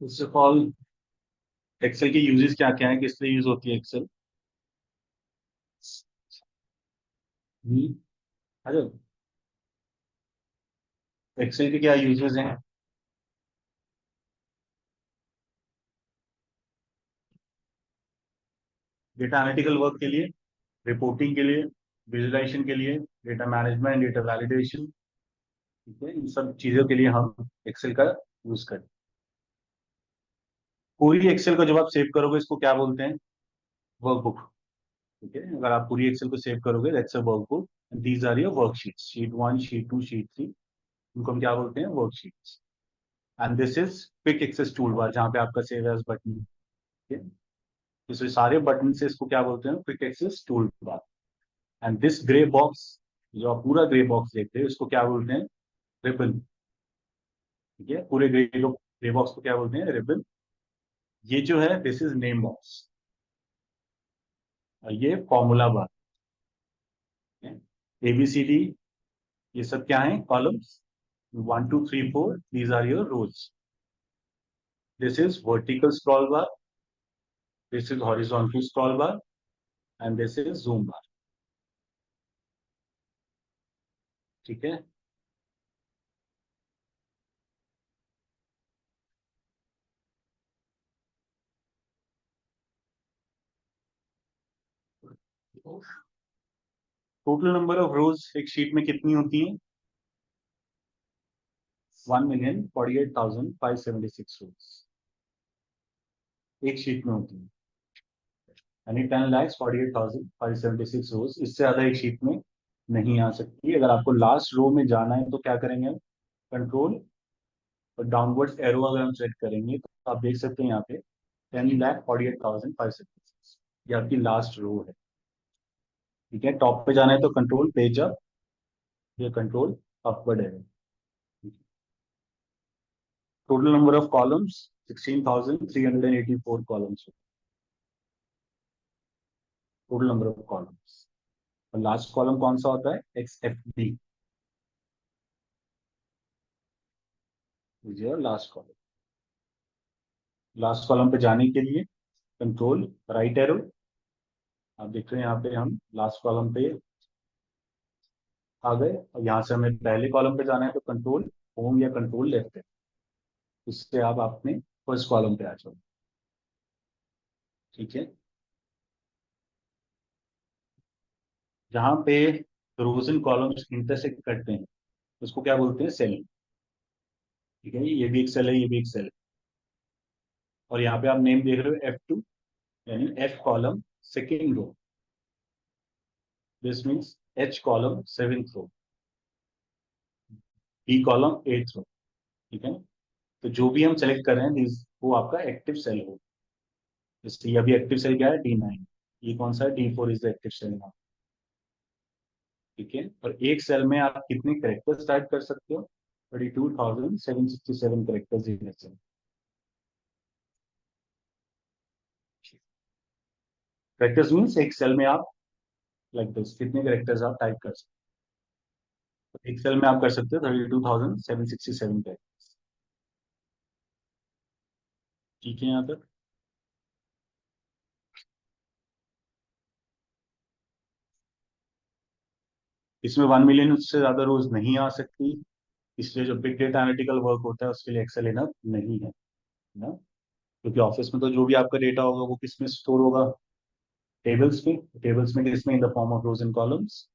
First of all, Excel के uses क्या क्या है, किस लिए यूज होती है एक्सेल? हेलो। एक्सेल के क्या यूजेस हैं? डेटा एनालिटिकल वर्क के लिए, रिपोर्टिंग के लिए, विजुअलाइजेशन के लिए, डेटा मैनेजमेंट, डेटा वैलिडेशन। ठीक है, इन सब चीजों के लिए हम एक्सेल का यूज करते हैं। पूरी एक्सेल को जब आप सेव करोगे इसको क्या बोलते हैं? वर्कबुक। ठीक है, अगर आप पूरी एक्सेल को सेव करोगे that's a workbook. These are your worksheets, sheet 1, sheet 2, sheet 3। उनको हम क्या बोलते हैं? Worksheets. And this is quick access tool bar, जहाँ पे आपका सेव एज बटन। ठीक है, तो ये सारे बटन से इसको क्या बोलते हैं? Quick access tool bar. And this grey box, जो आप पूरा ग्रे बॉक्स देखते हैं, उसको क्या बोलते हैं? रिबन। ठीक है, पूरे ग्रे बॉक्स को क्या बोलते हैं? रिबन। ये जो है दिस इज नेम बॉक्स, और ये फॉर्मूला बार है। ABCD, ये सब क्या है? Columns. 1 2 3 4, these are your rows. This is vertical scroll bar, this is horizontal scroll bar, and this is zoom bar. ठीक है। टोटल नंबर ऑफ रोज एक शीट में कितनी होती है? 1,48,576 रोज एक शीट में होती है। यानी 10,48,576 रोज, इससे ज्यादा एक शीट में नहीं आ सकती। अगर आपको लास्ट रो में जाना है तो क्या करेंगे? कंट्रोल और डाउनवर्ड एरो अगर हम सेट करेंगे तो आप देख सकते हैं यहाँ पे 10,48,576, ये आपकी लास्ट रो है। ठीक है, टॉप पे जाना है तो कंट्रोल पेज अप, ये control upward arrow. Total number of columns 16,384 columns. Total number of columns. और लास्ट कॉलम कौन सा होता है? XFD is your last column. Last column पे जाने के लिए कंट्रोल राइट एरो। आप देख रहे हैं यहाँ पे हम लास्ट कॉलम पे आ गए, और यहाँ से हमें पहले कॉलम पे जाना है तो कंट्रोल होम या कंट्रोल लेफ्ट है, उससे आप अपने फर्स्ट कॉलम पे आ जाओ। ठीक है, जहाँ पे रोज एंड कॉलम्स इंटरसेक्ट करते हैं उसको क्या बोलते हैं? सेल। ठीक है, ये भी एक सेल है, ये भी एक सेल है। और यहाँ पे आप नेम देख रहे हो F2, यानी F column second row, this means H column seventh row, B column eighth row. ठीक है, तो जो भी हम सेलेक्ट कर रहे हैं वो आपका एक्टिव सेल हो। जैसे ये अभी एक्टिव सेल क्या है? D9। ये कौन सा है? D4 is the active cell now. ठीक है, और एक सेल में आप कितने करेक्टर्स टाइप कर सकते हो? 32,767 characters in cell. Characters means एक सेल में आप लाइक दिस कितने करेक्टर्स आप टाइप कर सकते हो? एक सेल में आप कर सकते हो 32,767 करेक्टर्स। ठीक है, यहाँ तक। इसमें 1 मिलियन से ज्यादा रोज नहीं आ सकती, इसलिए जो बिग डेटा एनालिटिकल वर्क होता है उसके लिए एक्सेल इनफ नहीं है ना। क्योंकि ऑफिस में तो जो भी आपका डेटा होगा वो किस में स्टोर होगा? टेबल्स में। टेबल्स में किसमें? In the form of rose and columns.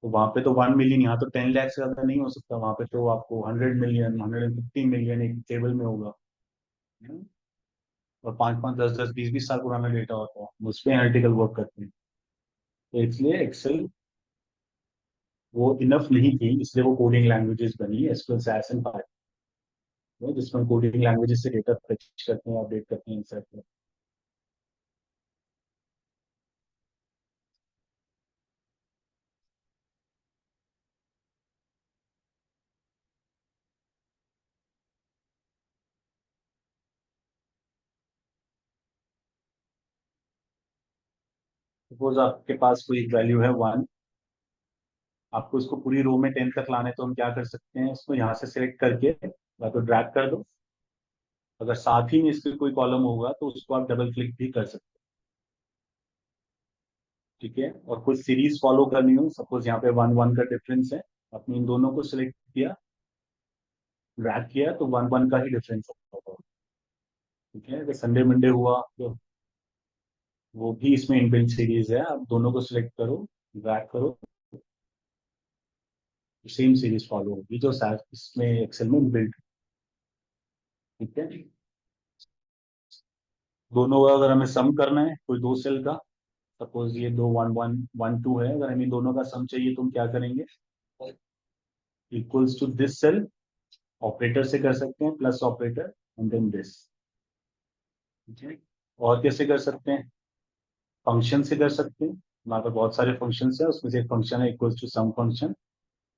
तो वहां पे तो 1 मिलियन, यहाँ तो 10 लाख से ज्यादा नहीं हो सकता, वहां पे तो आपको 100 मिलियन, 150 मिलियन एक टेबल में होगा। है ना? और 5 5 10 10 20 20 साल पुराना डेटा होता है, उस पर एनालिटिकल वर्क करते हैं। तो इसलिए एक्सेल वो इनफ नहीं थी, इसलिए वो कोडिंग लैंग्वेजेस बनी, एसक्यूएल, SAS एंड पाइथन, जिसमें कोडिंग लैंग्वेजेस से डेटा फेच करते हैं, अपडेट करते हैं, इंसर्ट करते सपोज आपके पास कोई एक वैल्यू है 1, आपको इसको पूरी रो में 10 तक लाने, तो हम क्या कर सकते हैं, इसको यहाँ से सिलेक्ट करके या तो ड्रैग कर दो, अगर साथ ही में इसके कोई कॉलम होगा तो उसको आप डबल क्लिक भी कर सकते हो। ठीक है, और कोई सीरीज फॉलो करनी हो, सपोज यहाँ पे 1 1 का डिफरेंस है, आपने इन दोनों को सिलेक्ट किया, ड्रैग किया, तो 1 1 का ही डिफरेंस होगा। ठीक है, अगर संडे मंडे हुआ तो वो भी इसमें इनबिल्ट सीरीज है, आप दोनों को सिलेक्ट करो, ड्रैग करो, सेम सीरीज फॉलो होगी जो शायद इसमें एक्सेल में इनबिल्ट। ठीक है, दोनों का अगर हमें सम करना है कोई दो सेल का, सपोज ये दो 1 1 1 2 है, अगर हमें दोनों का सम चाहिए तो हम क्या करेंगे, equals to this cell, operator से कर सकते हैं, plus operator and then this. ठीक है, और कैसे कर सकते हैं, फंक्शन से कर सकते हैं, हमारे पास बहुत सारे फंक्शन है, उसमें से एक फंक्शन है equals to sum function.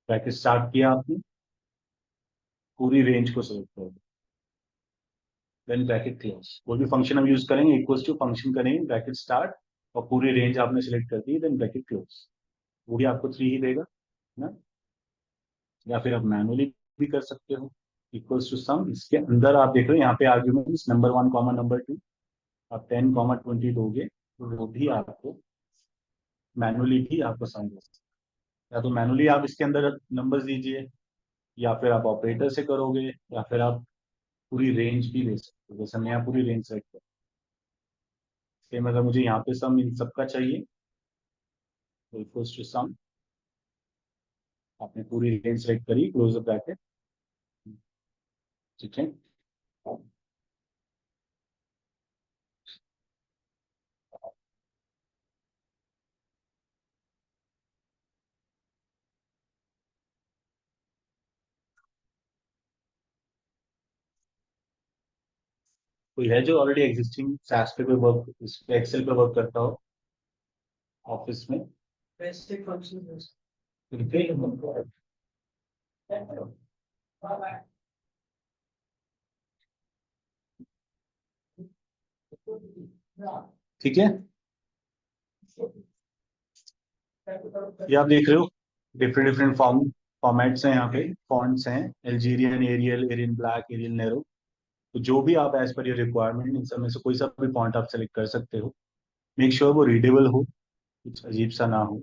Bracket start किया आपने, पूरी रेंज को सेलेक्ट कर दो, देन ब्रैकेट क्लोज। कोई भी फंक्शन हम यूज करेंगे, इक्वल्स टू फंक्शन करेंगे, ब्रैकेट स्टार्ट, और पूरी रेंज आपने सिलेक्ट कर दी, देन ब्रैकेट क्लोज। वो भी आपको 3 ही देगा ना, या फिर आप मैनुअली भी कर सकते हो, इक्वल्स टू सम, इसके अंदर आप देख रहे हो यहाँ पे आर्ग्यूमेंट्स नंबर 1 कॉमा नंबर 2, आप 10 कॉमा 20 दोगे तो वो भी आपको मैनुअली भी आपको सम दे सकते हैं। या तो मैनुअली आप इसके अंदर नंबर्स दीजिए, या फिर आप ऑपरेटर से करोगे, या फिर आप पूरी रेंज भी ले सकते हो, जैसे मैं यहाँ पूरी रेंज सेलेक्ट कर, सेम अगर मुझे यहाँ पे सम इन सबका चाहिए तो इक्वल्स टू सम, आपने पूरी रेंज सेलेक्ट करी, क्लोज द ब्रैकेट। ठीक है, कोई है जो ऑलरेडी एग्जिस्टिंग सास पे वर्क, इस पे एक्सेल पे वर्क करता हो ऑफिस में, फिर ठीक है, ये आप देख रहे हो डिफरेंट डिफरेंट फॉर्मेट्स हैं, यहाँ पे फॉन्ट्स हैं, Algerian, Arial, Arial black, Arial narrow. तो जो भी आप एज पर योर रिक्वायरमेंट, इन सब में से कोई सा भी फॉन्ट आप सेलेक्ट कर सकते हो, मेक श्योर वो रीडेबल हो, कुछ अजीब सा ना हो।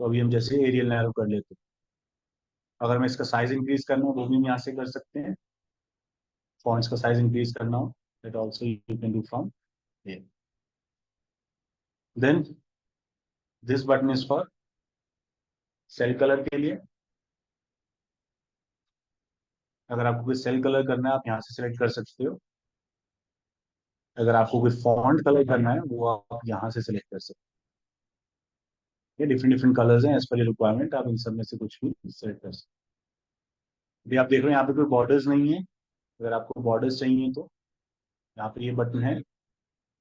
तो अभी हम जैसे एरियल नैरो कर लेते हैं, अगर मैं इसका साइज इंक्रीज करना हो वो भी हम यहाँ से कर सकते हैं, फॉन्ट्स का साइज इंक्रीज करना हो that also you can do from here. Then this button is for cell colour के लिए, अगर आपको कोई सेल कलर करना है आप यहाँ से सिलेक्ट कर सकते हो, अगर आपको कोई फॉन्ट कलर करना है वो आप यहाँ से सिलेक्ट कर सकते हो। ये डिफरेंट डिफरेंट कलर्स हैं, एज पर रिक्वायरमेंट आप इन सब में से कुछ भी सिलेक्ट कर सकते हो। अभी आप देख रहे हो यहाँ पे कोई बॉर्डर्स नहीं है, अगर आपको बॉर्डर्स चाहिए तो यहाँ पे ये बटन है,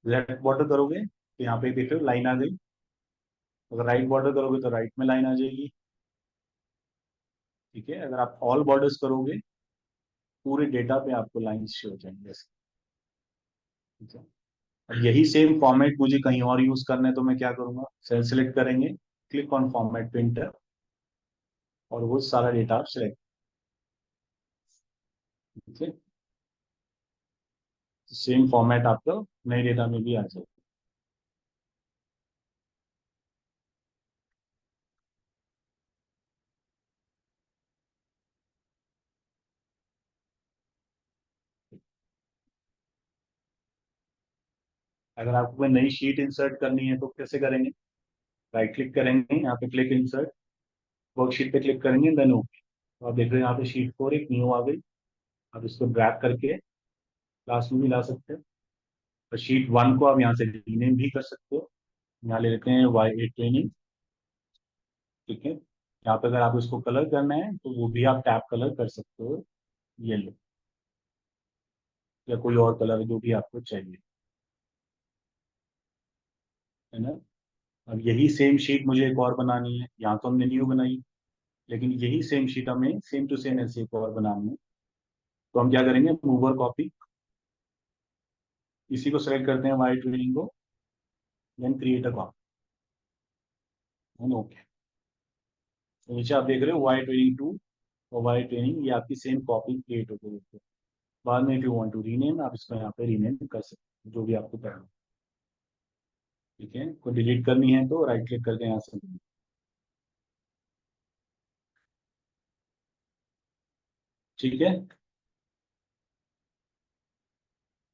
लेफ्ट बॉर्डर करोगे तो यहाँ पे देख रहे हो लाइन आ गई, अगर राइट बॉर्डर करोगे तो राइट में लाइन आ जाएगी। ठीक है, अगर आप ऑल बॉर्डर्स करोगे पूरे डेटा पे आपको लाइंस शो हो जाएंगे ऐसे। ठीक है, अब यही सेम फॉर्मेट मुझे कहीं और यूज करना है तो मैं क्या करूंगा, सेल सेलेक्ट करेंगे, क्लिक ऑन फॉर्मेट प्रिंटर, और वो सारा डेटा आप सेलेक्ट। ठीक है, सेम फॉर्मेट आपका नए डेटा में भी आ जाएगा। अगर आपको कोई नई शीट इंसर्ट करनी है तो कैसे करेंगे, राइट क्लिक करेंगे, यहाँ पे क्लिक इंसर्ट, वर्कशीट पे क्लिक करेंगे, देन ओके। तो आप देख रहे हैं यहाँ पे शीट 4 एक न्यू आ गई, आप इसको ड्रैग करके क्लास में भी ला सकते हैं, और शीट 1 को आप यहाँ से रीनेम भी कर सकते हो, यहाँ ले लेते हैं Y8 ट्रेनिंग। ठीक है, यहाँ पे अगर आप इसको कलर करना है तो वो भी आप टैप कलर कर सकते हो, येलो या कोई और कलर जो भी आपको चाहिए, है ना। अब यही सेम शीट मुझे एक और बनानी है, यहाँ तो हमने न्यू बनाई, लेकिन यही सेम शीट हमें सेम टू सेम ऐसे एक और बनानी है, तो हम क्या करेंगे, मूवर कॉपी, इसी को सेलेक्ट करते हैं वाई ट्रेनिंग को, then create a copy. Okay, तो नीचे आप देख रहे हो वाई ट्रेनिंग टू और वाई ट्रेनिंग, ये आपकी सेम कॉपी क्रिएट हो गई है। बाद में if you want to rename, आप इसको यहाँ पे रीनेम कर सकते हो जो भी आपको करना है। ठीक है, को डिलीट करनी है तो राइट क्लिक करके यहाँ से delete। ठीक है,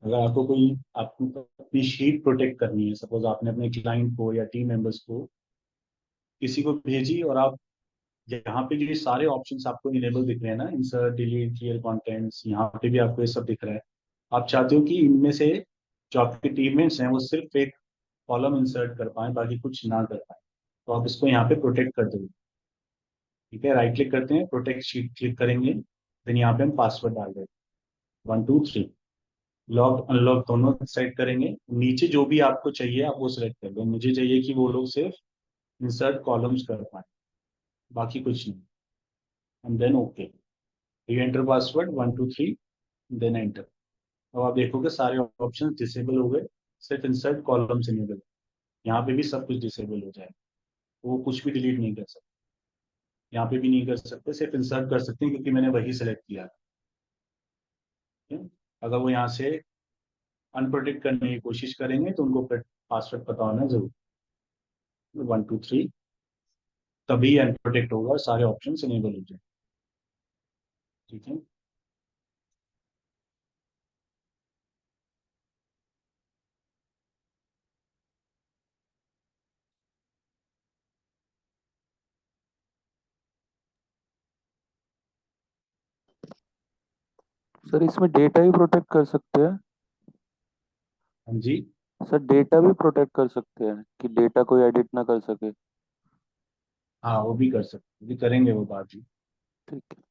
अगर आपको कोई आपको अपनी शीट प्रोटेक्ट करनी है, सपोज आपने अपने क्लाइंट को या टीम मेंबर्स को किसी को भेजी, और आप यहाँ पे जो ये सारे ऑप्शंस आपको इनेबल दिख रहे हैं ना, इंसर्ट, डिलीट, क्लियर कंटेंट्स, यहाँ पे भी आपको ये सब दिख रहा है। आप चाहते हो कि इनमें से जो आपके टीममेट्स हैं वो सिर्फ एक कॉलम इंसर्ट कर पाए, बाकी कुछ ना कर पाए, तो आप इसको यहाँ पे प्रोटेक्ट कर दोगे। ठीक है, राइट क्लिक करते हैं, प्रोटेक्ट शीट क्लिक करेंगे, देन यहाँ पे हम पासवर्ड डाल देंगे 1 2 3। लॉक अनलॉक दोनों सेट करेंगे, नीचे जो भी आपको चाहिए आप वो सिलेक्ट कर लो। मुझे चाहिए कि वो लोग सिर्फ इंसर्ट कॉलम्स कर पाए, बाकी कुछ नहीं। And then okay, re enter password 1 2 3, then enter. अब आप देखोगे सारे ऑप्शन डिसेबल हो गए, सिर्फ इंसर्ट कॉलम्स इनेबल। यहाँ पे भी सब कुछ डिसेबल हो जाए, वो कुछ भी डिलीट नहीं कर सकते, यहाँ पे भी नहीं कर सकते, सिर्फ इंसर्ट कर सकते हैं क्योंकि मैंने वही सेलेक्ट किया है। ठीक है? अगर वो यहाँ से अनप्रोटेक्ट करने की कोशिश करेंगे तो उनको पासवर्ड पता होना जरूर, 1 2 3, तभी अनप्रोटेक्ट होगा और सारे ऑप्शन इनेबल हो जाए। ठीक है, सर इसमें डेटा ही प्रोटेक्ट कर सकते हैं? हाँ जी, सर डेटा भी प्रोटेक्ट कर सकते हैं कि डेटा कोई एडिट ना कर सके? हाँ वो भी कर सकते, भी करेंगे वो बात भी। ठीक है।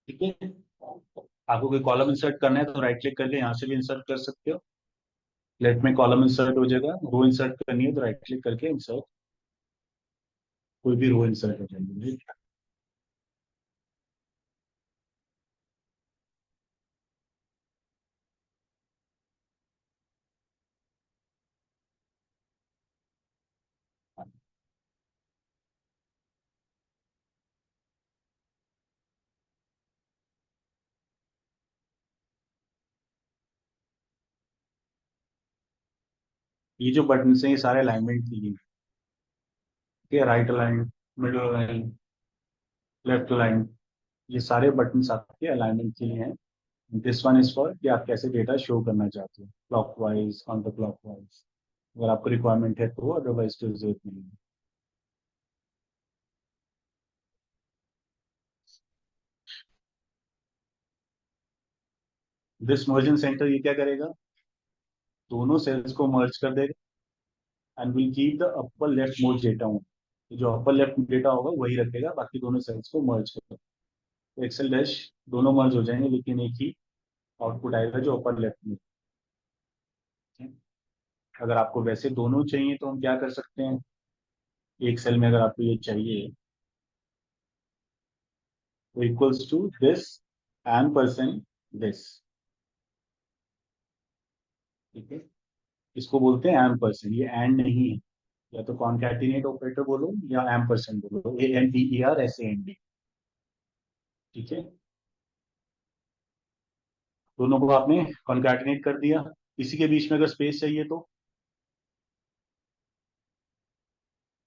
ठीक है, आपको कोई कॉलम इंसर्ट करना है तो राइट क्लिक करके यहाँ से भी इंसर्ट कर सकते हो, लेफ्ट में कॉलम इंसर्ट हो जाएगा। रो इंसर्ट करनी है तो राइट क्लिक करके इंसर्ट, कोई भी रो इंसर्ट हो जाएगी। ये जो बटन है ये सारे अलाइनमेंट के लिए, ठीक है, right align, middle align, left align, ये सारे बटन आपके अलाइनमेंट के लिए हैं। दिस वन इज फॉर कि आप कैसे डेटा शो करना चाहते हो, क्लॉकवाइज, काउंटर क्लॉकवाइज, अगर आपको रिक्वायरमेंट है तो, अदरवाइज तो जरूरत नहीं है। दिस मर्जन सेंटर ये क्या करेगा, दोनों सेल्स को मर्ज कर देगा and will keep the upper left most data on. जो अपर लेफ्ट डेटा होगा वही रखेगा, बाकी दोनों सेल्स को मर्ज करेगा। तो एक्सेल डैश दोनों मर्ज हो जाएंगे, लेकिन एक ही आउटपुट आएगा जो अपर लेफ्ट में है। अगर आपको वैसे दोनों चाहिए तो हम क्या कर सकते हैं, एक सेल में अगर आपको ये चाहिए तो equals to this ampersand this. ठीक है, इसको बोलते हैं एम परसेंट, ये एंड नहीं है। या तो कॉन्कैटिनेट ऑपरेटर बोलो या एम परसेंट बोलो, ANDER SAND। ठीक है, दोनों को आपने कॉन्कैटिनेट कर दिया। इसी के बीच में अगर स्पेस चाहिए तो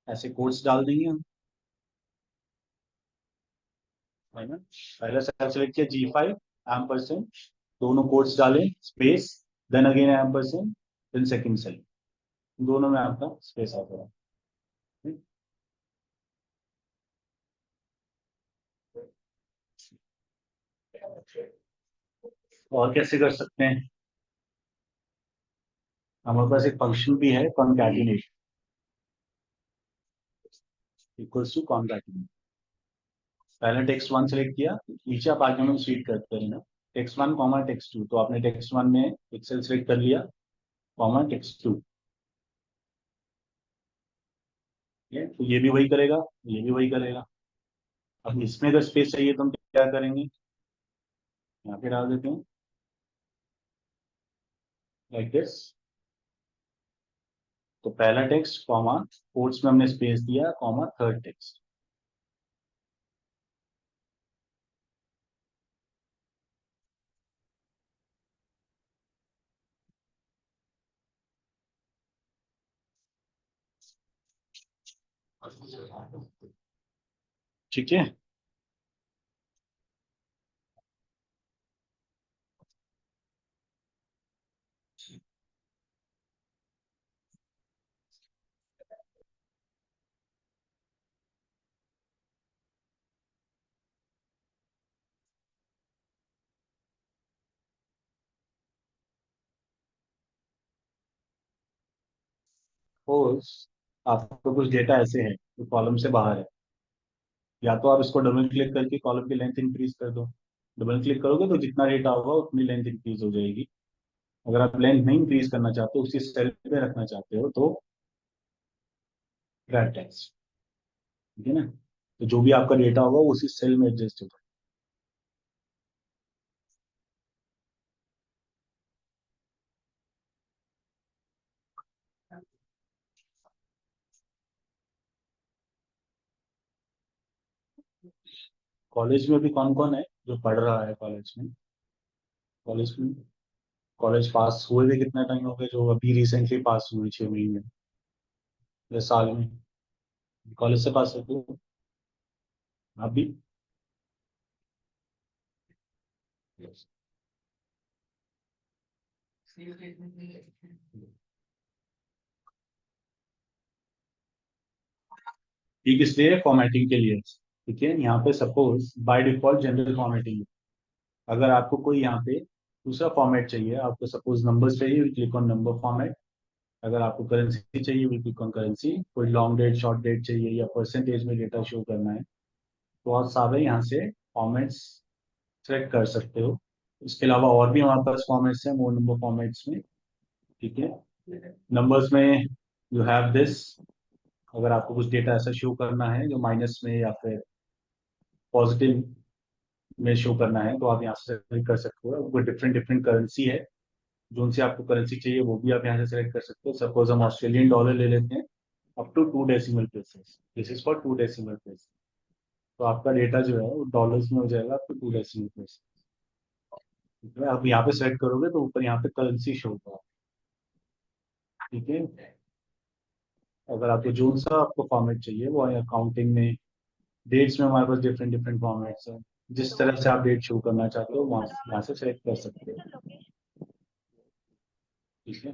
ऐसे कोट्स डाल देंगे हम, है ना। पहला सेल सेलेक्ट किया G5 एम परसेंट, दोनों कोट्स डालें, space, then again ampersand, then second cell, दोनों में आपका स्पेस आ जाएगा। और कैसे कर सकते हैं, हमारे पास एक फंक्शन भी है कॉन्कैटिनेट, इक्वल्स टू कॉन्कैटिनेट। पहले टेक्स्ट वन सेलेक्ट किया, नीचे आप आगे में स्वीट करते हैं ना, टेक्स्ट 1 कॉमा टेक्स्ट 2, तो आपने टेक्स्ट 1 में एक सेल सेलेक्ट कर लिया, कॉमा टेक्स्ट 2, तो ये भी वही करेगा, ये भी वही करेगा। अब इसमें अगर स्पेस चाहिए तो हम क्या करेंगे, यहाँ पे डाल देते हैं लाइक दिस। तो पहला टेक्स्ट कॉमा, कोट्स में हमने स्पेस दिया, कॉमा थर्ड टेक्स्ट। ठीक है। सपोज आपको कुछ डेटा ऐसे है जो कॉलम से बाहर है, या तो आप इसको डबल क्लिक करके कॉलम की लेंथ इंक्रीज कर दो। डबल क्लिक करोगे तो जितना डेटा होगा उतनी लेंथ इंक्रीज हो जाएगी। अगर आप लेंथ नहीं इंक्रीज करना चाहते, उसी सेल पे रखना चाहते हो, तो ड्रैग टेक्स्ट। ठीक है ना, तो जो भी आपका डेटा होगा वो उसी सेल में एडजस्ट होगा। कॉलेज में भी कौन कौन है जो पढ़ रहा है कॉलेज में? कॉलेज में, कॉलेज पास हुए भी कितना टाइम हो गया, जो अभी रिसेंटली पास हुए 6 महीने या साल में, कॉलेज से पास होते हो आप भी? ठीक, इसलिए फॉर्मेटिंग के लिए। ठीक है, यहाँ पे suppose by default general formatting, अगर आपको कोई यहाँ पे दूसरा फॉर्मेट चाहिए, आपको सपोज नंबर्स चाहिए, will click on number format. अगर आपको करेंसी चाहिए, विल क्लिक ऑन करेंसी। कोई लॉन्ग डेट शॉर्ट डेट चाहिए या परसेंटेज में डेटा शो करना है, तो आप सारे यहाँ से फॉर्मेट्स सेलेक्ट कर सकते हो। इसके अलावा और भी हमारे पास फॉर्मेट्स हैं, मोर नंबर फॉर्मेट्स में। ठीक है, नंबर्स में यू हैव दिस। अगर आपको कुछ डेटा ऐसा शो करना है जो माइनस में या फिर पॉजिटिव में शो करना है, तो आप यहाँ से सेलेक्ट कर सकते हो। कोई डिफरेंट डिफरेंट करेंसी है, जो उनसे आपको करेंसी चाहिए वो भी आप यहाँ से सेलेक्ट कर सकते हो। सपोज हम ऑस्ट्रेलियन डॉलर ले लेते हैं, up to 2 decimal places, this is for 2 decimal place. तो आपका डेटा जो है वो डॉलर्स में हो जाएगा अप टू 2 डेसिमल प्लेस। ठीक है, आप यहाँ पे सेलेक्ट करोगे तो ऊपर यहाँ पे करेंसी शो होगा। ठीक है, अगर आपको जो सा आपको फॉर्मेट चाहिए वो अकाउंटिंग में, डेट्स में हमारे पास डिफरेंट डिफरेंट फॉर्मेट्स हैं। जिस तरह से आप डेट शो करना चाहते हो वहाँ यहाँ से सेलेक्ट कर सकते हो। ठीक है,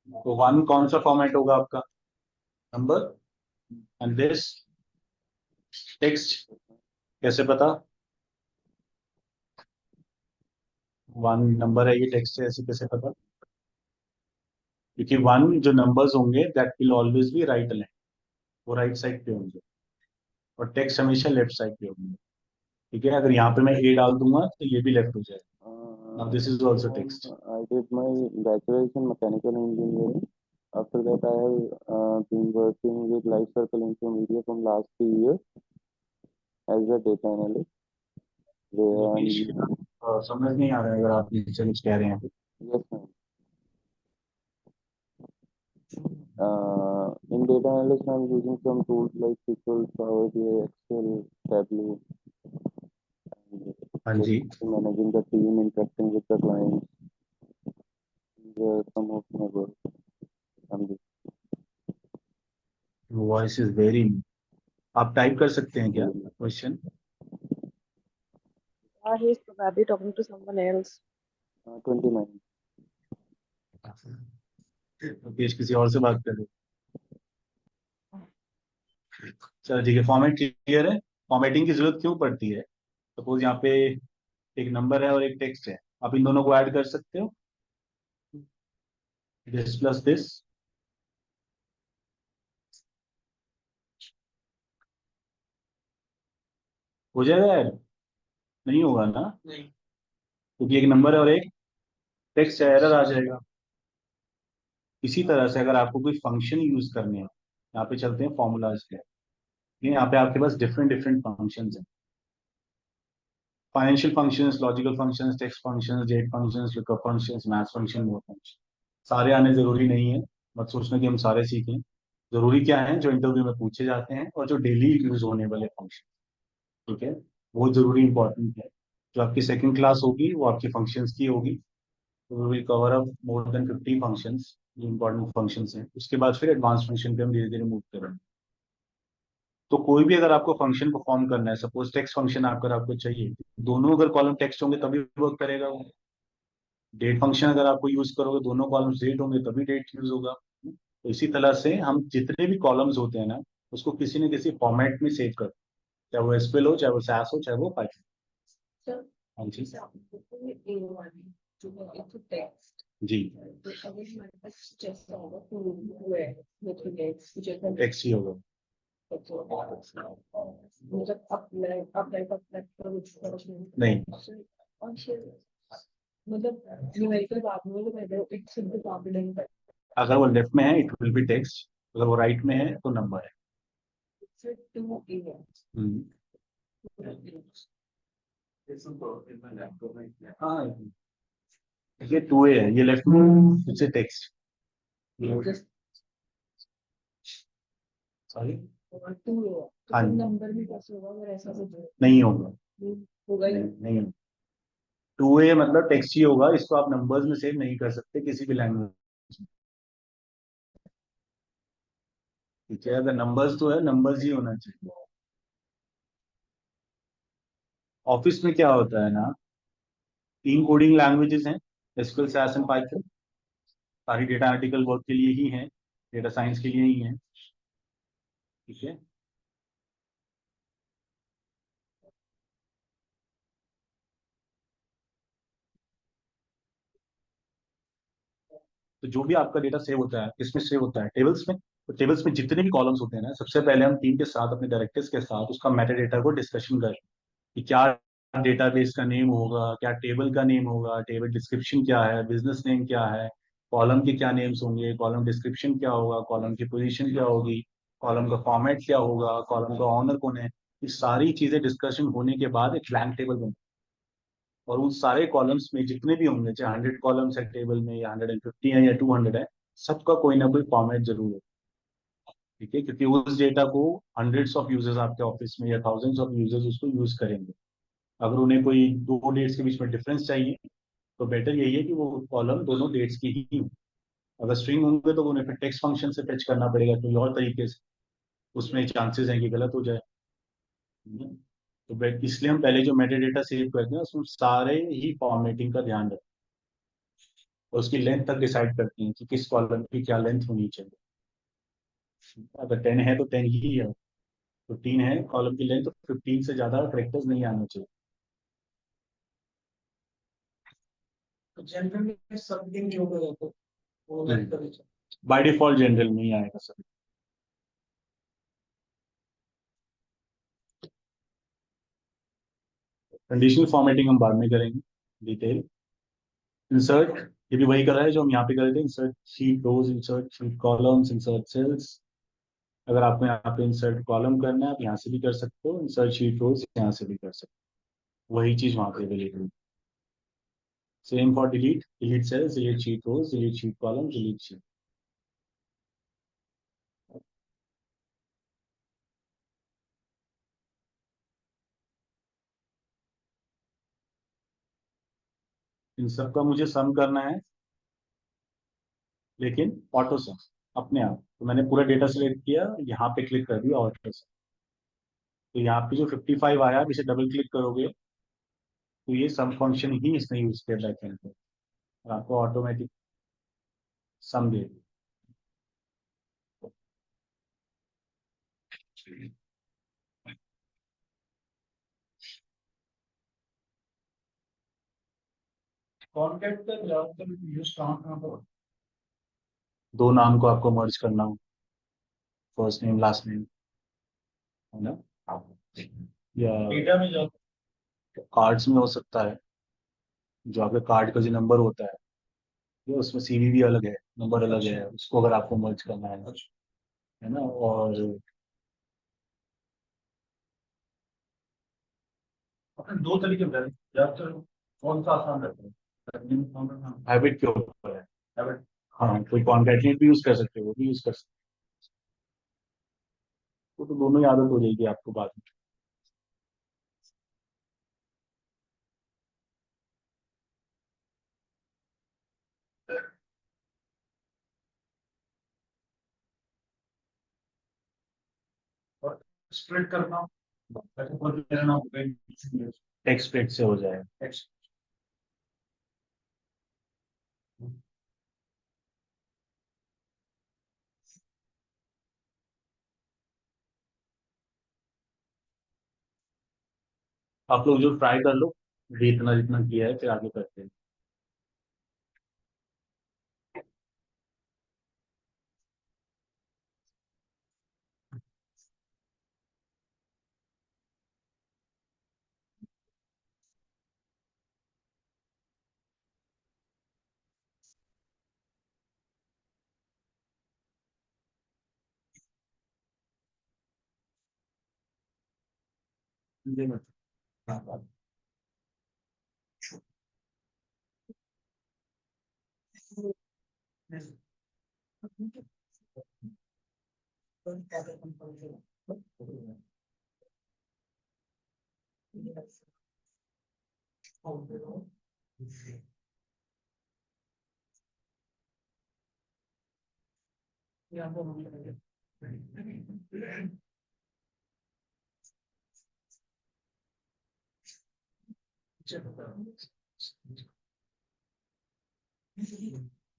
तो 1 कौन सा फॉर्मेट होगा आपका? नंबर। एंड दिस टेक्स्ट, कैसे पता 1 नंबर है ये टेक्स्ट है, ऐसे कैसे पता? क्योंकि 1 जो नंबर्स होंगे that will always be right align, वो राइट साइड पे होंगे, और टेक्स्ट हमेशा लेफ्ट साइड पे होंगे। ठीक है, अगर यहाँ पे मैं ए डाल दूंगा तो ये भी लेफ्ट हो जाएगा। Now this is also text. I did my bachelor's in mechanical engineering. After that, I have been working with Life Circle Infomedia from last 3 years as a data analyst. English And समझ नहीं आ रहा है अगर आप नीचे कुछ कह रहे हैं तो। yes, ma'am. In data analyst, I'm using some tools like SQL, Power BI, Excel, Tableau, and हाँ जी, basically managing the team, interacting with the clients. These are some of my work. I'm voice is very, आप type कर सकते हैं क्या just question? He's probably talking to someone else. 29. Mukesh किसी और से बात कर रहे हो? चलो ठीक है, फॉर्मेट क्लियर है। फॉर्मेटिंग की जरूरत क्यों पड़ती है? सपोज यहाँ पे एक नंबर है और एक टेक्स्ट है, आप इन दोनों को ऐड कर सकते हो, दिस प्लस दिस। हो जाएगा ऐड? नहीं होगा ना, नहीं। क्योंकि एक नंबर है और एक टेक्स्ट एरर आ जाएगा। इसी तरह से अगर आपको कोई फंक्शन यूज करने हैं, यहाँ पे चलते हैं फॉर्मूलाज के, यहाँ पे आपके पास डिफरेंट डिफरेंट फंक्शंस हैं। Financial functions, logical functions, text functions, date functions, lookup functions, math function, वो फंक्शन सारे आने जरूरी नहीं है। मत सोचना कि हम सारे सीखें। जरूरी क्या है, जो इंटरव्यू में पूछे जाते हैं और जो डेली यूज होने वाले फंक्शन, ठीक है, वो जरूरी इंपॉर्टेंट है। जो आपकी सेकंड क्लास होगी वो आपकी फंक्शंस की होगी। तो we will cover up more than 50 functions, जो इंपॉर्टेंट फंक्शंस हैं। उसके बाद फिर एडवांस फंक्शन पे हम धीरे धीरे मूव करेंगे। तो कोई भी अगर आपको फंक्शन परफॉर्म करना है, सपोज टेक्स्ट फंक्शन अगर आपको चाहिए, दोनों अगर कॉलम टेक्स्ट होंगे तभी वर्क करेगा वो। डेट फंक्शन अगर आपको यूज करोगे, दोनों कॉलम्स डेट होंगे तभी डेट यूज होगा। तो इसी तरह से हम जितने भी कॉलम्स होते हैं ना, उसको किसी न किसी फॉर्मेट में सेव कर, चाहे वो एसक्यूएल हो, चाहे वो SAS हो, चाहे वो पाइथन। Sir, हाँ जी जैसे आपको कोई A1 जो है एक टेक्स्ट, जी, तो अगर हमारे पास जैसा होगा टू है विथ टेक्स्ट जैसा टेक्स्ट ही होगा। मतलब अप्लाई अप्लाई कर नहीं, और मतलब न्यूमेरिकल बाद में तो पहले इट शुड बी कॉन्फिडेंट अगर वो लेफ्ट में है इट विल बी टेक्स्ट, अगर वो राइट में है तो नंबर है। फिर टू ए हम्म, हाँ, ये 2A है, ये लेफ्ट में इट्स टेक्स्ट। सॉरी, और टू ए तो हाँ फिर जी। नंबर भी कैसे होगा अगर ऐसा कुछ नहीं होगा, होगा ही नहीं। 2A मतलब टेक्स्ट ही होगा, इसको आप नंबर्स में सेव नहीं कर सकते किसी भी लैंग्वेज में। ठीक है, अगर नंबर्स तो है, नंबर्स ही होना चाहिए। ऑफिस में क्या होता है ना, 3 कोडिंग लैंग्वेजेस हैं, एसक्यूएल, SAS एंड पाइथन। सारी डेटा एनालिटिकल वर्क के लिए ही है, डेटा साइंस के लिए ही है। ठीक है, तो जो भी आपका डेटा सेव होता है, किसमें सेव होता है, टेबल्स में। तो टेबल्स में जितने भी कॉलम्स होते हैं ना, सबसे पहले हम टीम के साथ, अपने डायरेक्टर्स के साथ उसका मेटा डेटा को डिस्कशन करें कि क्या डेटाबेस का नेम होगा, क्या टेबल का नेम होगा, टेबल डिस्क्रिप्शन क्या है, बिजनेस नेम क्या है, कॉलम के क्या नेम्स होंगे, कॉलम डिस्क्रिप्शन क्या होगा, कॉलम की पोजीशन क्या होगी, कॉलम का फॉर्मेट क्या होगा, कॉलम का ऑनर कौन है। ये सारी चीजें डिस्कशन होने के बाद एक ब्लैंक टेबल बनता है। और उन सारे कॉलम्स में जितने भी होंगे, चाहे 100 कॉलम्स है टेबल में, या 150 है, या 200 है, सबका कोई ना कोई फॉर्मेट जरूर है। ठीक है, क्योंकि उस डेटा को हंड्रेड्स ऑफ यूजर्स आपके ऑफिस में या थाउजेंड्स ऑफ यूजर्स उसको यूज करेंगे। अगर उन्हें कोई दो डेट्स के बीच में डिफरेंस चाहिए, तो बेटर यही है कि वो कॉलम दोनों डेट्स की ही हो। अगर स्ट्रिंग होंगे तो उन्हें फिर टेक्स्ट फंक्शन से फेच करना पड़ेगा कोई और तरीके से, उसमें चांसेस हैं कि गलत हो जाए। तो इसलिए हम पहले जो मेटा डेटा सेव करते हैं उसमें सारे ही फॉर्मेटिंग का ध्यान रखते हैं, और उसकी लेंथ तक डिसाइड करते हैं कि किस कॉलम की क्या लेंथ होनी चाहिए। अगर 10 है तो 10 ही है, 15 है कॉलम की लेंथ तो 15 से ज्यादा करेक्टर्स नहीं आने चाहिए। तो जनरल में सब दिन जो होगा तो वो लाइक करें। बाय डिफॉल्ट जनरल में ही आएगा सर। कंडीशनल फॉर्मेटिंग हम बाद में करेंगे डिटेल। इंसर्ट, ये भी वही कर रहा है जो हम यहाँ पे कर रहे थे, insert sheet rows, insert sheet columns, insert cells. अगर आपको यहाँ पे इंसर्ट कॉलम करना है, आप यहाँ से भी कर सकते हो, इंसर्ट शीट रोज यहाँ से भी कर सकते हो, वही चीज वहाँ पे अवेलेबल है। Same for delete, delete cells, delete sheet rows, delete sheet column, delete sheet. इन सब का मुझे सम करना है, लेकिन ऑटो सम, अपने आप। तो मैंने पूरा डेटा सेलेक्ट किया, यहाँ पे क्लिक कर दिया ऑटो सम। तो यहाँ पे जो 55 आया, आप इसे डबल क्लिक करोगे तो ये सम फंक्शन ही इसने यूज किया बैकएंड पे, और आपको ऑटोमेटिक सम दे देगा। कॉन्टेक्ट का ज्यादातर यूज कहाँ पर? दो नाम को आपको मर्ज करना हो, फर्स्ट नेम लास्ट नेम, है ना, या डेटा में जाता कार्ड्स में हो सकता है, जो आपके कार्ड का जो नंबर होता है, ये उसमें सीवीवी अलग है, नंबर अलग है, उसको अगर आपको मर्ज करना है ना। और अपने दो तरीके बता रहे हैं, या तो कौन सा आसान रहता है? हैबिट के ऊपर है। हैबिट। हाँ, कोई कॉन्केटनेट भी यूज कर सकते हो, वो भी यूज कर सकते हो, तो दोनों ही आदत हो जाएगी आपको बाद में। और स्प्लिट करना, ऐसे कोई करना, टेक्स्ट स्प्लिट से हो जाएगा। टेक्स्ट। आप लोग जो ट्राई कर लो, जितना जितना किया है फिर आगे करते हैं। जी मत। हाँ,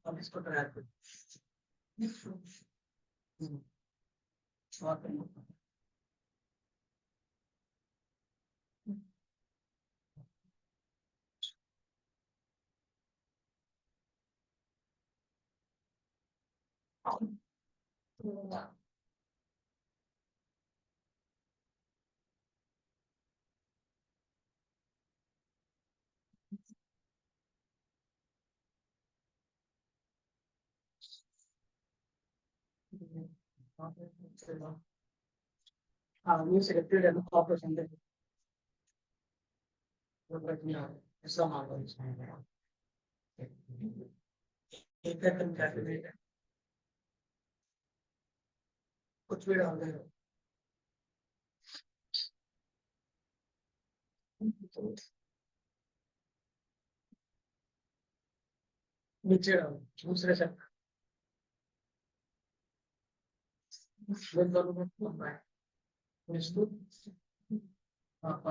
अब इसको ट्राई करो। हाँ, ये सिलेक्टेड है, टॉप परसेंटेज ऐसा मान लो इसमें एक तुम कैलकुलेट है, कुछ भी डाल दे। नीचे डालो दूसरे से दोनों में लंबा है हाँ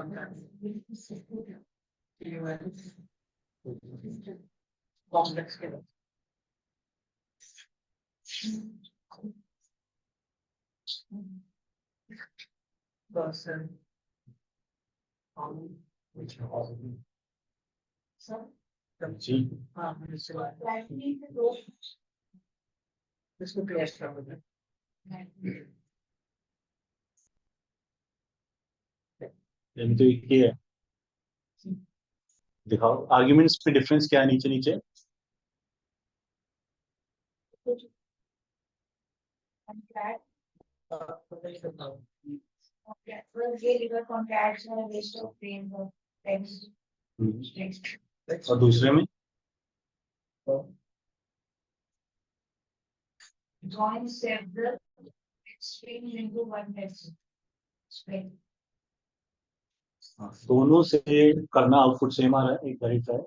कॉम्प्लेक्स के बस जी, हाँ इसको क्लोज कर दो। तो ये है। दिखाओ आर्ग्यूमेंट्स पे डिफरेंस क्या है नीचे नीचे। और दूसरे में Join several extremes into one text. दोनों से करना आउटपुट सेम आ रहा है, एक वेरीफाई।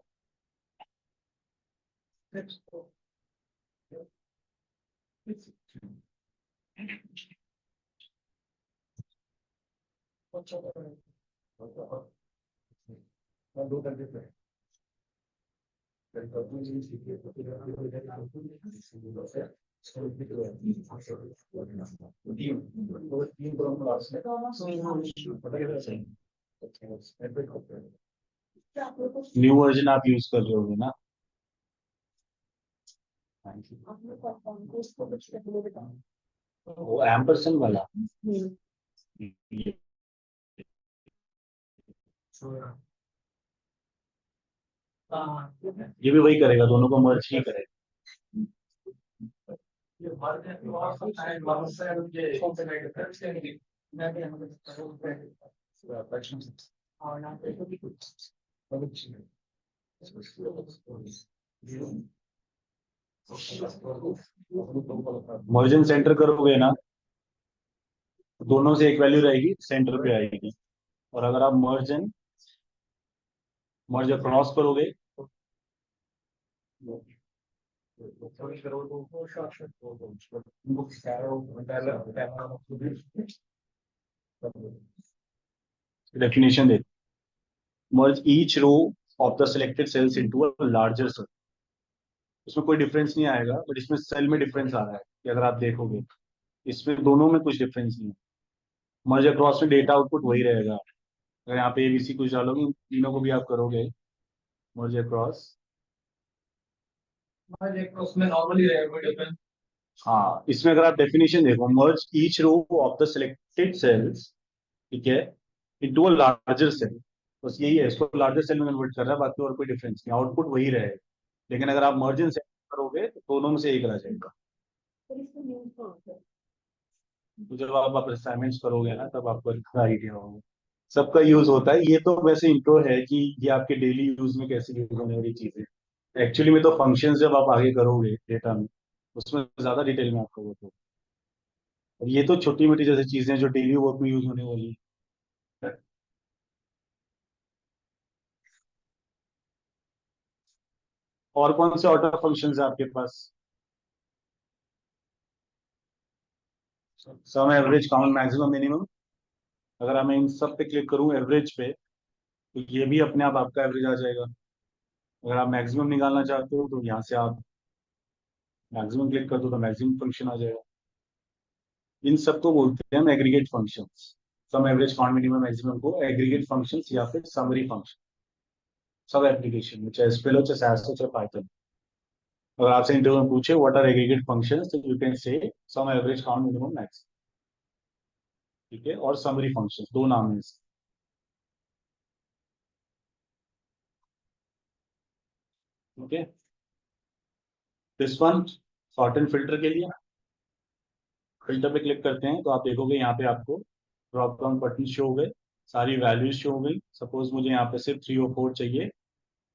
दो करके न्यू वर्जन आप यूज कर रहे होगे ना। वो एम्परसेंड वाला ये हाँ ये भी वही करेगा, दोनों को मर्ज ही करेगा। ये भारत के बहुत सारे बहुत सारे मुझे मैं भी और यहाँ पे भी कुछ मर्जन सेंटर करोगे ना, दोनों से एक वैल्यू रहेगी, सेंटर पे आएगी। और अगर आप मर्ज क्रॉस करोगे, डेफिनेशन दे, merge each row of the selected cells into a larger cell. उसमें कोई डिफरेंस नहीं आएगा, बट इसमें सेल में डिफरेंस आ रहा है कि अगर आप देखोगे इसमें दोनों में कुछ डिफरेंस नहीं है। मर्ज अक्रॉस में डेटा आउटपुट वही रहेगा। अगर यहाँ पे एबीसी कुछ डालोगे, इन तीनों को भी आप करोगे मर्ज अक्रॉस। उसमें नॉर्मली रहेगा कोई डिफरेंस। हाँ, इसमें अगर आप डेफिनेशन देखो, merge each row of the selected cells, ठीक है, इनटू अ लार्जर सेल। बस यही है, इसको लार्जर सेल में कन्वर्ट कर रहा है, बाकी और कोई डिफरेंस नहीं, आउटपुट वही रहेगा। लेकिन अगर आप मर्जन सेल करोगे तो दोनों में से एक रह जाएगा। पर इसका यूज कहाँ होता है? तो जब आप असाइनमेंट्स करोगे ना, तब आपको आइडिया होगा। सबका यूज होता है, ये तो वैसे इंट्रो है कि ये आपके डेली यूज में कैसे यूज होने वाली चीजें। एक्चुअली में तो फंक्शंस जब आप आगे करोगे डेटा में, उसमें ज्यादा डिटेल में आपको होगा। और ये तो छोटी मोटी जैसे चीजें जो डेली वर्क में यूज होने वाली है। और कौन से ऑर्डर फंक्शंस है आपके पास? सम, एवरेज, काउंट, मैक्सिमम, मिनिमम। अगर मैं इन सब पे क्लिक करूं एवरेज पे, तो ये भी अपने आप आपका एवरेज आ जाएगा। अगर आप मैक्सिमम निकालना चाहते हो तो यहाँ से आप मैक्सिमम क्लिक कर दो तो मैक्सिमम फंक्शन आ जाएगा। इन सबको बोलते हैं हम एग्रीगेट फंक्शंस। सम, एवरेज, काउंट, मिनिमम, मैक्सिमम को एग्रीगेट फंक्शंस या फिर समरी फंक्शन। सब एप्लीकेशन में, चाहे स्पेल हो, चाहे सैस हो, चाहे पाइथन। अगर आपसे इंटरव्यू में पूछे व्हाट आर एग्रीगेट फंक्शंस, तो you can say sum, average, count, minimum, max, ठीक है, और समरी फंक्शंस, दो नाम है इसके। ठीक है, this one sort and filter के लिए। फिल्टर पे क्लिक करते हैं तो आप देखोगे यहाँ पे आपको ड्रॉप डाउन बटन शो हो गए, सारी वैल्यूज शो हो गई। सपोज मुझे यहाँ पे सिर्फ 3 और 4 चाहिए,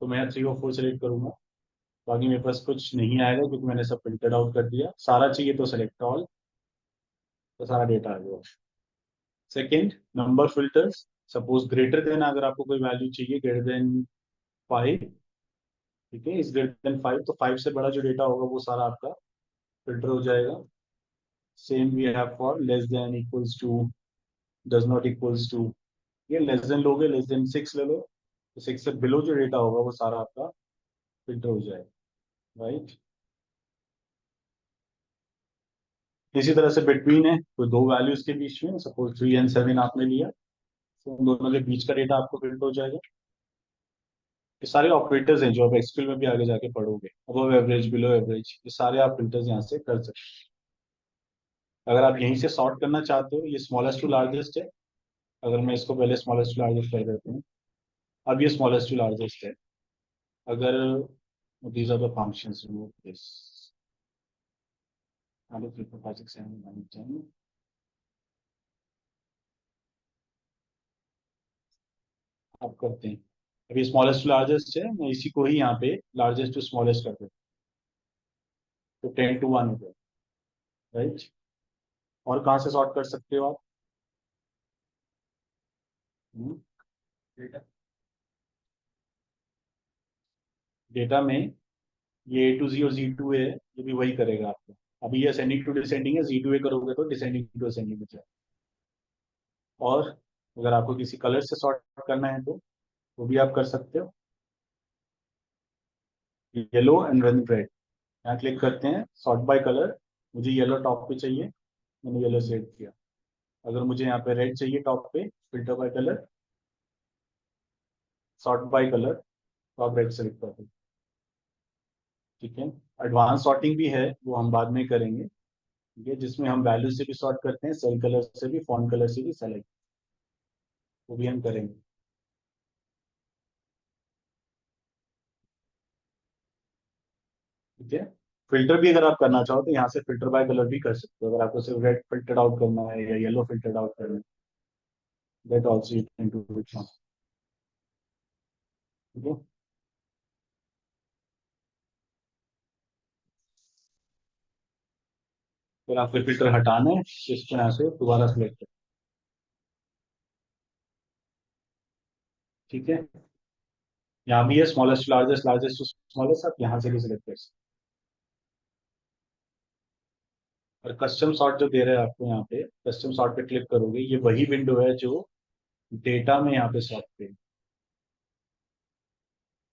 तो मैं 3 और 4 सेलेक्ट करूंगा। बाकी मेरे पास कुछ नहीं आएगा क्योंकि मैंने सब फिल्टर आउट कर दिया। सारा चाहिए तो सेलेक्ट ऑल, तो सारा डेटा आ गया। Second, number filters. Suppose greater than, अगर आपको कोई वैल्यू चाहिए ग्रेटर देन 5, ठीक है, इस ग्रेटर देन 5, तो 5 से बड़ा जो डेटा होगा वो सारा आपका फिल्टर हो जाएगा। Same we have for less than, equals to, does not equals to. ये लेस देन लोगे, लेस देन 6 ले लो, तो 6 से बिलो जो डेटा होगा वो सारा आपका फिल्टर हो जाएगा। राइट, इसी तरह से बिटवीन है, तो दो वैल्यूज के बीच में, सपोज 3 और 7 आपने लिया, तो उन दोनों के बीच का डेटा आपको फिल्टर हो जाएगा। ये सारे ऑपरेटर्स हैं जो आप एक्सक्यूएल में भी आगे जाके पढ़ोगे, अबव एवरेज, बिलो एवरेज, ये सारे आप फिल्टर्स यहाँ से कर सकते हैं। अगर आप यहीं से सॉर्ट करना चाहते हो, ये स्मॉलेस्ट टू लार्जेस्ट है। अगर मैं इसको पहले स्मॉलेस्ट टू लार्जेस्ट कर देता हूँ, अब ये स्मॉलेस्ट टू लार्जेस्ट है। अगर these are the functions, remove this, 3 4 5 6 7 9 10। अब करते हैं, अभी स्मॉलेस्ट टू लार्जेस्ट है, मैं इसी को ही यहाँ पे लार्जेस्ट टू स्मॉलेस्ट कर देता हूँ, तो 10 to 1 हो गया। राइट, और कहाँ से सॉर्ट कर सकते हो आप? डेटा में ये A to Z और Z to A है, ये भी वही करेगा आपको। अभी ये असेंडिंग टू डिसेंडिंग है, Z to A करोगे तो डिसेंडिंग टू असेंडिंग में जाए। और अगर आपको किसी कलर से सॉर्ट करना है तो वो भी आप कर सकते हो, येलो एंड देन रेड। यहाँ क्लिक करते हैं, सॉर्ट बाय कलर। मुझे येलो टॉप पे चाहिए, मैंने येलो सेलेक्ट किया। अगर मुझे यहाँ पे रेड चाहिए टॉप पे, filter by colour, sort by colour, तो आप रेड सेलेक्ट कर दो। ठीक है, एडवांस सॉर्टिंग भी है, वो हम बाद में करेंगे। ठीक है, जिसमें हम वैल्यू से भी सॉर्ट करते हैं, सेल कलर से भी, फॉन्ट कलर से भी सेलेक्ट, वो भी हम करेंगे। ठीक है। फिल्टर भी अगर आप करना चाहो तो यहाँ से फिल्टर बाय कलर भी कर सकते हो, अगर आपको सिर्फ रेड फिल्टर आउट करना है या येलो फिल्टर आउट करना है, that also you can do it now. ठीक है। फिर आपको फिल्टर हटाना है, इसको यहाँ से दोबारा सिलेक्ट करें। ठीक है। यहाँ भी है smallest largest, largest to smallest, आप यहाँ से भी सिलेक्ट कर सकते हैं। और कस्टम सॉर्ट जो दे रहे हैं आपको यहाँ पे, कस्टम सॉर्ट पे क्लिक करोगे, ये वही विंडो है जो डेटा में यहाँ पे सॉर्ट पे।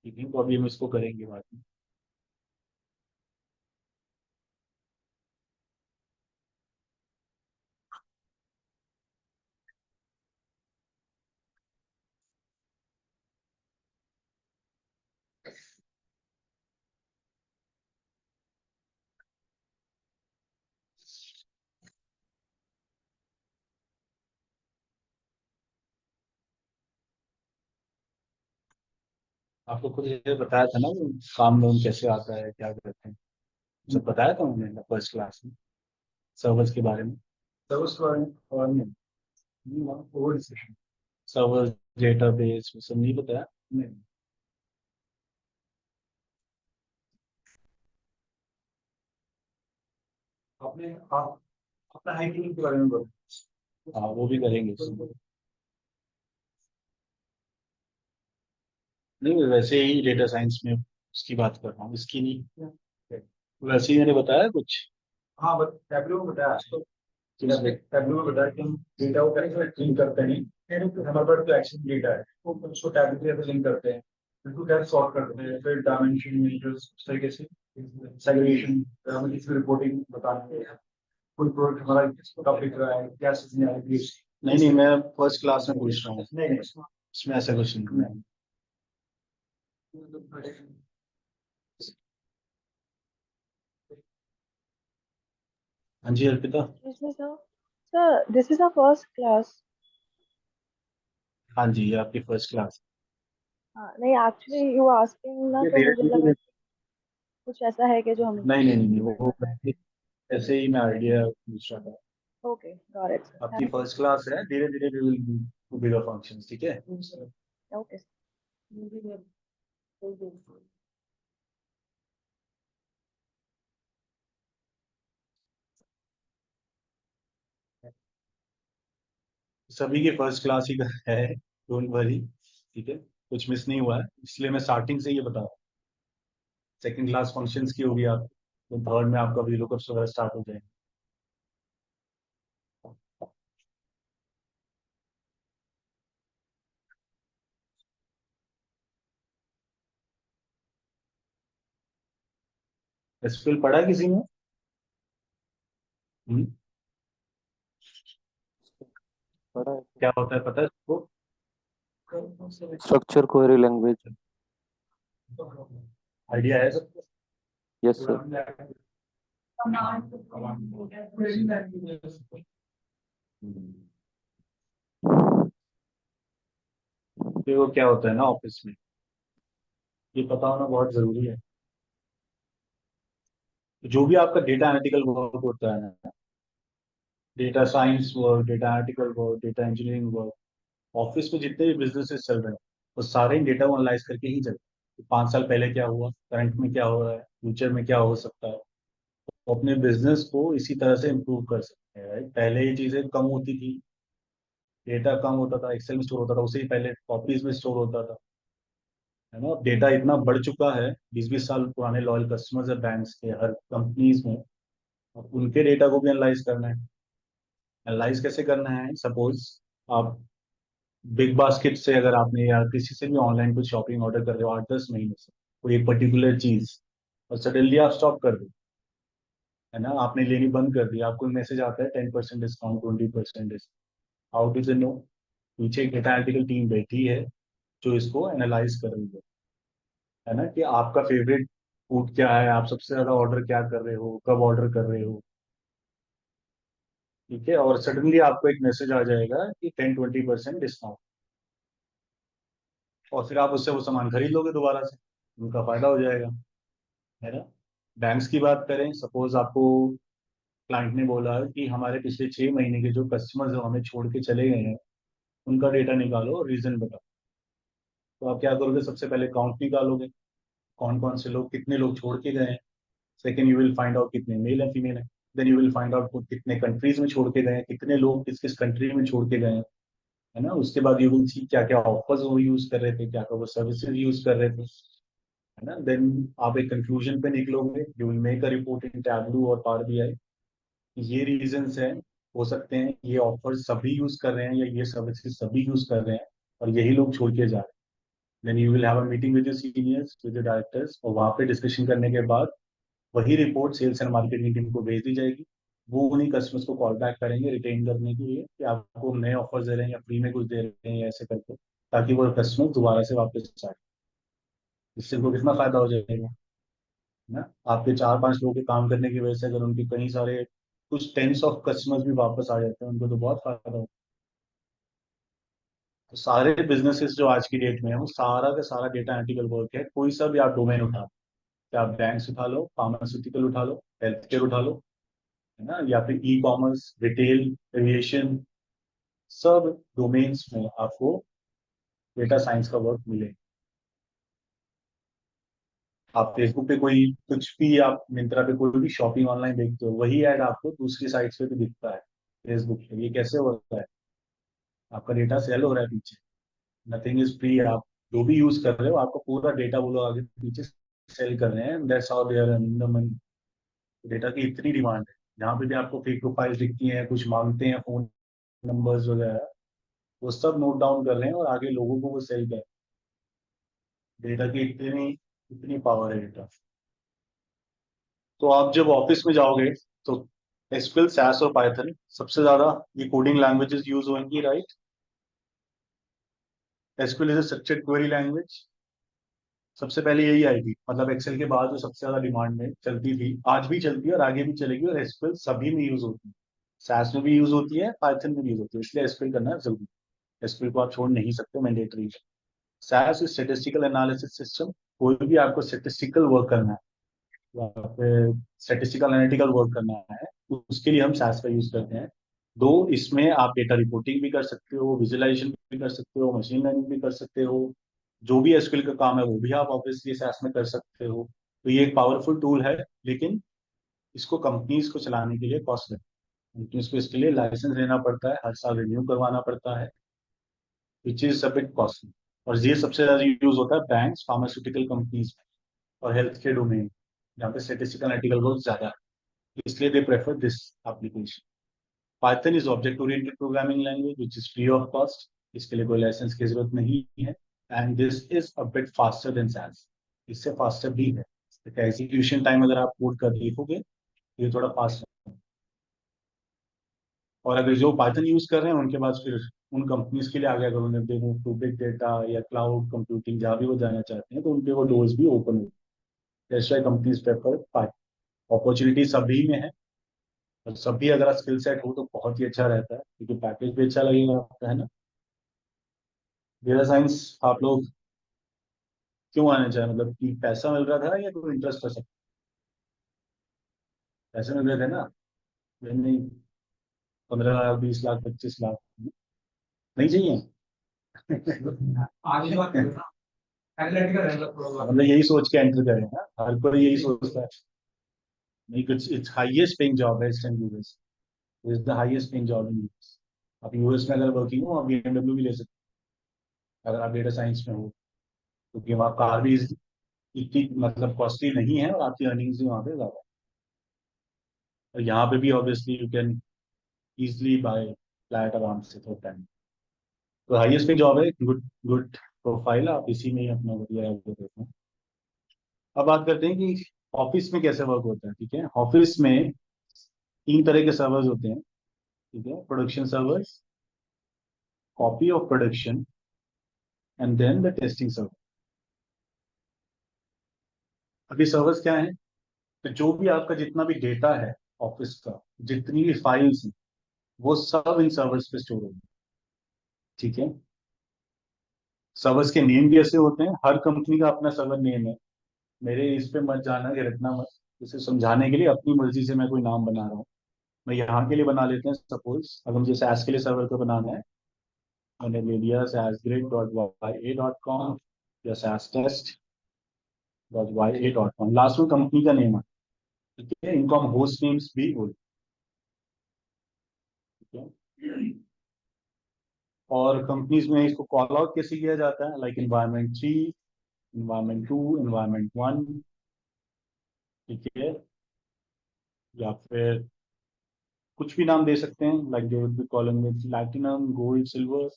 ठीक है, तो अभी हम इसको करेंगे बाद में। आपको खुद ये बताया था ना वो काम लोन कैसे आता है, क्या करते हैं, सब बताया था उन्होंने फर्स्ट क्लास में सर्वर्स के बारे में। सर्विस के बारे में और नहीं, ओवर डिस्कशन सर्वर्स, डेटाबेस, वो सब नहीं बताया। नहीं। आपने आप अपना हाइकिंग के बारे में बोलो। हाँ, वो भी करेंगे इसमें। नहीं, वैसे ही डेटा साइंस में उसकी बात कर रहा हूँ, इसकी नहीं। वैसे ही मैंने बताया कुछ। हाँ बट टैबलो में बताया तो इसमें टैबलो में बताया कि हम डेटा को कैसे लिंक करते हैं। हमारे पास जो एक्शन डेटा है वो उसको टैबलो के साथ लिंक करते हैं, उसको कैसे सॉर्ट करते हैं, फिर डायमेंशन मेजर्स उस तरीके से सेग्रीगेशन, हमें किसी रिपोर्टिंग बताते हैं कोई प्रोडक्ट हमारा किस कब बिक रहा है, क्या सीजनैलिटी है। नहीं नहीं, मैं फर्स्ट क्लास में पूछ रहा हूँ, नहीं नहीं इसमें ऐसा कुछ नहीं है। हाँ जी Arpita. Excuse me, sir. Sir, this is our first class. हाँ जी, ये आपकी फर्स्ट क्लास। हाँ नहीं, एक्चुअली यू आस्किंग ना, ये तो धीरे मुझे लगा धीरे। कि कुछ ऐसा है कि जो हम नहीं नहीं नहीं, वो ऐसे ही मैं आइडिया पूछ रहा था। ओके, गॉट इट सर, आपकी थैंक फर्स्ट क्लास है, धीरे धीरे we will do bigger functions. ठीक है। यू। ओके। सभी की फर्स्ट क्लास ही का है, डोंट वरी। ठीक है, कुछ मिस नहीं हुआ है, इसलिए मैं स्टार्टिंग से ये बता रहा हूँ। सेकंड क्लास फंक्शंस की होगी आप, तो थर्ड में आपका VLOOKUPs वगैरह स्टार्ट हो जाएंगे। SQL पढ़ा है किसी ने? हम्म, पढ़ा है। क्या होता है पता है इसको? Structure query language. आइडिया है सबको? Yes sir. हम्म, तो वो क्या होता है ना ऑफिस में, ये पता होना बहुत जरूरी है। जो भी आपका डेटा एनालिटिकल वर्क होता है ना, data science work, data analytical work, data engineering work, office में जितने भी बिजनेसेस चल रहे हैं वो सारे डेटा को एनालाइज करके ही चल रहे हैं। 5 साल पहले क्या हुआ, करंट में क्या हो रहा है, फ्यूचर में क्या हो सकता है, तो अपने बिजनेस को इसी तरह से इम्प्रूव कर सकते हैं। राइट, पहले ये चीजें कम होती थी, डेटा कम होता था, एक्सेल में स्टोर होता था, उससे ही पहले कॉपीज में स्टोर होता था, है ना। अब डेटा इतना बढ़ चुका है, 20-20 साल पुराने लॉयल कस्टमर्स है बैंक्स के, हर कंपनीज में। अब उनके डेटा को भी एनालाइज करना है। एनालाइज कैसे करना है? सपोज आप बिग बास्केट से, अगर आपने या किसी से भी ऑनलाइन कुछ शॉपिंग ऑर्डर कर रहे हो 8-10 महीने से, कोई एक पर्टिकुलर चीज, और सडनली आप स्टॉप कर दो, है ना, आपने लेनी बंद कर दी, आपको मैसेज आता है 10% discount, 20% discount. How do they know? पीछे एक डेटा एनालिटिकल टीम बैठी है जो इसको एनालाइज कर रही है ना, कि आपका फेवरेट फूड क्या है, आप सबसे ज्यादा ऑर्डर क्या कर रहे हो, कब ऑर्डर कर रहे हो। ठीक है, और सडनली आपको एक मैसेज आ जाएगा कि 10-20% डिस्काउंट, और फिर आप उससे वो सामान खरीद लोगे दोबारा से, उनका फायदा हो जाएगा, है ना। बैंक्स की बात करें, सपोज आपको क्लाइंट ने बोला कि हमारे पिछले 6 महीने के जो कस्टमर्स हमें छोड़ के चले गए हैं उनका डेटा निकालो और रीजन बताओ। तो आप क्या करोगे, सबसे पहले काउंट निकालोगे, कौन कौन से लोग, कितने लोग छोड़ के गए हैं। Second, you will find out कितने मेल है फीमेल है। Then you will find out कितने कंट्रीज में छोड़ के गए हैं, कितने लोग किस किस कंट्री में छोड़ के गए हैं, है ना। उसके बाद यू विल सी क्या क्या ऑफर्स वो यूज कर रहे थे, क्या क्या वो सर्विसेज यूज कर रहे थे, है ना। देन आप एक कंक्लूजन पे निकलोगे, you will make a report in tableau और पावर बीआई। ये रीजंस हैं, हो सकते हैं ये ऑफर सभी यूज कर रहे हैं या ये सर्विसेज सभी यूज कर रहे हैं और यही लोग छोड़ के जा रहे हैं। Then you will have a meeting with your seniors, with the directors, और वहां पे डिस्कशन करने के बाद वही report sales and marketing team को भेज दी जाएगी। वो उन्हीं कस्टमर्स को कॉल बैक करेंगे रिटेन करने के लिए कि आपको हम नए ऑफर दे रहे हैं या फ्री में कुछ दे रहे हैं या ऐसे करके, ताकि वो कस्टमर दोबारा से वापस आए। इससे उनको कितना फायदा हो जाएगा, है ना। आपके 4-5 लोगों के काम करने की वजह से अगर उनके कई सारे कुछ टेंस ऑफ कस्टमर्स भी वापस आ जाते हैं, उनको तो बहुत फायदा होगा। तो सारे बिजनेसेस जो आज की डेट में है वो सारा का सारा डेटा एनालिटिकल वर्क है। कोई सा भी आप डोमेन उठा लो, क्या आप बैंक्स उठा लो, फार्मास्यूटिकल उठा लो, हेल्थ केयर उठा लो, है ना, या फिर ई कॉमर्स, रिटेल, एविएशन, सब डोमेन्स में आपको डेटा साइंस का वर्क मिले। आप फेसबुक पे कोई कुछ भी, आप मिंत्रा पे कोई भी शॉपिंग ऑनलाइन देखते हो, वही ऐड आपको दूसरी साइट्स पे भी दिखता है फेसबुक पे। ये कैसे होता है, आपका डेटा सेल हो रहा है पीछे। Nothing is free. आप जो भी यूज कर रहे हो आपका पूरा डेटा वो लोग आगे पीछे सेल कर रहे हैं। That's how they are earning the money. Data की इतनी डिमांड है, जहाँ पे भी आपको फेक प्रोफाइल्स दिखती हैं, कुछ मांगते हैं फोन नंबर्स वगैरह, वो सब नोट डाउन कर रहे हैं और आगे लोगों को वो सेल कर। डेटा की इतनी इतनी पावर है डेटा। तो आप जब ऑफिस में जाओगे तो एसक्यूएल, SAS और पाइथन सबसे ज्यादा ये कोडिंग लैंग्वेजेस यूज होंगी, right. SQL is a structured query language, सबसे पहले यही आएगी। मतलब एक्सेल के बाद जो सबसे ज्यादा डिमांड में चलती थी, आज भी चलती है और आगे भी चलेगी, और एसक्यूएल सभी में यूज होती है। SAS में भी यूज होती है, पाइथन में भी यूज होती है, इसलिए एसक्यूएल करना जरूरी है। एसक्यूएल को आप छोड़ नहीं सकते, मैंडेटरी है। SAS statistical analysis system. कोई भी आपको स्टेटिस्टिकल वर्क करना है या फिर स्टेटिस्टिकल एनालिटिकल वर्क करना है, उसके लिए हम SAS का यूज करते हैं। दो, इसमें आप डेटा रिपोर्टिंग भी कर सकते हो, विजुअलाइजेशन भी कर सकते हो, मशीन लर्निंग भी कर सकते हो। जो भी एसक्यूएल का काम है वो भी आप ऑब्वियसली SAS में कर सकते हो। तो ये एक पावरफुल टूल है, लेकिन इसको कंपनीज को चलाने के लिए कॉस्ट है। कंपनीज को इसके लिए लाइसेंस लेना पड़ता है, हर साल रिन्यू करवाना पड़ता है, which is a bit costly. और ये सबसे ज्यादा यूज होता है बैंक, फार्मास्यूटिकल कंपनीज और हेल्थ केयर डोमेन, जहाँ पे स्टेटिस्टिकल एनालिटिकल वर्क ज्यादा है, इसलिए they prefer this application. Python is object oriented programming language which is free of cost, इसके लिए कोई लाइसेंस की जरूरत नहीं है। And this is a bit faster than SAS, इससे फास्टर भी है। इसका एग्जीक्यूशन टाइम अगर आप कोड कर देखोगे, ये थोड़ा फास्ट है। और अगर जो पाइथन यूज कर रहे हैं उनके पास फिर उन कंपनीज के लिए आ गया, अगर उन्हें दे टू बिग डेटा या क्लाउड कंप्यूटिंग जहाँ भी वो जाना चाहते हैं, तो उनके वो डोर्स भी ओपन हो। That's why companies prefer Python. Opportunity सभी में है, और सभी अगर स्किल सेट हो तो बहुत ही अच्छा रहता है, क्योंकि पैकेज भी अच्छा लगेगा आपका, है ना। डेटा साइंस आप लोग क्यों आने चाहे, मतलब कि पैसा मिल रहा था या कोई इंटरेस्ट था सब। पैसे मिल रहे थे ना, नहीं 15 लाख, 20 लाख, 25 लाख नहीं चाहिए। आगे बात करो ना, एनालिटिकल है मतलब मतलब यही सोच के एंटर करें ना, हर कोई यही सोचता है। नहीं, कुछ इट्स हाईएस्ट पेइंग जॉब है इस time US, is the highest paying job in US. आप यूएस में अगर वर्किंग हो, आप BMW भी ले सकते हो अगर आप डेटा साइंस में हो, क्योंकि वहाँ कार भी इतनी मतलब कॉस्टली नहीं है और आपकी अर्निंग्स भी वहाँ पे ज्यादा है। और यहाँ पे भी obviously you can easily buy flat आराम से थोड़ा टाइम। तो हाईएस्ट पेइंग जॉब है, गुड गुड प्रोफाइल, आप इसी में ही अपना बढ़िया आगे देखो। अब बात करते हैं कि ऑफिस में कैसे वर्क होता है, ठीक है। ऑफिस में 3 तरह के सर्वर्स होते हैं, ठीक है। Production servers, copy of production, and then the testing server. अभी सर्वर्स क्या है, तो जो भी आपका जितना भी डेटा है ऑफिस का, जितनी भी फाइल्स हैं, वो सब इन सर्वर्स पे स्टोर होंगे, ठीक है। सर्वर्स के नेम भी ऐसे होते हैं, हर कंपनी का अपना सर्वर नेम है। मेरे इस पे मत जाना कि रटना मत, इसे समझाने के लिए अपनी मर्जी से मैं कोई नाम बना रहा हूँ। मैं यहाँ के लिए बना लेते हैं, सपोज अगर मुझे SaaS के लिए सर्वर को बनाना है, मैंने ले लिया sasgrid.ya.com या sastest.ya.com, लास्ट में कंपनी का नेम है, ठीक है। इनको हम होस्ट नेम्स भी बोलते हैं, ठीक है। और कंपनीज में इसको कॉल आउट कैसे किया जाता है, लाइक environment 3, environment 2, environment 1, ठीक है। या फिर कुछ भी नाम दे सकते हैं, like they would be calling with platinum, gold, silver.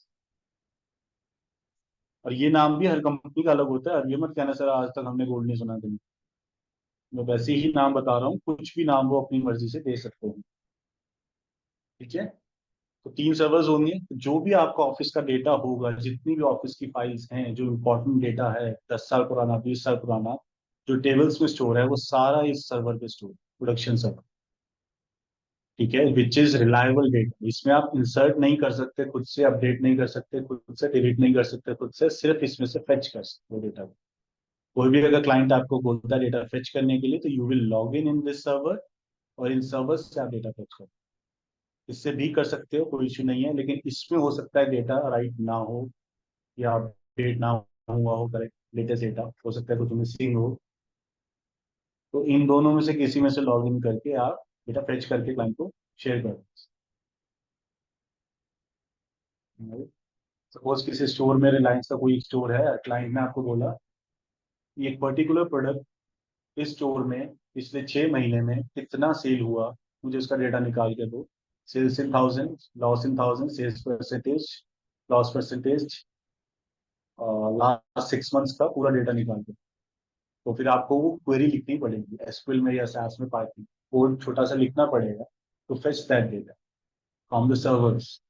और ये नाम भी हर कंपनी का अलग होता है। अब ये मत कहना सर आज तक हमने गोल्ड नहीं सुना कहीं। मैं वैसे ही नाम बता रहा हूँ, कुछ भी नाम वो अपनी मर्जी से दे सकते हैं, ठीक है। तो 3 सर्वर्स होंगे। जो भी आपका ऑफिस का डेटा होगा, जितनी भी ऑफिस की फाइल्स हैं, जो इम्पोर्टेंट डेटा है 10 साल पुराना, 20 साल पुराना, जो टेबल्स में स्टोर है, वो सारा इस सर्वर पे स्टोर, प्रोडक्शन सर्वर, ठीक है। Which is reliable data. इसमें आप इंसर्ट नहीं कर सकते खुद से, अपडेट नहीं कर सकते खुद से, डिलीट नहीं कर सकते खुद से, सिर्फ इसमें से फेच कर सकते हो डेटा। कोई भी अगर क्लाइंट आपको बोलता है डेटा फेच करने के लिए, तो you will log in this server, और इन सर्वर से आप डेटा फेच करो। इससे भी कर सकते हो, कोई इश्यू नहीं है, लेकिन इसमें हो सकता है डेटा राइट ना हो, या अपडेट ना हुआ हो, करेक्ट लेटेस्ट डेटा हो सकता है कुछ मिसिंग हो। तो इन दोनों में से किसी में से लॉग इन करके आप डेटा फेच करके क्लाइंट को शेयर कर दो। सपोज किसी स्टोर में, रिलायंस का कोई स्टोर है, क्लाइंट ने आपको बोला कि एक पर्टिकुलर प्रोडक्ट इस स्टोर में पिछले 6 महीने में कितना सेल हुआ, मुझे उसका डेटा निकाल के दो। Sales in 1000, loss in 1000, sales percentage, loss percentage, last 6 months का पूरा डेटा निकाल के। तो फिर आपको वो क्वेरी लिखनी पड़ेगी एसक्यूएल में या सास में, पाइथन कोड छोटा सा लिखना पड़ेगा तो fetch that data from the servers.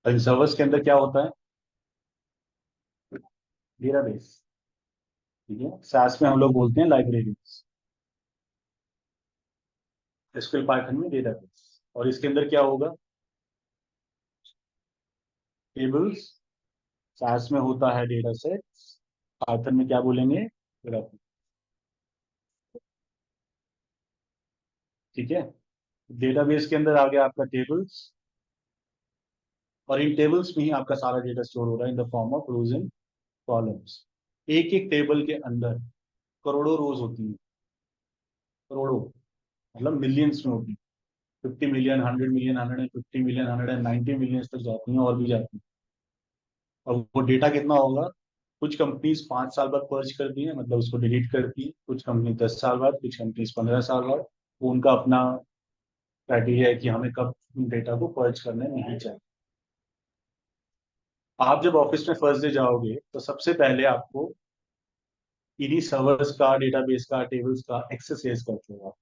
In servers के अंदर क्या होता है, डेटाबेस, ठीक है। सास में हम लोग बोलते हैं लाइब्रेरीज, एसक्यूएल पाइथन में डेटाबेस। और इसके अंदर क्या होगा, टेबल्स। सास में होता है डेटा सेट्स, पाइथन में क्या बोलेंगे, ग्राफ, ठीक है। डेटाबेस के अंदर आ गया आपका टेबल्स, और इन टेबल्स में ही आपका सारा डेटा स्टोर हो रहा है in the form of rose and columns. एक एक टेबल के अंदर करोड़ों रोज होती हैं, करोड़ों मतलब मिलियंस में होती है। 50 मिलियन, 100 मिलियन, 150 मिलियन, 190 मिलियन तक जाती हैं, और भी जाती हैं। और वो डेटा कितना होगा, कुछ कंपनीज 5 साल बाद पर्च करती हैं, मतलब उसको डिलीट करती है। कुछ कंपनी 10 साल बाद, कुछ कंपनीज 15 साल बाद। वो उनका अपना क्राइटेरिया है कि हमें कब डेटा को पर्च करना नहीं चाहिए। आप जब ऑफिस में फर्स्ट डे जाओगे, तो सबसे पहले आपको इन्हीं सर्वर्स का, डेटाबेस का, टेबल्स का एक्सेस रेज करते हो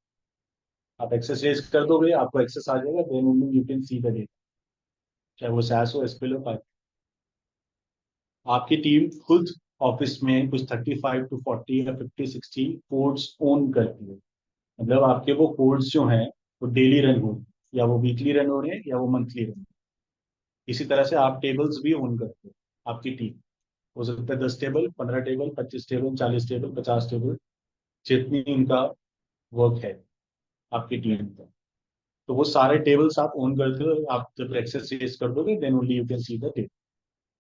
आप एक्सेस रेज कर दोगे, आपको एक्सेस आ जाएगा, then only you can see the data, चाहे वो SaaS हो, SQL हो, Python। आपकी टीम खुद ऑफिस में कुछ 35 to 40 या 50-60 कोड्स ओन करती है। मतलब आपके वो कोड्स जो हैं वो डेली रन हो रहे हैं, या वो वीकली रन हो रहे हैं, या वो मंथली रन हो रहे हैं। इसी तरह से आप टेबल्स भी ओन करते हो, आपकी टीम हो सकता है 10 table, 15 table, 25 table, 40 table, 50 table, जितनी इनका वर्क है आपकी टीम का। तो वो सारे टेबल्स आप ओन करते हो। आप जब एक्सेस रेज कर दोगे, then only you can see the table.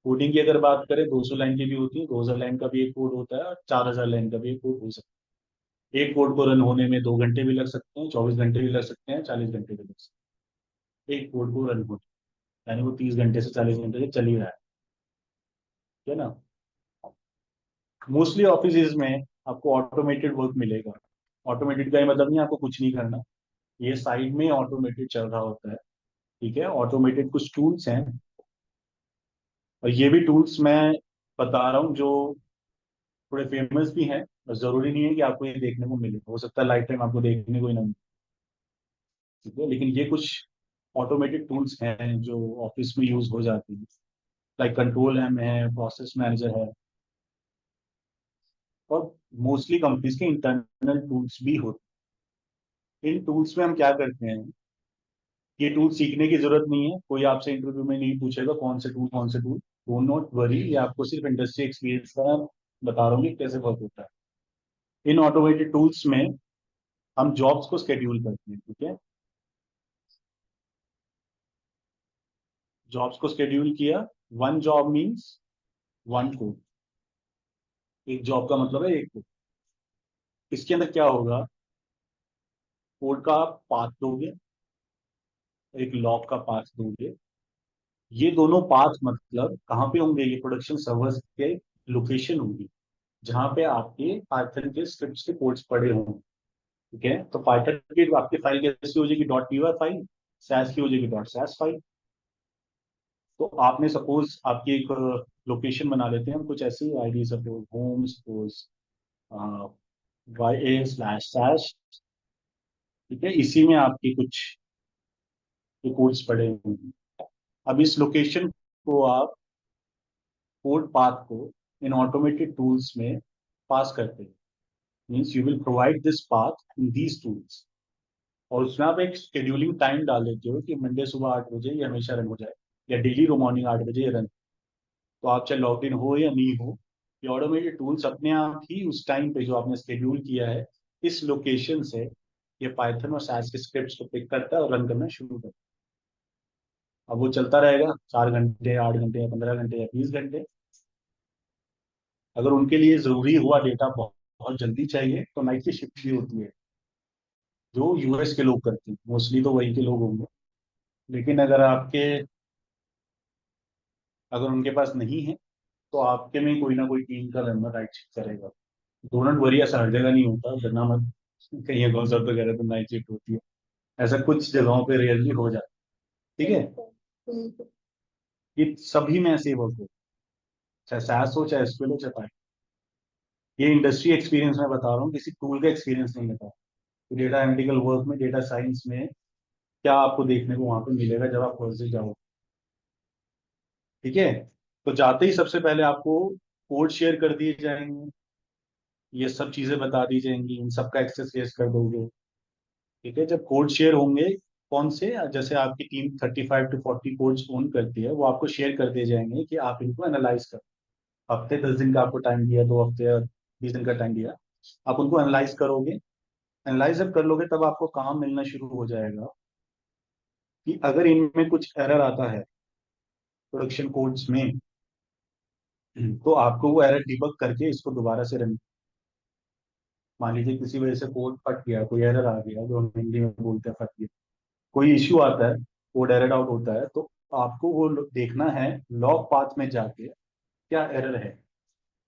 Coding की अगर बात करें, 200 लाइन की भी होती है, 2000 लाइन का भी एक कोड होता है, और 4000 लाइन का भी एक कोड हो सकता है। एक कोड को रन होने में 2 घंटे भी लग सकते हैं, 24 घंटे भी लग सकते हैं, 40 घंटे भी लग सकते हैं, एक कोड को रन होने, यानी वो 30 घंटे से 40 घंटे से चल ही रहा है, ठीक है ना। मोस्टली ऑफिस में आपको ऑटोमेटेड वर्क मिलेगा। ऑटोमेटेड का ये मतलब नहीं आपको कुछ नहीं करना, ये साइड में ऑटोमेटेड चल रहा होता है, ठीक है। ऑटोमेटेड कुछ टूल्स हैं, और ये भी टूल्स मैं बता रहा हूँ जो थोड़े फेमस भी हैं, और जरूरी नहीं है कि आपको ये देखने को मिले, हो सकता है लाइफ टाइम आपको देखने को ही ना मिले, ठीक है। लेकिन ये कुछ ऑटोमेटेड टूल्स हैं जो ऑफिस में यूज हो जाती हैं, लाइक कंट्रोल एम है, प्रोसेस मैनेजर है, और मोस्टली कंपनीज के इंटरनल टूल्स भी होते हैं। इन टूल्स में हम क्या करते हैं, ये टूल सीखने की जरूरत नहीं है, कोई आपसे इंटरव्यू में नहीं पूछेगा कौन से टूल, कौन से टूल। डोंट नॉट वरी, ये आपको सिर्फ इंडस्ट्री एक्सपीरियंस का बता रहा हूँ कि कैसे वर्क होता है। इन ऑटोमेटेड टूल्स में हम जॉब्स को स्केड्यूल करते हैं, ठीक है। जॉब्स को स्केड्यूल किया, one job means one code, एक जॉब का मतलब है एक कोड। इसके अंदर क्या होगा, कोड का पाथ दोगे, एक लॉग का पाथ दोगे। ये दोनों पाथ मतलब कहाँ पे होंगे, ये प्रोडक्शन सर्वर्स के लोकेशन होंगी जहाँ पे आपके पाइथन के स्क्रिप्ट्स के कोड्स पड़े होंगे, ठीक है। तो पाइथन की आपकी फाइल कैसी हो जाएगी, .py फाइल, सैस की हो जाएगी .sas फाइल। तो आपने सपोज आपकी एक लोकेशन बना लेते हैं हम, कुछ ऐसी ID, suppose home, suppose YA/SAS, ठीक है। इसी में आपकी कुछ कोड्स पड़े होंगे। अब इस लोकेशन को आप कोड पाथ को इन ऑटोमेटेड टूल्स में पास करते हैं, means you will provide this path in these tools. और उसमें आप एक शेड्यूलिंग टाइम डाल देते हो कि मंडे सुबह 8 बजे ये हमेशा रन हो जाए, या डेली मॉर्निंग 8 बजे ये रन। तो आप चाहे लॉग इन हो या नहीं हो, ये ऑटोमेटेड टूल्स अपने आप ही उस टाइम पे जो आपने शेड्यूल किया है इस लोकेशन से ये पाइथन और सैस के स्क्रिप्ट्स को पिक करता है और रन करना शुरू करता है। अब वो चलता रहेगा 4 घंटे, 8 घंटे, या 15 घंटे, या 20 घंटे। अगर उनके लिए जरूरी हुआ डेटा बहुत, बहुत जल्दी चाहिए तो नाइट की शिफ्ट भी होती है, जो यूएस के लोग करते हैं, मोस्टली तो वही के लोग होंगे। लेकिन अगर उनके पास नहीं है तो आपके में कोई ना कोई टीम का मेंबर नाइट शिफ्ट करेगा। डोंट वरी, ऐसा हर जगह नहीं होता, डरना मत। कहीं गौसर वगैरह तो नाइट शिफ्ट होती है, ऐसा कुछ जगहों पे रेयरली हो जाता है, ठीक है। ये सभी में ऐसे ही वर्क हो, चाहे SaaS हो, चाहे SQL हो, चाहे Python। ये इंडस्ट्री एक्सपीरियंस मैं बता रहा हूँ, किसी टूल का एक्सपीरियंस नहीं बता रहा। डेटा एनालिटिकल वर्क में, डेटा साइंस में क्या आपको देखने को वहां पे मिलेगा जब आप कोर्स से जाओ, ठीक है। तो जाते ही सबसे पहले आपको कोड शेयर कर दिए जाएंगे, ये सब चीजें बता दी जाएंगी, इन सबका एक्सेस शेयर कर दोगे, ठीक है। जब कोड शेयर होंगे, कौन से, जैसे आपकी टीम 35 to 40 कोड्स ओन करती है, वो आपको शेयर कर दिए जाएंगे कि आप इनको एनालाइज करो। हफ्ते 10 दिन का आपको टाइम दिया, 2 हफ्ते या 20 दिन का टाइम दिया, आप उनको एनालाइज करोगे। एनालाइज जब कर लोगे तब आपको काम मिलना शुरू हो जाएगा कि अगर इनमें कुछ एरर आता है प्रोडक्शन कोड्स में, तो आपको वो एरर डिबग करके इसको दोबारा से रन। मान लीजिए किसी वजह से कोड फट गया, कोई एरर आ गया, जो हम हिंदी में बोलते हैं फट गया, कोई इश्यू आता है, कोड एरर आउट होता है, तो आपको वो देखना है लॉग पाथ में जाके क्या एरर है,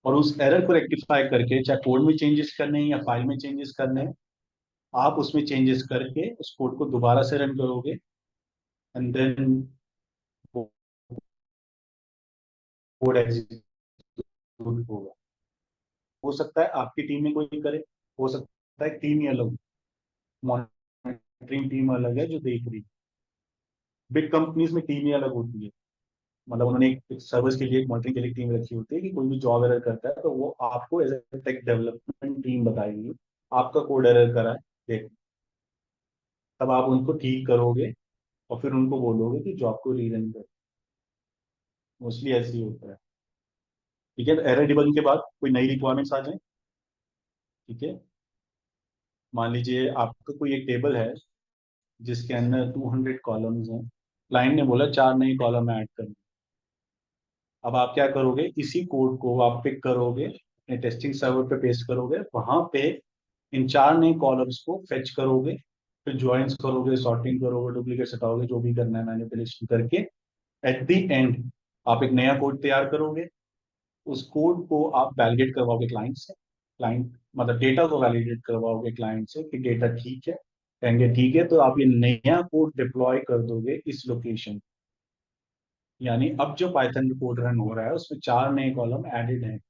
और उस एरर को रेक्टिफाई करके, चाहे कोड में चेंजेस करने हैं या फाइल में चेंजेस करने हैं, आप उसमें चेंजेस करके उस कोड को दोबारा से रन करोगे। एंड देन कोड एग्जीक्यूट होगा। हो सकता है आपकी टीम में कोई करे, हो सकता है टीम ही अलग, मॉनिटरिंग टीम अलग है जो देख रही है। बिग कंपनीज में टीम ही अलग होती है, मतलब उन्होंने एक सर्विस के लिए, एक मॉनिटरिंग के लिए टीम रखी होती है कि कोई भी जॉब एरर करता है तो वो आपको as a tech development team बताएगी, आपका कोड एरर करा है देख, तब आप उनको ठीक करोगे और फिर उनको बोलोगे कि जॉब को रीरन कर। मोस्टली ऐसे ही होता है, ठीक है। एरर डिबगिंग के बाद कोई नई रिक्वायरमेंट्स आ जाए, ठीक है। मान लीजिए आपका कोई एक टेबल है जिसके अंदर 200 कॉलम्स हैं, क्लाइंट ने बोला 4 नए कॉलम ऐड करने। अब आप क्या करोगे, इसी कोड को आप पिक करोगे, अपने टेस्टिंग सर्वर पे पेस्ट करोगे, वहां पे इन 4 नए कॉलम्स को फेच करोगे, फिर ज्वाइंस करोगे, सॉर्टिंग करोगे, डुप्लीकेट हटाओगे, जो भी करना है मैनिपुलेशन करके एट द एंड आप एक नया कोड तैयार करोगे। उस कोड को आप वैलिडेट करवाओगे क्लाइंट से, क्लाइंट मतलब डेटा को वैलिडेट करवाओगे क्लाइंट से कि डेटा ठीक है, कहेंगे ठीक है, तो आप ये नया कोड डिप्लॉय कर दोगे इस लोकेशन। यानी अब जो पाइथन में कोड रन हो रहा है उसमें 4 नए कॉलम एडेड हैं,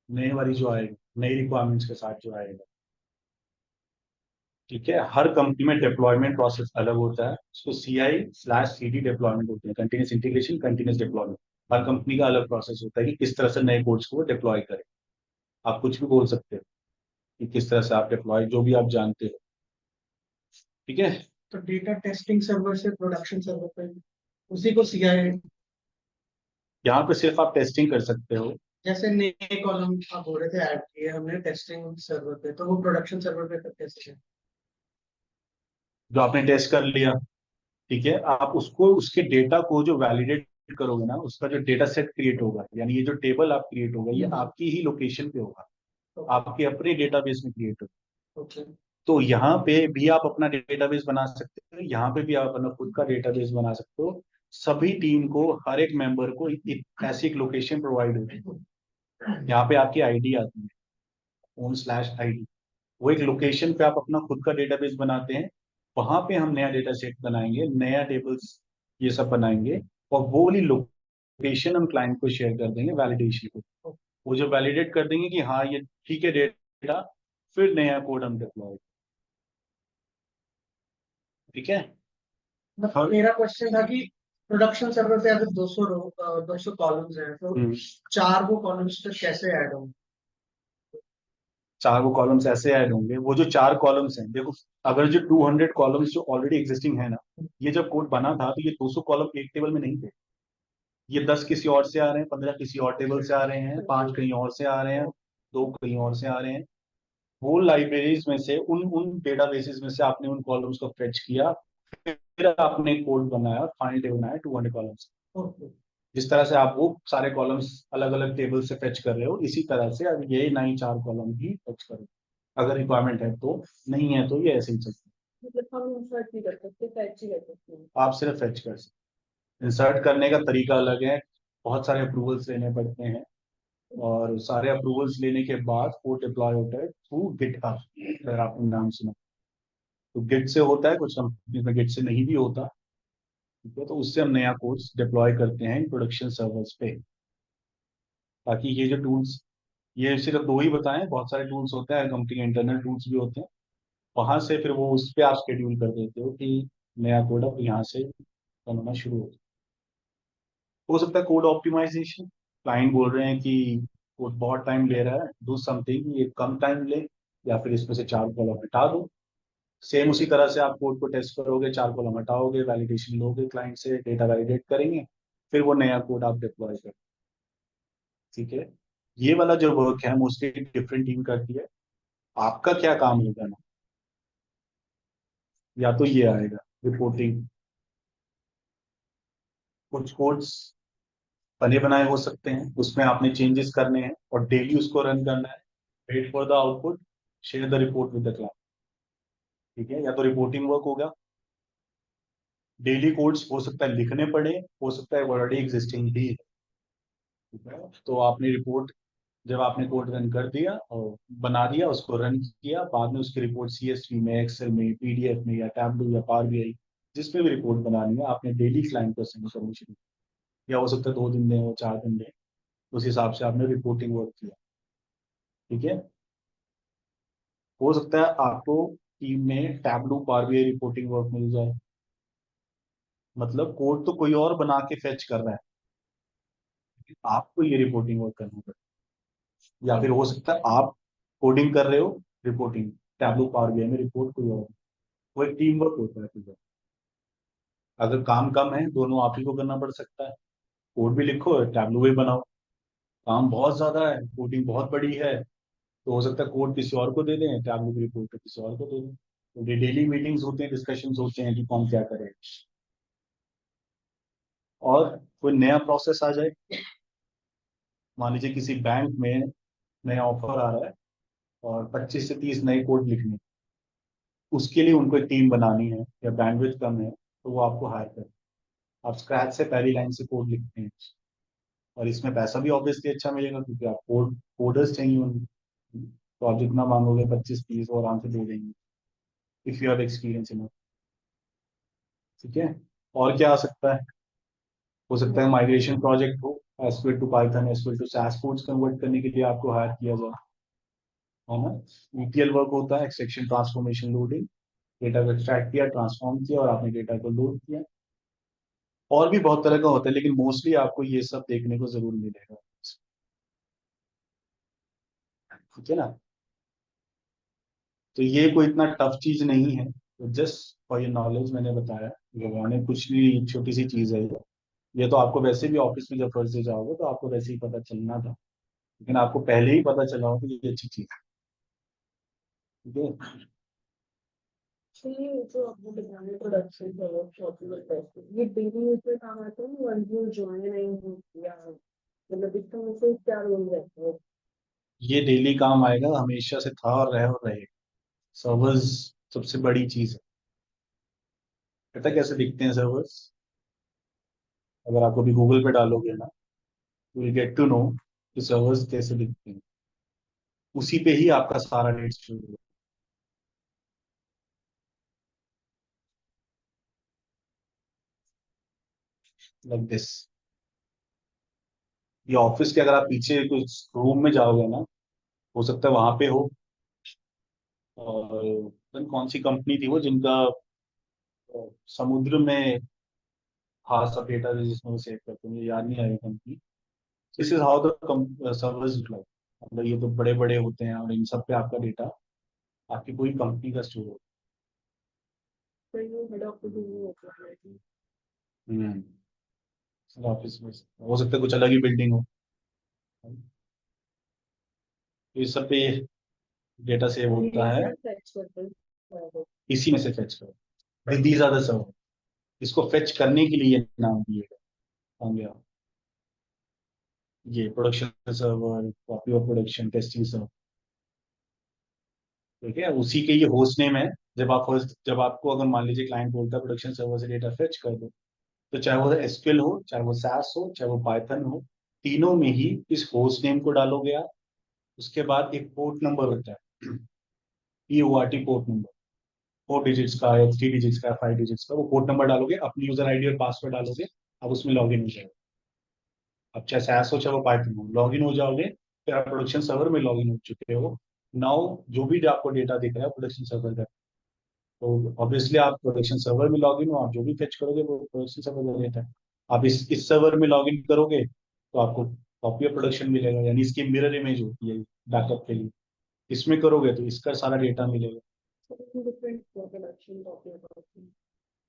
नए वाली जो आएगी, नई रिक्वायरमेंट्स के साथ जो आएगा, ठीक है। हर कंपनी में डिप्लॉयमेंट प्रोसेस अलग होता है, उसको CI/CD डिप्लॉयमेंट होते हैं, कंटिन्यूस इंटीग्रेशन, कंटिन्यूस डिप्लॉयमेंट। हर कंपनी का अलग प्रोसेस होता है कि किस तरह से नए कोड्स को डिप्लॉय करें। आप कुछ भी बोल सकते हो कि किस तरह से आप डिप्लॉय, जो भी आप जानते हो, ठीक है। तो डेटा टेस्टिंग सर्वर से प्रोडक्शन सर्वर पे उसी को सीआई, यहाँ पे सिर्फ आप टेस्टिंग कर सकते हो। जैसे नए कॉलम आप बोल रहे थे ऐड किए हमने टेस्टिंग सर्वर पे, तो वो प्रोडक्शन सर्वर पे कैसे है? जो आपने टेस्ट कर लिया, ठीक है, आप उसको उसके डेटा को जो वैलिडेट करोगे ना, उसका जो डेटा सेट क्रिएट होगा, यानी ये जो टेबल आप क्रिएट होगा, ये आपकी ही लोकेशन पे होगा, आपके अपने डेटाबेस में क्रिएट होगा। ओके। तो यहाँ पे भी आप अपना डेटाबेस बना सकते हो, यहाँ पे भी आप अपना खुद का डेटाबेस बना सकते हो। सभी टीम को, हर एक मेंबर को ऐसी एक लोकेशन प्रोवाइड होती है, यहाँ पे आपकी आईडी आती है, own/id। वो एक लोकेशन पे आप अपना खुद का डेटाबेस बनाते हैं, वहां पे हम नया डेटा सेट बनाएंगे, नया टेबल्स ये सब बनाएंगे, और वो वाली लोकेशन हम क्लाइंट को शेयर कर देंगे वैलिडेशन को। वो जो वैलिडेट कर देंगे कि हाँ ये ठीक है डेटा, फिर नया कोड हम डिप्लॉय। ठीक है। मेरा क्वेश्चन था कि प्रोडक्शन सर्वर पे अगर 200 रो 200 कॉलम्स हैं तो 4 वो कॉलम्स पे कैसे ऐड होंगे? 4 वो कॉलम्स ऐसे ऐड होंगे, वो जो 4 कॉलम्स हैं, देखो, अगर जो 200 कॉलम्स जो ऑलरेडी एग्जिस्टिंग है ना, ये जब कोड बना था तो ये 200 कॉलम एक टेबल में नहीं थे। ये 10 किसी और से आ रहे हैं, 15 किसी और टेबल से आ रहे हैं, 5 कहीं और से आ रहे हैं, 2 कहीं और से आ रहे हैं। वो लाइब्रेरीज में से, उन उन डेटाबेसेस में से आपने उन कॉलम्स को फेच किया, फिर आपने कोड बनाया, फाइनल टेबल बनाया 200 कॉलम्स। जिस तरह से आप वो सारे कॉलम्स अलग अलग टेबल से फेच कर रहे हो, इसी तरह से अब ये नई 4 कॉलम भी फेच करो, अगर रिक्वायरमेंट है तो। नहीं है तो ये ऐसे ही चलता मतलब हम इंसर्ट नहीं कर सकते, फैच ही कर सकते हैं। है, आप सिर्फ फेच कर सकते। इंसर्ट करने का तरीका अलग है, बहुत सारे अप्रूवल्स लेने पड़ते हैं, और सारे अप्रूवल्स लेने के बाद कोड डिप्लॉय होता है थ्रू गिटहब, अगर आपने नाम सुना। तो गिट से होता है, कुछ कंपनी में गिट से नहीं भी होता, ठीक है, तो उससे हम नया कोड्स डिप्लॉय करते हैं प्रोडक्शन सर्वर्स पे, ताकि ये जो टूल्स, ये सिर्फ 2 ही बताएं, बहुत सारे टूल्स होते हैं, कंपनी के इंटरनल टूल्स भी होते हैं, वहां से फिर वो उस पर आप शेड्यूल कर देते हो कि नया कोड अब यहाँ से बनना शुरू हो सकता है कोड ऑप्टिमाइजेशन, क्लाइंट बोल रहे हैं कि कोड बहुत टाइम ले रहा है, डू समथिंग ये कम टाइम ले, या फिर इसमें से 4 कॉलम हटा दो। सेम उसी तरह से आप कोड को टेस्ट करोगे, 4 कॉलम हटाओगे, वैलिडेशन लोगे क्लाइंट से, डेटा वैलिडेट करेंगे, फिर वो नया कोड आप डिप्लॉय करें। ठीक है। ये वाला जो वर्क है मोस्टली डिफरेंट टीम करती है। आपका क्या काम होगा ना, या तो ये आएगा रिपोर्टिंग, कुछ कोड्स बने बनाए हो सकते हैं, उसमें आपने चेंजेस करने हैं और डेली उसको रन करना है, wait for the output, share the report with the client. ठीक है, या तो रिपोर्टिंग वर्क होगा, डेली कोड्स हो सकता है लिखने पड़े, हो सकता है ऑलरेडी एग्जिस्टिंग भी है। ठीक है, तो आपने रिपोर्ट, जब आपने कोड रन कर दिया और बना दिया, उसको रन किया, बाद में उसकी रिपोर्ट सीएसवी में, एक्सेल में, पीडीएफ में, या टैबलू या पावर बीआई, जिसमें भी रिपोर्ट बनानी है, आपने डेली क्लाइंट को सेंड करनी शुरू, या हो सकता है 2 दिन दें, 4 दिन दें, उस हिसाब से आपने रिपोर्टिंग वर्क किया। ठीक है। हो सकता है आपको टीम में Tableau Power BI reporting work मिल जाए, मतलब कोड तो कोई और बना के फेच कर रहा है, आपको ये रिपोर्टिंग वर्क करना पड़ेगा। या फिर हो सकता है आप कोडिंग कर रहे हो, रिपोर्टिंग टैबलू पावर बीआई में, रिपोर्ट कोई और, वो एक टीम वर्क होता है पूरा। अगर काम कम है, दोनों आप ही को करना पड़ सकता है, कोड भी लिखो, टैबलू भी बनाओ। काम बहुत ज्यादा है, कोडिंग बहुत बड़ी है, तो हो सकता है कोड किसी और को दे दें, टैबलू की रिपोर्ट किसी और को दे दें। तो डेली मीटिंग्स होते हैं, डिस्कशंस होते हैं कि कौन क्या करे। और कोई नया प्रोसेस आ जाए, मान लीजिए किसी बैंक में नया ऑफर आ रहा है और 25 से 30 नए कोड लिखने, उसके लिए उनको एक टीम बनानी है, या बैंडविड्थ कम है, तो वो आपको हायर करें, आप स्क्रैच से पहली लाइन से कोड लिखते हैं, और इसमें पैसा भी ऑब्वियसली अच्छा मिलेगा, क्योंकि आप कोडर्स चाहिए होंगे, तो आप जितना मांगोगे 25-30 वो आराम से दे देंगे, if you have experience in. ठीक है। और क्या आ सकता है, हो सकता है माइग्रेशन प्रोजेक्ट हो, SQL to Python, SQL to SAS codes convert करने के लिए आपको हायर किया जाए, है ना। ईटीएल वर्क होता है, एक्सट्रैक्शन ट्रांसफॉर्मेशन लोडिंग, डेटा को एक्सट्रैक्ट किया, ट्रांसफॉर्म किया, और आपने डेटा को लोड किया। और भी बहुत तरह का होता है, लेकिन मोस्टली आपको ये सब देखने को जरूर मिलेगा। ठीक है ना। तो ये कोई इतना टफ चीज नहीं है, तो जस्ट फॉर योर नॉलेज मैंने बताया, भगवान कुछ भी छोटी सी चीज है ये तो आपको वैसे भी ऑफिस में जब फर्स्ट डे जाओगे तो आपको वैसे ही पता चलना था, लेकिन आपको पहले ही पता चला हो तो ये अच्छी चीज है। ठीक है। ये जो आपने बताया प्रोडक्शन सर्वर शॉपिंग टेस्टिंग ये डेली यूज में काम आता है वन यू ज्वाइन नहीं या मतलब इसका मुझे क्या रोल रहता है? ये डेली काम आएगा, हमेशा से था और रहेगा। सर्वर्स सबसे बड़ी चीज है। पता है कैसे दिखते हैं सर्वर्स? अगर आप कभी गूगल पे डालोगे ना, विल गेट टू नो कि सर्वर्स कैसे दिखते हैं। उसी पे ही आपका सारा डेट शुरू होगा, लाइक दिस। ये ऑफिस के अगर आप पीछे कुछ रूम में जाओगे ना, हो सकता है वहां पे हो। और पता नहीं कौन सी कंपनी थी वो जिनका समुद्र में था सब डेटा जिसमें वो सेव करते हैं, मुझे याद नहीं आएगा company. This is how the servers look like. मतलब ये तो बड़े बड़े होते हैं और इन सब पे आपका डेटा आपकी पूरी कंपनी का स्टोर होता तो ये हेड ऑफ द होता है है। ऑफिस में हो सकता है कुछ अलग ही बिल्डिंग हो, तो इस सब पे डेटा सेव होता है। फैक्ट करते हैं इसी में से फेच करो, दीज आर द सर्वर। इसको फेच करने के लिए ये नाम दिए गए होंगे। ये production server, copy of production, testing server, ठीक है, उसी के ये होस्ट नेम है। जब आपको अगर मान लीजिए क्लाइंट बोलता है प्रोडक्शन सर्वर से डेटा फेच कर दो, तो चाहे वो एसक्यूएल हो, चाहे वो सास हो, चाहे वो पाइथन हो, तीनों में ही इस होस्ट नेम को डालोगे आप। उसके बाद एक पोर्ट नंबर होता है, PORT पोर्ट नंबर, 4 डिजिट्स का या 3 डिजिट्स का, 5 डिजिट्स का, वो पोर्ट नंबर डालोगे, अपनी यूजर आईडी और पासवर्ड डालोगे, अब उसमें लॉग इन हो जाएगा। अब चाहे सैस हो चाहे वो पाइथन हो, लॉग इन हो जाओगे, फिर आप प्रोडक्शन सर्वर में लॉग इन हो चुके हो। नाउ जो भी आपको डेटा दिख रहा है प्रोडक्शन सर्वर का, तो ऑब्वियसली आप प्रोडक्शन सर्वर में लॉग इन हो, आप जो भी फेच करोगे वो प्रोडक्शन सर्वर का डेटा है। आप इस सर्वर में लॉग इन करोगे तो आपको कॉपी ऑफ प्रोडक्शन मिलेगा, यानी इसकी मिरर इमेज होती है बैकअप के लिए। इसमें करोगे तो इसका सारा डेटा मिलेगा। डिफरेंट प्रोडक्शन कॉपी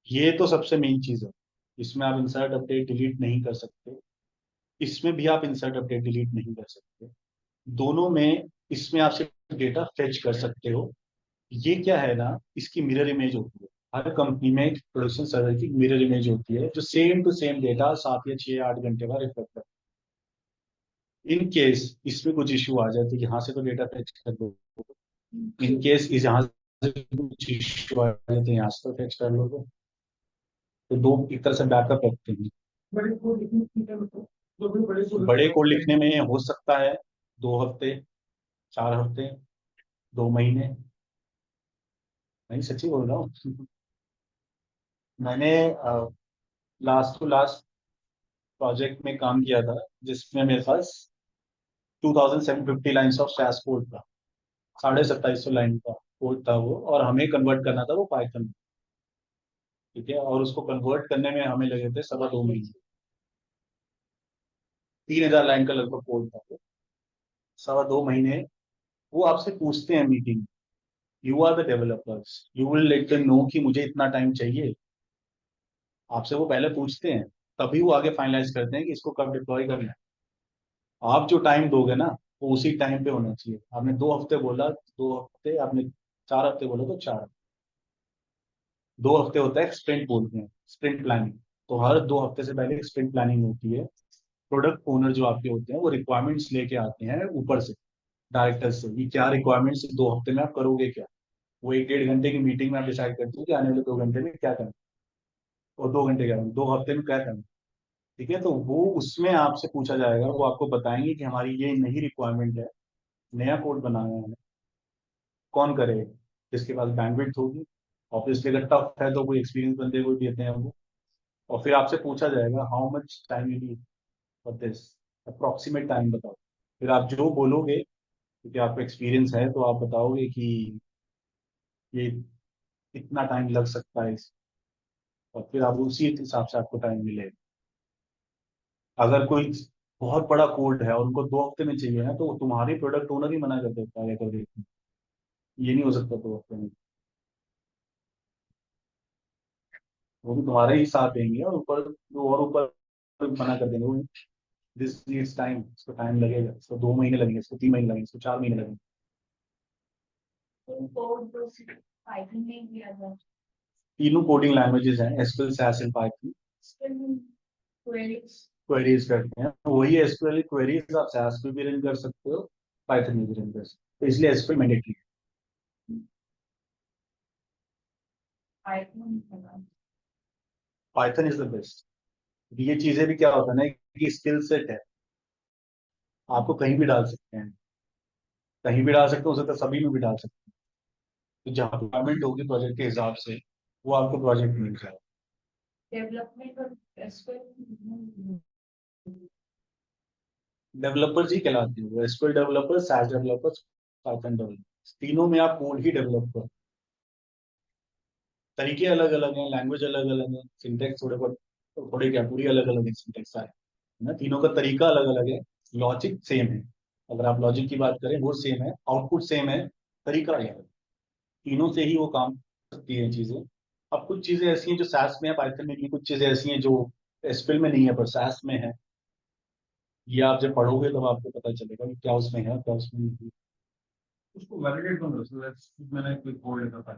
ये तो सबसे मेन चीज है। इसमें आप इंसर्ट अपडेट डिलीट नहीं कर सकते, इसमें भी आप इंसर्ट अपडेट डिलीट नहीं कर सकते। दोनों में, इसमें आप सिर्फ डेटा फेच कर सकते हो। ये क्या है ना, इसकी मिरर इमेज होती है। हर कंपनी में प्रोडक्शन सर्वर की मिरर इमेज होती है जो सेम टू सेम डेटा 7 या 6 8 घंटे बाद रिफ्लेक्ट करता है। इन केस इसमें कुछ इशू आ जाए तो यहाँ से तो डेटा फेच कर दो, इन केस इस यहाँ से कुछ इशू आ जाए तो यहाँ से तो फेच कर लोगे। तो दो एक तरह से बैकअप रखते हैं। बड़े को लिखने की क्या मतलब जो भी बड़े को बड़े कोड लिखने में हो सकता है 2 हफ्ते, 4 हफ्ते, 2 महीने। नहीं, सच्ची बोल रहा हूँ। मैंने लास्ट टू लास्ट प्रोजेक्ट में काम किया था जिसमें मेरे पास 2750 लाइन्स ऑफ सैस कोड था। 2750 लाइन का कोड था वो, और हमें कन्वर्ट करना था वो पाइथन में। ठीक है, और उसको कन्वर्ट करने में हमें लगे थे 2.25 महीने। 3000 लाइन का लगभग कोड था वो। 2.25 महीने। वो आपसे पूछते हैं meeting, you are the developers, you will let them know कि मुझे इतना टाइम चाहिए। आपसे वो पहले पूछते हैं, तभी वो आगे फाइनलाइज करते हैं कि इसको कब डिप्लॉय करना है। आप जो टाइम दोगे ना, वो उसी टाइम पे होना चाहिए। आपने 2 हफ्ते बोला, 2 हफ्ते, आपने 4 हफ्ते बोला तो 4। 2 हफ्ते होता है स्प्रिंट बोलते हैं, स्प्रिंट प्लानिंग। तो हर 2 हफ्ते से पहले एक स्प्रिंट प्लानिंग होती है। प्रोडक्ट ओनर जो आपके होते हैं वो रिक्वायरमेंट्स लेके आते हैं ऊपर से, डायरेक्टर से, कि क्या रिक्वायरमेंट्स 2 हफ्ते में आप करोगे क्या। वो 1 1.5 घंटे की मीटिंग में आप डिसाइड करते हो कि आने वाले 2 घंटे में क्या करना है, और 2 घंटे क्या करना है, 2 हफ्ते में क्या करना है। ठीक है, तो वो उसमें आपसे पूछा जाएगा, वो आपको बताएंगे कि हमारी ये नई रिक्वायरमेंट है, नया कोड बनाना है, कौन करेगा, जिसके पास बैंडविड्थ होगी। ऑब्वियसली अगर टफ है तो कोई एक्सपीरियंस बंदे को देते हैं वो। और फिर आपसे पूछा जाएगा how much time you need for this, approximate time बताओ। फिर आप जो बोलोगे, क्योंकि आपको एक्सपीरियंस है, तो आप बताओगे कि ये इतना टाइम लग सकता है और फिर आप उसी हिसाब से आपको टाइम मिलेगा। अगर कोई बहुत बड़ा कोड है और उनको 2 हफ्ते में चाहिए ना, तो वो तुम्हारी प्रोडक्ट ओनर ही मना कर देता है, कर देती है, ये नहीं हो सकता 2 हफ्ते में। वो भी तुम्हारे ही साथ देंगे, और ऊपर वो और ऊपर मना कर देंगे वो, दिस नीड्स टाइम, इसको टाइम लगेगा, इसको 2 महीने लगेंगे, इसको 3 महीने लगेंगे, इसको 4 महीने लगेंगे। कोड पाइथन में किया था तीनों कोडिंग लैंग्वेजेस हैं, SQL, SAS and Python. Queries queries करते हैं, वही एसक्यूएल क्वेरीज आप SAS में भी रन कर सकते हो, पाइथन में भी रन कर सकते हो, तो इसलिए एसक्यूएल मैंडेटरी है। Python Python is the best. ये चीजें भी क्या होता है ना कि स्किल सेट है, आपको कहीं भी डाल सकते हैं, कहीं भी डाल सकते हो, हो सकता है सभी में भी डाल सकते हैं, तो जहाँ रिक्वायरमेंट होगी प्रोजेक्ट के हिसाब से वो आपको प्रोजेक्ट मिल जाए। डेवलपमेंट और एसक्यूएल डेवलपर्स ही कहलाते हैं, SQL developers, SAS developers, Python developers, तीनों में आप कोड ही डेवलप कर। तरीके अलग अलग हैं, लैंग्वेज अलग अलग है, सिंटेक्स थोड़े क्या पूरी अलग अलग है, सिंटेक्स सारे है ना, तीनों का तरीका अलग अलग है, लॉजिक सेम है। अगर आप लॉजिक की बात करें वो सेम है, आउटपुट सेम है, तरीका अलग है। तीनों से ही वो काम करती है चीजें। अब कुछ चीजें ऐसी हैं जो SAS में है, पाइथन में नहीं, कुछ चीजें ऐसी हैं जो एसक्यूएल में नहीं है पर SAS में है। ये आप जब पढ़ोगे तब आपको पता चलेगा कि क्या उसमें है क्या उसमें नहीं है। उसको वैलिडेट कौन करता है? मैंने कोई कोड लिखा था,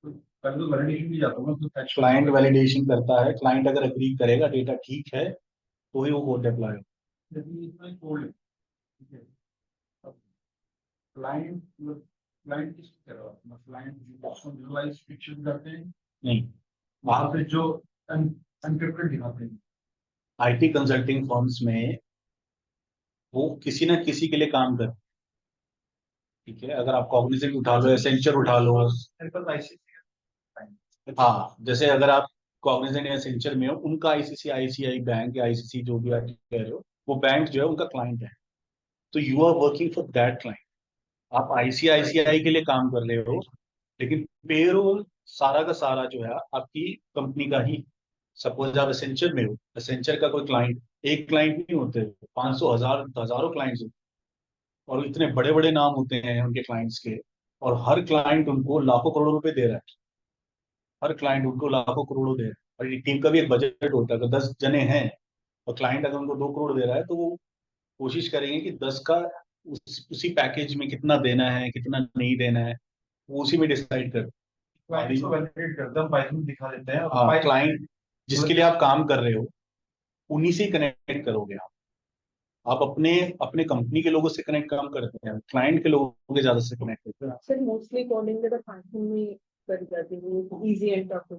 तो पहले तो वैलिडेशन भी जाता हूँ, तो fetch क्लाइंट वैलिडेशन करता है, क्लाइंट अगर एग्री करेगा डेटा ठीक है तो ही वो कोड डिप्लॉय होगा। लेकिन इसमें कोड है, ठीक है। अब क्लाइंट क्लाइंट किसको कह रहा है? क्लाइंट उसको विजुअलाइज पिक्चर करते हैं, नहीं, वहां आप पे जो अनक्रिप्टेड दिखाते हैं। आईटी कंसल्टिंग फर्म्स में वो किसी ना किसी के लिए काम करते हैं, ठीक है। अगर आप कॉग्निजेंट उठा लो, एसेंचर उठा लो, मेरे पास आईसीसी हाँ, जैसे अगर आप कॉग्निजेंट या एसेंचर में हो, उनका आईसीआईसीआई बैंक या आईसीसी जो भी आप कह रहे हो, वो बैंक जो है उनका क्लाइंट है, तो you are working for that client. आप आईसीआईसीआई के लिए काम कर रहे हो, लेकिन पेरोल सारा का सारा जो है आपकी कंपनी का ही। सपोज आप एसेंचर में हो, एसेंचर का कोई क्लाइंट, एक क्लाइंट नहीं होते, 500 हजार हजारों क्लाइंट्स होते हैं, और इतने बड़े बड़े नाम होते हैं उनके क्लाइंट्स के, और हर क्लाइंट उनको लाखों करोड़ों रुपए दे रहा है, हर क्लाइंट उनको लाखों करोड़ों दे रहा है। और एक टीम का भी एक बजट होता है, अगर 10 जने हैं और क्लाइंट अगर उनको 2 करोड़ दे रहा है, तो वो कोशिश करेंगे कि 10 का उसी पैकेज में कितना देना है कितना नहीं देना है, वो उसी में डिसाइड कर। क्लाइंट को वैलिडेट करते हैं, पाइथन में दिखा देते हैं। हाँ, क्लाइंट जिसके लिए आप काम कर रहे हो उन्हीं से कनेक्ट करोगे आप अपने अपने कंपनी के लोगों से कनेक्ट काम करते हैं, क्लाइंट के लोगों के ज्यादा से कनेक्ट करते हैं। सर मोस्टली कोडिंग का पाइथन में कर जाती हूँ इजी एंड टफ।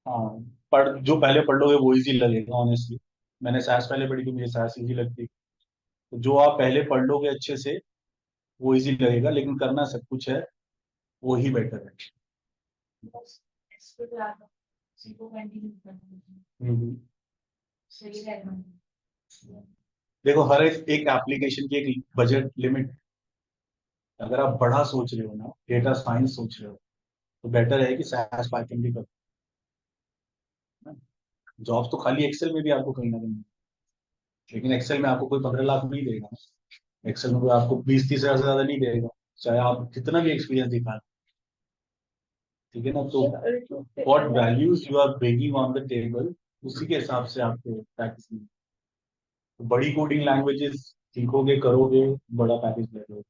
हाँ, पढ़ जो पहले पढ़ लोगे वो इजी लगेगा ऑनेस्टली। मैंने SAS पहले पढ़ी थी, मुझे SAS इजी लगती, तो जो आप पहले पढ़ लोगे अच्छे से वो इजी लगेगा, लेकिन करना सब कुछ है वो ही बेटर है। हम्म। सही रहेगा। देखो, हर एक एप्लीकेशन की एक बजट लिमिट, अगर आप बड़ा सोच रहे हो ना, डेटा साइंस सोच रहे हो, तो बेटर है कि SAS पाइथन भी करो। जॉब तो खाली एक्सेल में भी आपको कहीं ना कहीं, लेकिन एक्सेल में आपको कोई 15 लाख नहीं देगा, एक्सेल में कोई आपको 20-30 हजार से ज्यादा नहीं देगा, चाहे आप कितना भी एक्सपीरियंस दिखा, ठीक है ना। तो what values you are bringing on the table, उसी के हिसाब से आपको पैकेज मिलेगा। तो बड़ी कोडिंग लैंग्वेजेस सीखोगे करोगे, बड़ा पैकेज ले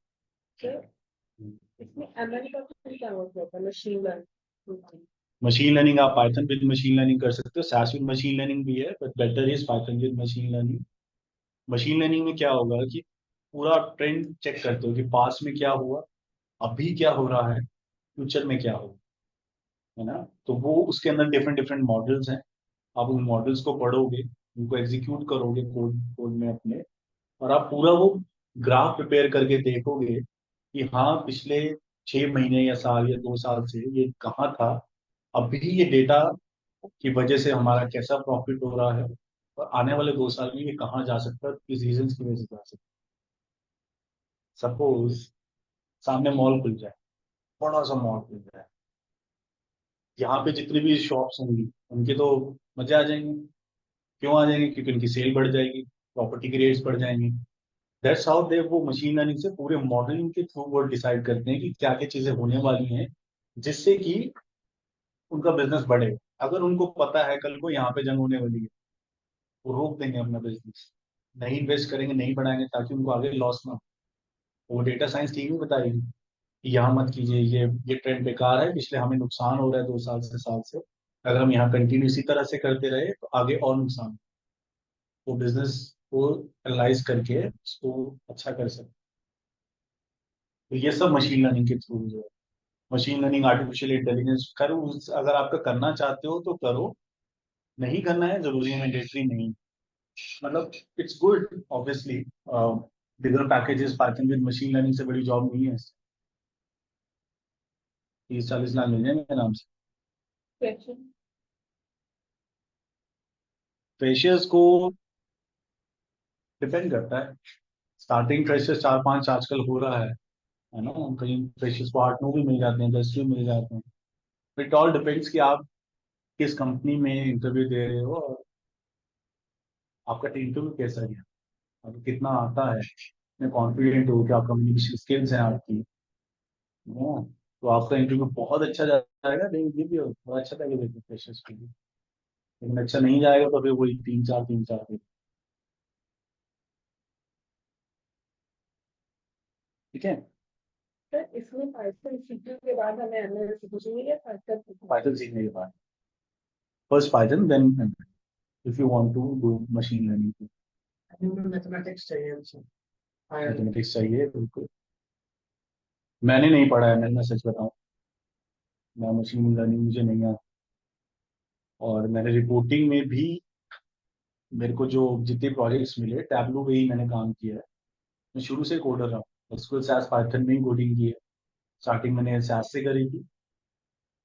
इसमें एमएल का क्या मतलब है? Machine learning. मशीन लर्निंग, आप पाइथन विद मशीन लर्निंग कर सकते हो, SAS विद मशीन लर्निंग भी है, but better is Python with machine learning. Machine learning में क्या होगा कि पूरा ट्रेंड चेक करते हो कि पास में क्या हुआ, अभी क्या हो रहा है, फ्यूचर में क्या होगा, है ना। तो वो उसके अंदर डिफरेंट डिफरेंट मॉडल्स हैं, आप उन मॉडल्स को पढ़ोगे, उनको एग्जीक्यूट करोगे कोड कोड में अपने, और आप पूरा वो ग्राफ प्रिपेयर करके देखोगे कि हाँ पिछले 6 महीने या साल या 2 साल से ये कहाँ था, अभी ये डेटा की वजह से हमारा कैसा प्रॉफिट हो रहा है, और आने वाले 2 साल में ये कहाँ जा सकता है, किस रीजन की वजह से जा सकता है। सपोज सामने मॉल खुल जाए, बड़ा सा मॉल खुल जाए, यहाँ पे जितनी भी शॉप्स होंगी उनके तो मजे आ जाएंगे। क्यों आ जाएंगे? क्योंकि उनकी सेल बढ़ जाएगी, प्रॉपर्टी के रेट्स बढ़ जाएंगे। दैट्स हाउ दे वो मशीन लर्निंग से पूरे मॉडलिंग के थ्रू वो डिसाइड करते हैं कि क्या क्या चीजें होने वाली हैं जिससे कि उनका बिजनेस बढ़े। अगर उनको पता है कल को यहाँ पे जंग होने वाली है, वो रोक देंगे अपना बिजनेस, नहीं इन्वेस्ट करेंगे, नहीं बढ़ाएंगे, ताकि उनको आगे लॉस ना हो। वो डेटा साइंस टीम ही बताएगी यहाँ मत कीजिए, ये ट्रेंड बेकार है, पिछले हमें नुकसान हो रहा है 2 साल से अगर हम यहाँ कंटिन्यू इसी तरह से करते रहे तो आगे और नुकसान। वो बिजनेस को एनालाइज करके उसको अच्छा कर सकते। तो ये सब मशीन लर्निंग के थ्रू जो है, मशीन लर्निंग आर्टिफिशियल इंटेलिजेंस करो, अगर आपका करना चाहते हो तो करो, नहीं करना है जरूरी है, मैंडेटरी नहीं। मतलब it's good obviously, bigger packages Python with machine learning से बड़ी जॉब नहीं है। 30-40 लाख मिल जाएंगे आराम से। Question. फ्रेशर्स को डिपेंड करता है, स्टार्टिंग फ्रेशर्स 4-5 आजकल हो रहा है ना, कहीं फ्रेशर्स को 8-9 भी मिल जाते हैं, 10 भी मिल जाते हैं। इट ऑल डिपेंड्स कि आप किस कंपनी में इंटरव्यू दे रहे हो और आपका इंटरव्यू कैसा गया, आपको कितना आता है, कितने कॉन्फिडेंट हो, क्या कम्युनिकेशन स्किल्स हैं आपकी, है। तो आपका इंटरव्यू बहुत अच्छा जाएगा, लेकिन ये भी थोड़ा अच्छा लगेगा फ्रेशर्स के लिए, लेकिन अच्छा नहीं जाएगा तो फिर वही 3-4 ठीक है। सर इसमें पाइथन सीखने के बाद हमें एमएल सीखेंगे या पाइथन पाइथन सीखने के बाद first Python then if you want to do machine learning, mathematics चाहिए हमसे। हाँ यार। मैथमेटिक्स चाहिए बिल्कुल। मैंने नहीं पढ़ा है, मैं सच बताऊं, मैं मशीन लर्निंग मुझे नहीं आता। और मैंने रिपोर्टिंग में भी, मेरे को जो जितने प्रोजेक्ट्स मिले टैबलू में ही मैंने काम किया है। मैं शुरू से कोडर रहा हूँ, एसक्यूएल सास पाइथन में ही कोडिंग की है। स्टार्टिंग मैंने सास से करी थी,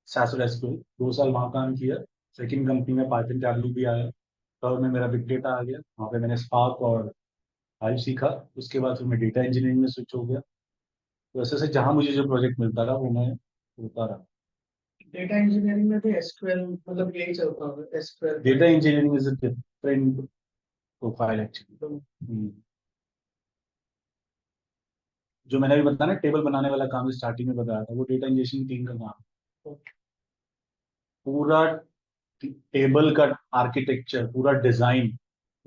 सास और एसक्यूएल 2 साल वहाँ काम किया। सेकंड कंपनी में पाइथन टैबलू भी आया, थर्ड में मेरा बिग डेटा आ गया, वहाँ पे मैंने स्पार्क और हाइव सीखा। उसके बाद फिर मैं डेटा इंजीनियरिंग में स्विच हो गया। तो ऐसे ऐसे जहाँ मुझे जो प्रोजेक्ट मिलता रहा वो मैं होता रहा। डेटा इंजीनियरिंग में भी एसक्यूएल मतलब यही चलता होगा SQL. Data engineering is a different profile actually. जो मैंने अभी बताया ना टेबल बनाने वाला काम स्टार्टिंग में बताया था, वो डेटा इंजेक्शन टीम का काम है। पूरा टेबल का आर्किटेक्चर, पूरा डिजाइन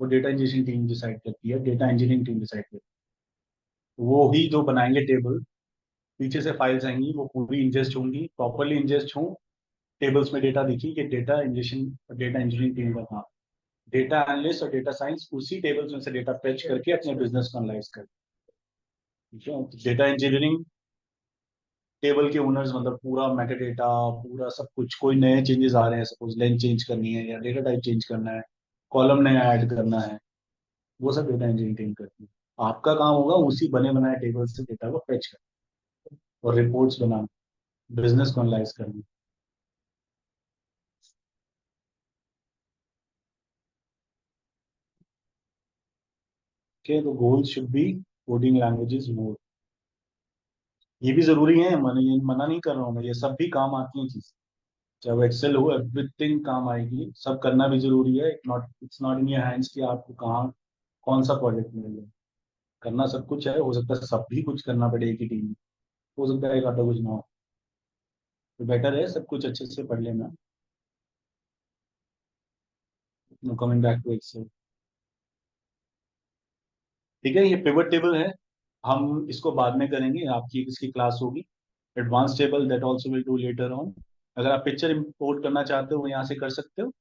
वो डेटा इंजीनियरिंग टीम डिसाइड करती है, डेटा इंजीनियरिंग टीम डिसाइड करती है। वो ही जो बनाएंगे टेबल, पीछे से फाइल्स आएंगी, वो पूरी इंजेस्ट होंगी, प्रॉपरली इंजेस्ट हों, टेबल्स में डेटा दिखी, कि data injection, data engineering team का काम। डेटा एनालिस्ट और डेटा साइंस उसी टेबल्स में से डेटा फेच करके अपने बिजनेस को एनालाइज करते हैं। ठीक है, डेटा इंजीनियरिंग टेबल के ओनर्स, मतलब पूरा मेटा डेटा, पूरा सब कुछ, कोई नए चेंजेस आ रहे हैं, सपोज लेंथ चेंज करनी है या डेटा टाइप चेंज करना है, कॉलम नया ऐड करना है, वो सब डेटा इंजीनियरिंग करती है। आपका काम होगा उसी बने बनाए टेबल से डेटा को फेच करना और रिपोर्ट्स बनाना, बिजनेस को एनालाइज करना। ओके, तो goal should be coding languages more. ये भी जरूरी है, ये मना नहीं कर रहा हूँ मैं, ये सब भी काम आती है चीज, चाहे वो एक्सेल हो, एवरीथिंग काम आएगी, सब करना भी जरूरी है। Not, it's not in your hands कि आपको कहाँ कौन सा प्रोजेक्ट मिलेगा। करना सब कुछ है, हो सकता है सब भी कुछ करना पड़े एक ही टीम में, हो सकता है एक आधा कुछ ना हो। तो बेटर है सब कुछ अच्छे से पढ़ लेना। कमिंग बैक टू एक्सेल, ठीक है, ये पिवट टेबल है, हम इसको बाद में करेंगे, आपकी इसकी क्लास होगी। Advance table that also will do later on. अगर आप पिक्चर इंपोर्ट करना चाहते हो, यहाँ से कर सकते हो,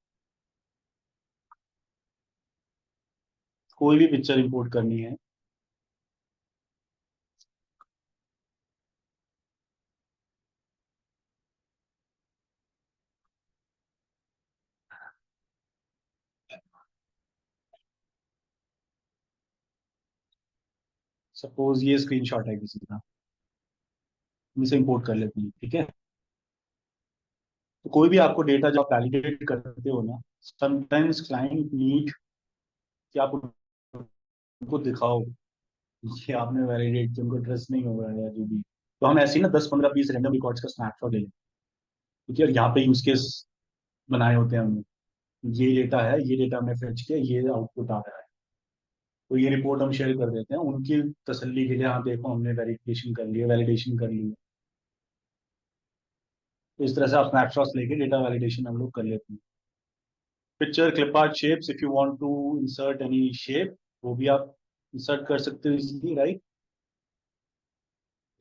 कोई भी पिक्चर इंपोर्ट करनी है। सपोज ये स्क्रीनशॉट है किसी का, हम इसे इंपोर्ट कर लेते हैं, ठीक है। तो कोई भी आपको डेटा जो आप वैलिडेट करते हो ना, समटाइम्स क्लाइंट नीड कि आप उनको दिखाओ कि आपने वैलिडेट किया, उनको ट्रस्ट नहीं हो रहा है या जो भी। तो हम ऐसे ही ना 10-15-20 रैंडम रिकॉर्ड्स का स्नैपशॉट ले लें, क्योंकि यार यहाँ पे यूज केस बनाए होते हैं हमने, ये डेटा है, ये डेटा हमने फेच किया, ये आउटपुट आ रहा है। तो ये रिपोर्ट हम शेयर कर देते हैं उनकी तसल्ली के लिए, हाँ देखो हमने वेरिफिकेशन कर लिया, वैलिडेशन कर लिया। तो इस तरह से आप स्नैपशॉट्स लेके डेटा वैलिडेशन हम लोग कर लेते हैं। Picture clip art shapes, if you want to insert any shape, वो भी आप इंसर्ट कर सकते हो इजीली, राइट।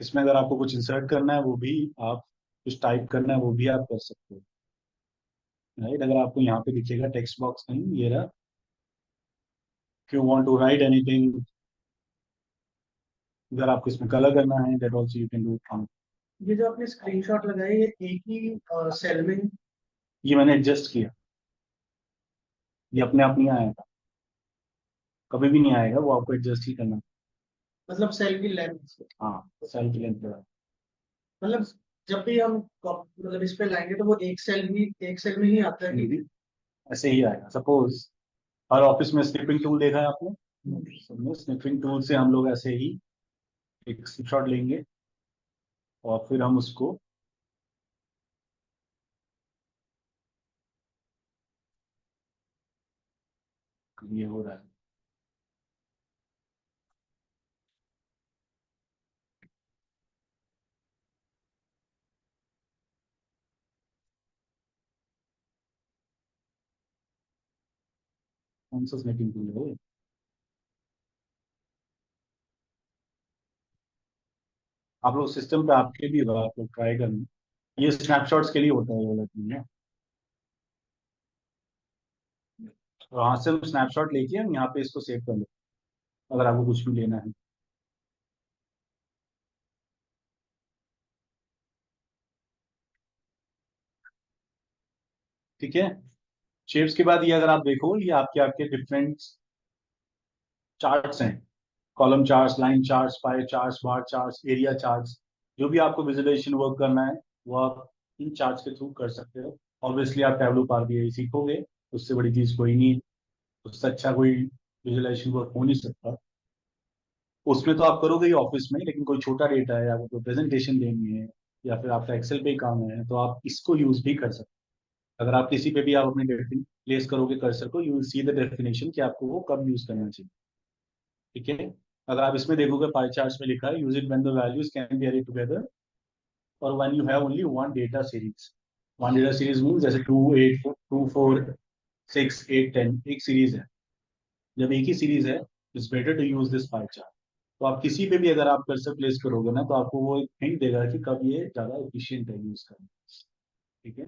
इसमें अगर आपको कुछ इंसर्ट करना है वो भी आप, कुछ टाइप करना है वो भी आप कर सकते हो, राइट। अगर आपको यहाँ पे दिखेगा टेक्स्ट बॉक्स नहीं, ये रहा, you want to write anything, अगर आपको इसमें कलर करना है that also you can do it. ये जो आपने स्क्रीनशॉट लगाए ये एक ही सेल में, ये मैंने एडजस्ट किया, ये अपने आप नहीं आएगा, कभी भी नहीं आएगा, वो आपको एडजस्ट ही करना। मतलब सेल की लेंथ, हाँ, सेल की लेंथ बढ़ा। मतलब जब भी हम मतलब इस पे लाएंगे तो वो एक सेल में ही आता है कि ऐसे ही आएगा। सपोज हर ऑफिस में स्निपिंग टूल देखा है आपने, स्निपिंग टूल से हम लोग ऐसे ही एक स्नैपशॉट लेंगे और फिर हम उसको ये हो रहा है, कौन सा स्निपिंग टूल है? आप लोग सिस्टम पे आपके भी होगा, आप लोग ट्राई करना। ये स्नैपशॉट्स के लिए होता है, ये वाला टूल है। तो वहां से हम स्नैपशॉट लेके हम यहाँ पे इसको सेव कर लेते हैं, अगर आपको कुछ भी लेना है। ठीक है। शेप्स के बाद ये अगर आप देखो, ये आपके आपके डिफरेंट चार्ट्स हैं, column charts, line charts, pie charts, bar charts, area charts. जो भी आपको विजुअलाइजेशन वर्क करना है वो आप इन चार्ट्स के थ्रू कर सकते हो। ऑब्वियसली आप टैब्लो पावर बीआई सीखोगे, उससे बड़ी चीज कोई नहीं, उससे अच्छा कोई विजुअलाइजेशन वर्क हो नहीं सकता। उसमें तो आप करोगे ही ऑफिस में, लेकिन कोई छोटा डेटा है या कोई प्रेजेंटेशन देनी है या फिर आपका एक्सेल पे काम है तो आप इसको यूज भी कर सकते हो। अगर आप किसी पे भी आप अपनी प्लेस करोगे कर्सर को, you will see the definition कि आपको वो कब यूज करना चाहिए। ठीक है। अगर आप इसमें देखोगे पाई चार्ट्स में लिखा है use it when the values can be arrayed together और when you have only one data series. One data series mean जैसे 2 8 2 4 6 8 10 एक सीरीज है। जब एक ही सीरीज है, it's better to use this pie chart. तो आप किसी पे भी अगर आप कर्सर प्लेस करोगे ना, तो आपको वो एक हिंट देगा कि कब ये ज्यादा एफिशिएंट है यूज करना। ठीक है।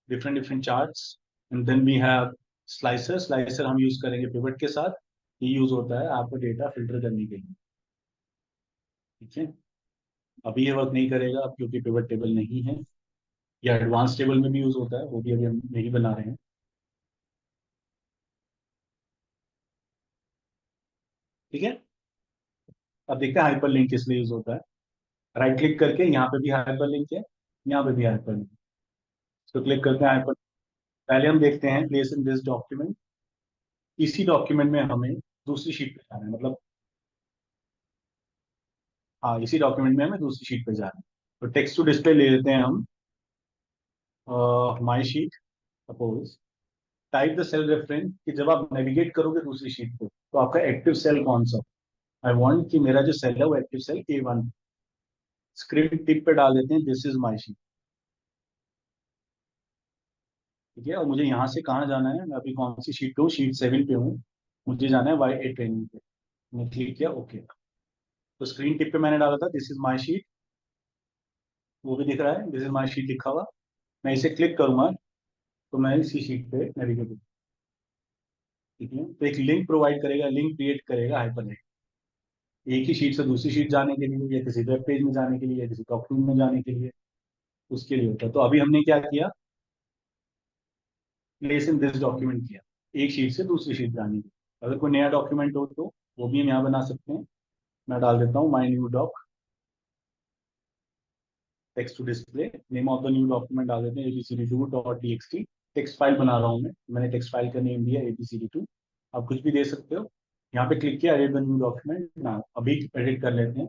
Different different charts, and then we have slicer. Slicer हम यूज करेंगे पिवट के साथ। ये यूज होता है आपको डेटा फिल्टर करने के लिए। ठीक है। अभी ये वर्क नहीं करेगा अब क्योंकि पिवट टेबल नहीं है, या एडवांस टेबल में भी यूज होता है, वो भी अभी हम नहीं बना रहे हैं। ठीक है। अब देखते हैं हाइपर लिंक किस लिए यूज होता है। राइट क्लिक करके यहाँ पे भी हाइपर लिंक है, यहाँ पे भी हाइपर लिंक। तो क्लिक करते हैं हाइपर। पहले हम देखते हैं प्लेस इन दिस डॉक्यूमेंट। इसी डॉक्यूमेंट में हमें दूसरी शीट पे जाना है, मतलब हाँ इसी डॉक्यूमेंट में हमें दूसरी शीट पे जाना है। तो टेक्स्ट टू डिस्प्ले ले लेते हैं हम, my sheet. Suppose type the cell reference कि जब आप नेविगेट करोगे दूसरी शीट पे तो आपका एक्टिव सेल कौन सा। आई वांट कि मेरा जो सेल है वो active cell A1। Screen tip पे डाल देते हैं दिस इज माई शीट। ठीक है। और मुझे यहाँ से कहाँ जाना है, मैं अभी कौन सी शीट पे हूँ, शीट 7 पे हूँ। मुझे जाना है Y8 ट्रेनिंग पे। मैंने क्लिक किया ओके। तो स्क्रीन टिप पे मैंने डाला था दिस इज माई शीट, वो भी दिख रहा है दिस इज माई शीट लिखा हुआ। मैं इसे क्लिक करूंगा तो मैं इसी शीट पे नेविगेट। ठीक है। तो एक लिंक प्रोवाइड करेगा, लिंक क्रिएट करेगा हाइपरलिंक, एक ही शीट से दूसरी शीट जाने के लिए, या किसी वेब पेज में जाने के लिए, या किसी डॉक्यूमेंट में जाने के लिए, उसके लिए होता है। तो अभी हमने क्या किया, प्लेस इन दिस डॉक्यूमेंट किया, एक शीट से दूसरी शीट जाने की। अगर कोई नया डॉक्यूमेंट हो तो वो भी हम यहाँ बना सकते हैं। मैं डाल देता हूँ my new doc, text to display, name of the new document डाल देते हैं abcd2.txt। टेक्स्ट फाइल बना रहा हूँ मैं, मैंने टेक्स्ट फाइल का नेम दिया abcd2। आप कुछ भी दे सकते हो। यहाँ पे क्लिक किया एडिट द न्यू डॉक्यूमेंट ना, अभी एडिट कर लेते हैं।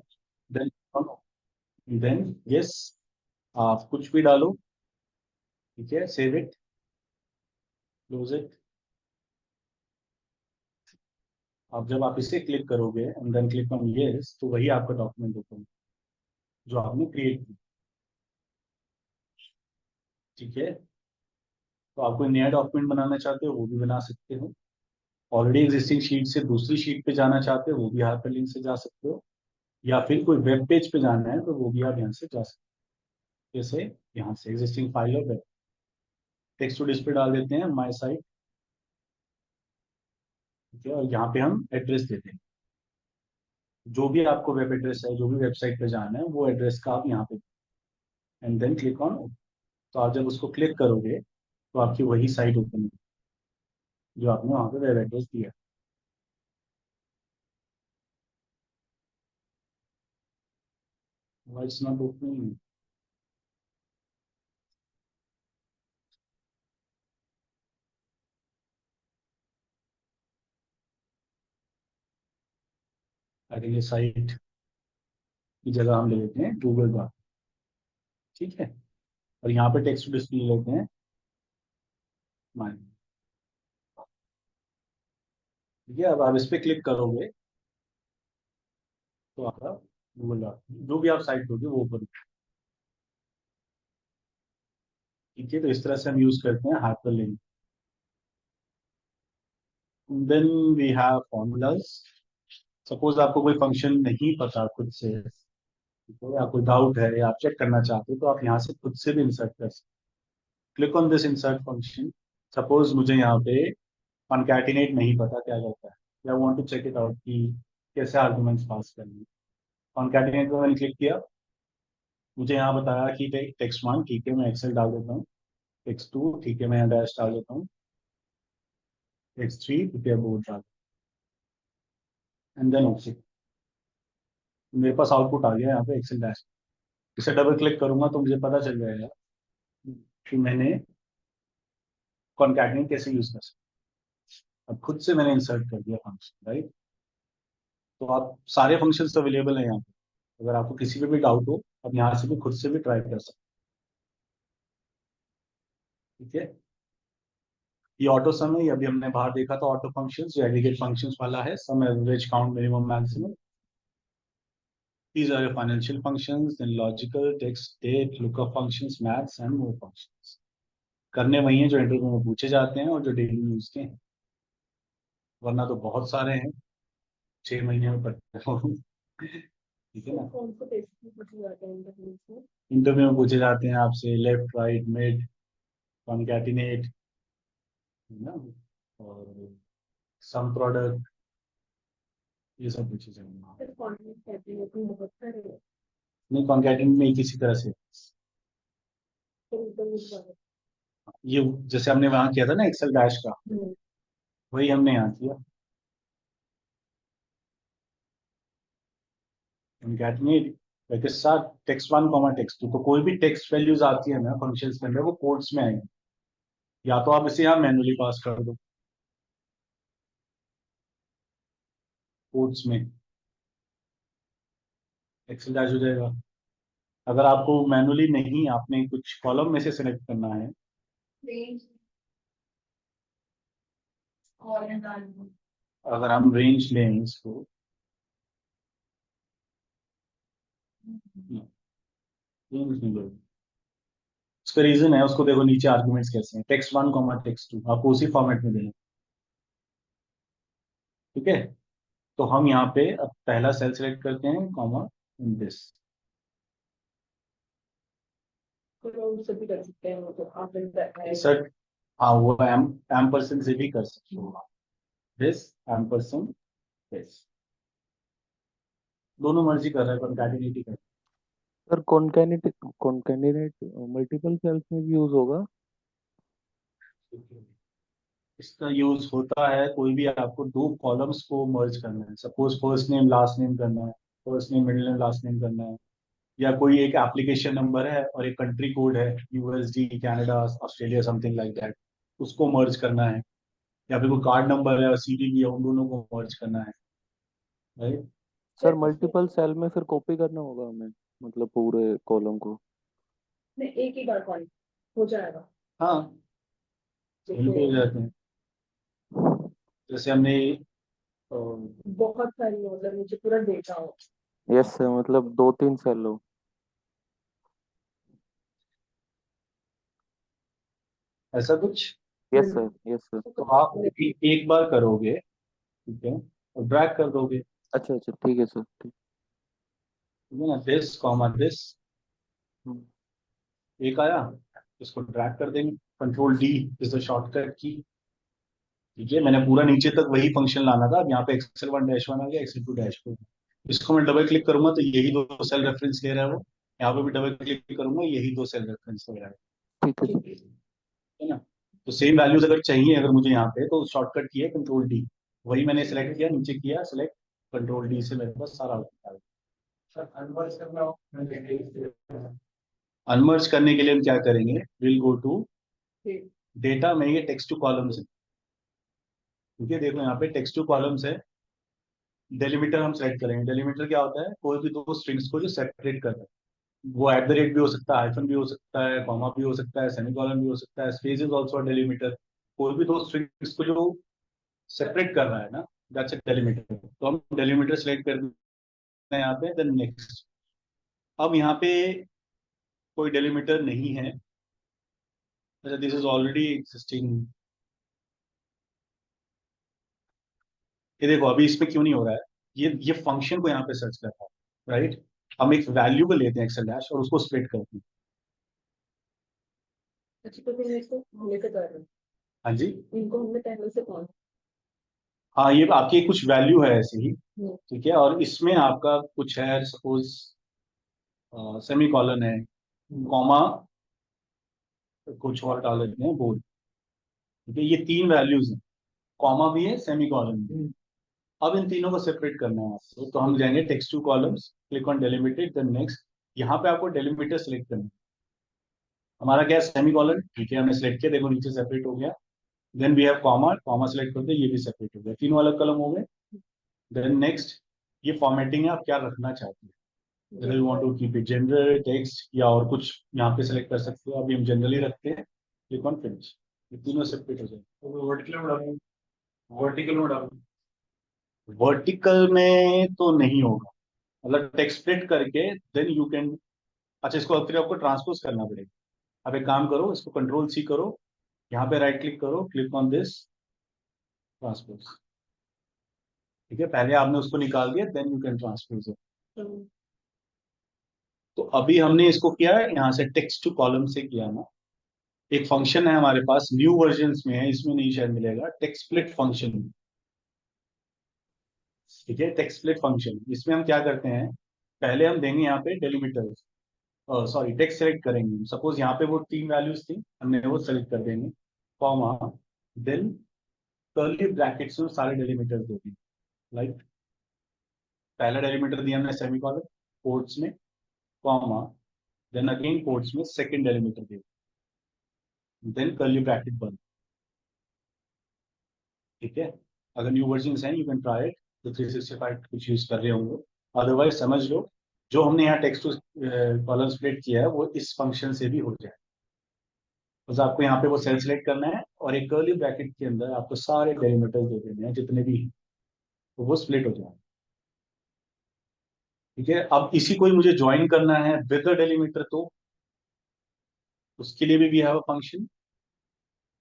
देन यस, आप कुछ भी डालो। ठीक है। Save it, close it. अब जब आप इसे क्लिक करोगे and then click on yes, तो वही आपका डॉक्यूमेंट ओपन जो आपने क्रिएट किया। ठीक है। तो आप कोई नया डॉक्यूमेंट बनाना चाहते हो वो भी बना सकते हो। ऑलरेडी एग्जिस्टिंग शीट से दूसरी शीट पे जाना चाहते हो वो भी हाइपरलिंक से जा सकते हो। या फिर कोई वेब पेज पे जाना है तो वो भी आप यहाँ से जा सकते हैं। जैसे यहाँ से एग्जिस्टिंग फाइल और वेब टेक्स्ट टू डिस्प्ले डाल देते हैं माई साइट, ठीक है, और यहाँ पे हम एड्रेस देते हैं, जो भी आपको वेब एड्रेस है, जो भी वेबसाइट पे जाना है वो एड्रेस का आप यहाँ पे, एंड देन क्लिक ऑन। तो आप जब उसको क्लिक करोगे तो आपकी वही साइट ओपन होगी जो आपने वहाँ पे वेब एड्रेस दिया। Why it's not opening? I think ये साइट की जगह हम ले लेते हैं गूगल डॉट, ठीक है, और यहाँ पे टेक्स्ट टू डिस्प्ले लेते हैं माइन, ठीक है। अब आप इस पे क्लिक करोगे तो आपका गूगल डॉट जो भी आप साइट दोगे वो ओपन, ठीक है। तो इस तरह से हम यूज करते हैं hyperlink. Then we have formulas. Suppose आपको कोई फंक्शन नहीं पता खुद से, तो या कोई डाउट है या आप चेक करना चाहते हो तो आप यहाँ से खुद से भी इंसर्ट कर सकते हो। Click on this insert function. Suppose मुझे यहाँ पे कॉन्कैटिनेट नहीं पता क्या करता है, या want to check it out कि कैसे आर्गुमेंट्स पास करनी है। कॉन्कैटिनेट पे मैंने क्लिक किया, मुझे यहाँ बताया कि टेक्स्ट वन, ठीक है, मैं एक्सेल डाल देता हूँ। टेक्स्ट टू, ठीक है, मैं यहाँ डैश डाल देता हूँ। टेक्स्ट थ्री, ठीक है, बोर्ड डाल, एंड देन ओके। मेरे पास आउटपुट आ गया यहाँ पे एक्सेल डैश। इसे डबल क्लिक करूंगा तो मुझे पता चल जाएगा कि मैंने कॉन्कैटिनेट कैसे यूज कर सकता। अब खुद से मैंने इंसर्ट कर दिया फंक्शन, राइट। तो आप सारे फंक्शंस अवेलेबल हैं यहाँ पे, अगर आपको किसी पे भी डाउट हो आप यहाँ से भी खुद से भी ट्राई कर सकते हैं, ठीक है। ये ऑटो सम है, ये अभी हमने बाहर देखा था ऑटो फंक्शंस, जो एग्रीगेट फंक्शंस वाला है, sum, average, count, minimum, maximum. These are your financial functions, then logical, text, date, lookup functions, maths and more functions. करने वही हैं जो इंटरव्यू में पूछे जाते हैं और जो डेली यूज के हैं, वरना तो बहुत सारे हैं, 6 महीने में पढ़ते हो, ठीक है ना। कौन से टेस्ट में पूछे जाते हैं इंटरव्यूज में? इंटरव्यू में पूछे जाते हैं आपसे लेफ्ट, राइट, मिड, कॉन्कैटिनेट, है ना, और सम प्रोडक्ट, ये सब पूछे जाएंगे। फिर कॉन्टेंट कहते हैं कि बहुत सारे हैं, नहीं, कॉन्कैटिनेट में किसी तरह से तो इंटरव्यूज वाले। ये जैसे हमने वहां किया था ना एक्सेल डैश का, वही हमने यहाँ किया। कॉन्कैटिनेट के साथ text one comma text two, तो कोई भी टेक्स्ट वैल्यूज आती है ना फंक्शंस के अंदर वो कोड्स में आएंगे, या तो आप इसे यहाँ मैनुअली पास कर दो कोड्स में, एक्सेल डैश हो जाएगा। अगर आपको मैनुअली नहीं, आपने कुछ कॉलम में से सिलेक्ट करना है, अगर हम रेंज लें इसको, रेंज नहीं लेंगे, उसका रीजन है, उसको देखो नीचे आर्गुमेंट्स कैसे हैं, text one comma text two, आपको उसी फॉर्मेट में देना, ठीक है। तो हम यहाँ पे अब पहला सेल सेलेक्ट करते हैं, कॉमा इन दिस, तो लोग उससे भी कर सकते हैं, वो तो आप इन सर। हाँ, वो एम परसेंट से भी कर सकते हो, दिस एम परसेंट दिस, दोनों मर्जी कर रहा है, कंकैटिनेट ही कर सर कॉन्कैटिनेट मल्टीपल सेल्स में भी यूज होगा? रहा है। इसका यूज होता है कोई भी आपको दो कॉलम्स को मर्ज करना है, suppose first name last name करना है, first name middle name last name करना है, या कोई एक एप्लीकेशन नंबर है और एक कंट्री कोड है, USD, Canada, Australia, something like that, उसको मर्ज करना है, या फिर कोई कार्ड नंबर है और सीवीवी है, उन दोनों को मर्ज करना है, राइट। सर मल्टीपल सेल में फिर कॉपी करना होगा हमें, मतलब पूरे कॉलम को? में एक ही बार कॉल हो जाएगा। हाँ, वहीं पे हो जाते हैं। जैसे हमने अ, बहुत सारी, मतलब नीचे पूरा डेटा हो। यस सर, मतलब 2-3 सेल हो। ऐसा कुछ, यस सर, यस सर। तो आप एक बार करोगे, ठीक है, और ड्रैग कर दोगे। अच्छा अच्छा, ठीक है सर, ठीक। ठीक है ना, दिस कॉमा दिस, एक आया, इसको ड्रैग कर देंगे, control D is the shortcut की। ठीक है, मैंने पूरा नीचे तक वही फंक्शन लाना था, अब यहाँ पे एक्सेल 1-1 आ गया, एक्सेल 2-2। इसको मैं डबल क्लिक करूंगा तो यही दो सेल रेफरेंस ले रहा है वो, यहाँ पे भी डबल क्लिक करूंगा यही दो सेल रेफरेंस ले रहा है। ठीक है सर। है ना, तो सेम वैल्यूज अगर चाहिए अगर मुझे यहाँ पे, तो शॉर्टकट की है कंट्रोल डी, वही मैंने सेलेक्ट किया, नीचे किया सेलेक्ट, कंट्रोल डी से मेरे पास सारा आउटपुट आ गया। सर कन्वर्ट करना हो, अनमर्ज करने के लिए हम क्या करेंगे, विल गो टू ठीक। डेटा में, ये टेक्स्ट टू कॉलम्स है। ठीक है, देखो यहाँ पे टेक्स्ट टू कॉलम्स है, डेलीमीटर हम सेलेक्ट करेंगे। डेलीमीटर क्या होता है, कोई भी दो स्ट्रिंग्स को जो सेपरेट करता है, वो एट द रेट भी हो सकता है, हाइफन भी हो सकता है, कॉमा भी हो सकता है, सेमीकोलन भी हो सकता है, स्पेस इज आल्सो डेलीमीटर। कोई भी दो स्ट्रिंग्स को जो सेपरेट कर रहा है ना, दैट्स अ डेलीमीटर। तो हम डेलीमीटर सेलेक्ट कर दें यहाँ पे, देन नेक्स्ट। अब यहाँ पे कोई डेलीमीटर नहीं है, अच्छा दिस इज ऑलरेडी एग्जिस्टिंग। ये देखो अभी इसमें क्यों नहीं हो रहा है, ये फंक्शन को यहाँ पे सर्च कर रहा है, राइट। हम एक वैल्यू को लेते हैं एक्सेल डैश और उसको स्प्लिट करते हैं। अच्छा, तो फिर इसको हमने तो कर रहे हैं, हाँ जी, इनको हमने पहले से कौन। हाँ ये आपकी कुछ वैल्यू है ऐसे ही, हम्म। ठीक है, और इसमें आपका कुछ है, सपोज सेमी कॉलन है, कॉमा कुछ और डाल देते हैं बोल। ठीक है, ये तीन वैल्यूज हैं, कॉमा भी है, सेमी कॉलन भी है। अब इन तीनों को सेपरेट करना है आपको, तो हम जाएंगे text to columns, click on delimited, then next. यहाँ पे आपको डेलिमिटर सेलेक्ट करना है। हमारा क्या है, सेमी कॉलन, ठीक है, हमने सेलेक्ट किया, देखो नीचे सेपरेट हो गया। Then we have comma, comma select करते हैं, ये भी सेपरेट हो गया, तीनों अलग कलम हो गए। देन नेक्स्ट, ये फॉर्मेटिंग है, आप क्या रखना चाहते हैं, whether you want to keep it general text या और कुछ यहाँ पे सेलेक्ट कर सकते हो। अभी हम जनरली रखते हैं, क्लिक ऑन फिनिश, ये तीनों सेपरेट हो जाएंगे। तो वर्टिकल में डालूं, वर्टिकल में डालूं। वर्टिकल में तो नहीं होगा, मतलब टेक्स्ट स्प्लिट करके देन यू कैन। अच्छा, इसको फिर आपको ट्रांसपोज करना पड़ेगा। अब एक काम करो, इसको कंट्रोल सी करो, यहाँ पे राइट क्लिक करो, क्लिक ऑन दिस ट्रांसपोज। ठीक है, पहले आपने उसको निकाल दिया, then you can transpose it. तो अभी हमने इसको किया है यहाँ से टेक्स्ट टू कॉलम से किया ना। एक फंक्शन है हमारे पास, न्यू वर्जन्स में है, इसमें नहीं शायद मिलेगा, टेक्स्ट स्प्लिट फंक्शन। ठीक है, टेक्स्ट स्प्लिट फंक्शन, इसमें हम क्या करते हैं, पहले हम देंगे यहाँ पे डेलिमिटर्स, सॉरी टेक्स्ट सेलेक्ट करेंगे। सपोज यहाँ पे वो तीन वैल्यूज थी, हमने वो सेलेक्ट कर देंगे, कॉमा, देन कर्ली ब्रैकेट्स में सारे डेलिमिटर्स दे देंगे। लाइक पहला डेलिमिटर दिया हमने सेमीकोलन, कोट्स में कॉमा, देन अगेन कोट्स में सेकंड डेलिमिटर दिया, देन कर्ली ब्रैकेट बंद। ठीक है, अगर न्यू वर्जन हैं यू कैन ट्राई इट, तो 365 कुछ यूज कर रहे होंगे, अदरवाइज समझ लो जो हमने यहाँ टेक्स्ट टू कॉलम स्प्लिट किया है वो इस फंक्शन से भी हो जाए। बस आपको यहाँ पे वो सेल सेलेक्ट करना है और एक कर्ली ब्रैकेट के अंदर आपको सारे डेलिमिटर्स दे देने हैं जितने भी हैं, तो वो स्प्लिट हो जाए। ठीक है, अब इसी को ही मुझे ज्वाइन करना है विद द डेलिमिटर, तो उसके लिए भी we have a function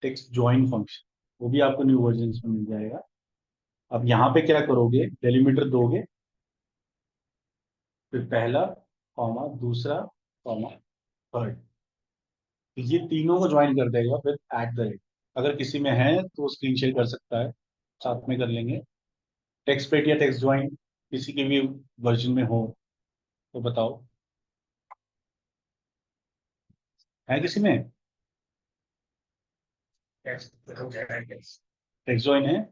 text join function, वो भी आपको न्यू वर्जन में मिल जाएगा। अब यहाँ पे क्या करोगे, डेलिमिटर दोगे, फिर पहला कॉमा, दूसरा कॉमा, थर्ड, ये तीनों को ज्वाइन कर देगा फिर एट द रेट। अगर किसी में है तो वो स्क्रीन शेयर कर सकता है, साथ में कर लेंगे। टेक्स्ट पेट या टेक्स्ट ज्वाइन किसी के भी वर्जन में हो तो बताओ, है किसी में टेक्स्ट ज्वाइन है,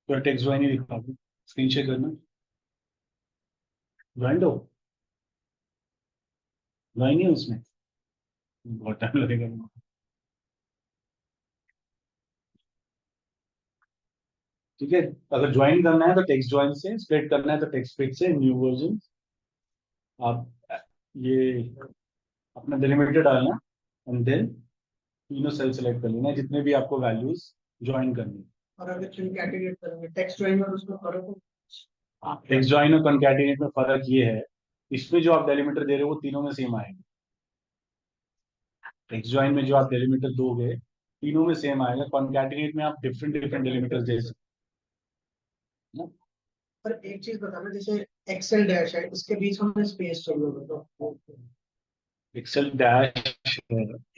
तो टेक्स्ट ज्वाइन ही दिखा दो, स्क्रीन शेयर करना, ज्वाइन दो, ज्वाइन है उसमें, बहुत टाइम लगेगा। ठीक है, अगर ज्वाइन करना है तो टेक्स्ट ज्वाइन से, स्प्लिट करना है तो टेक्स्ट स्प्लिट से, न्यू वर्जन। आप ये अपना डेलिमिटर डालना एंड देन तीनों सेल सेलेक्ट कर लेना जितने भी आपको वैल्यूज ज्वाइन करनी है। और अगर कंकैटिनेट करेंगे टेक्स्ट ज्वाइन और उसमें फर्क हो। टेक्स्ट ज्वाइन और कॉन्कैटिनेट में फर्क ये है, इसमें जो आप डेलिमिटर दे रहे हो वो तीनों में सेम आएगा। टेक्स्ट ज्वाइन में जो आप डेलिमिटर दोगे तीनों में सेम आएगा, कॉन्कैटिनेट में आप डिफरेंट डिफरेंट डेलिमिटर दे सकते हैं ना। पर एक चीज बताना, जैसे एक्सेल डैश है, इसके बीच हमें स्पेस चाहिए होगा तो एक्सेल डैश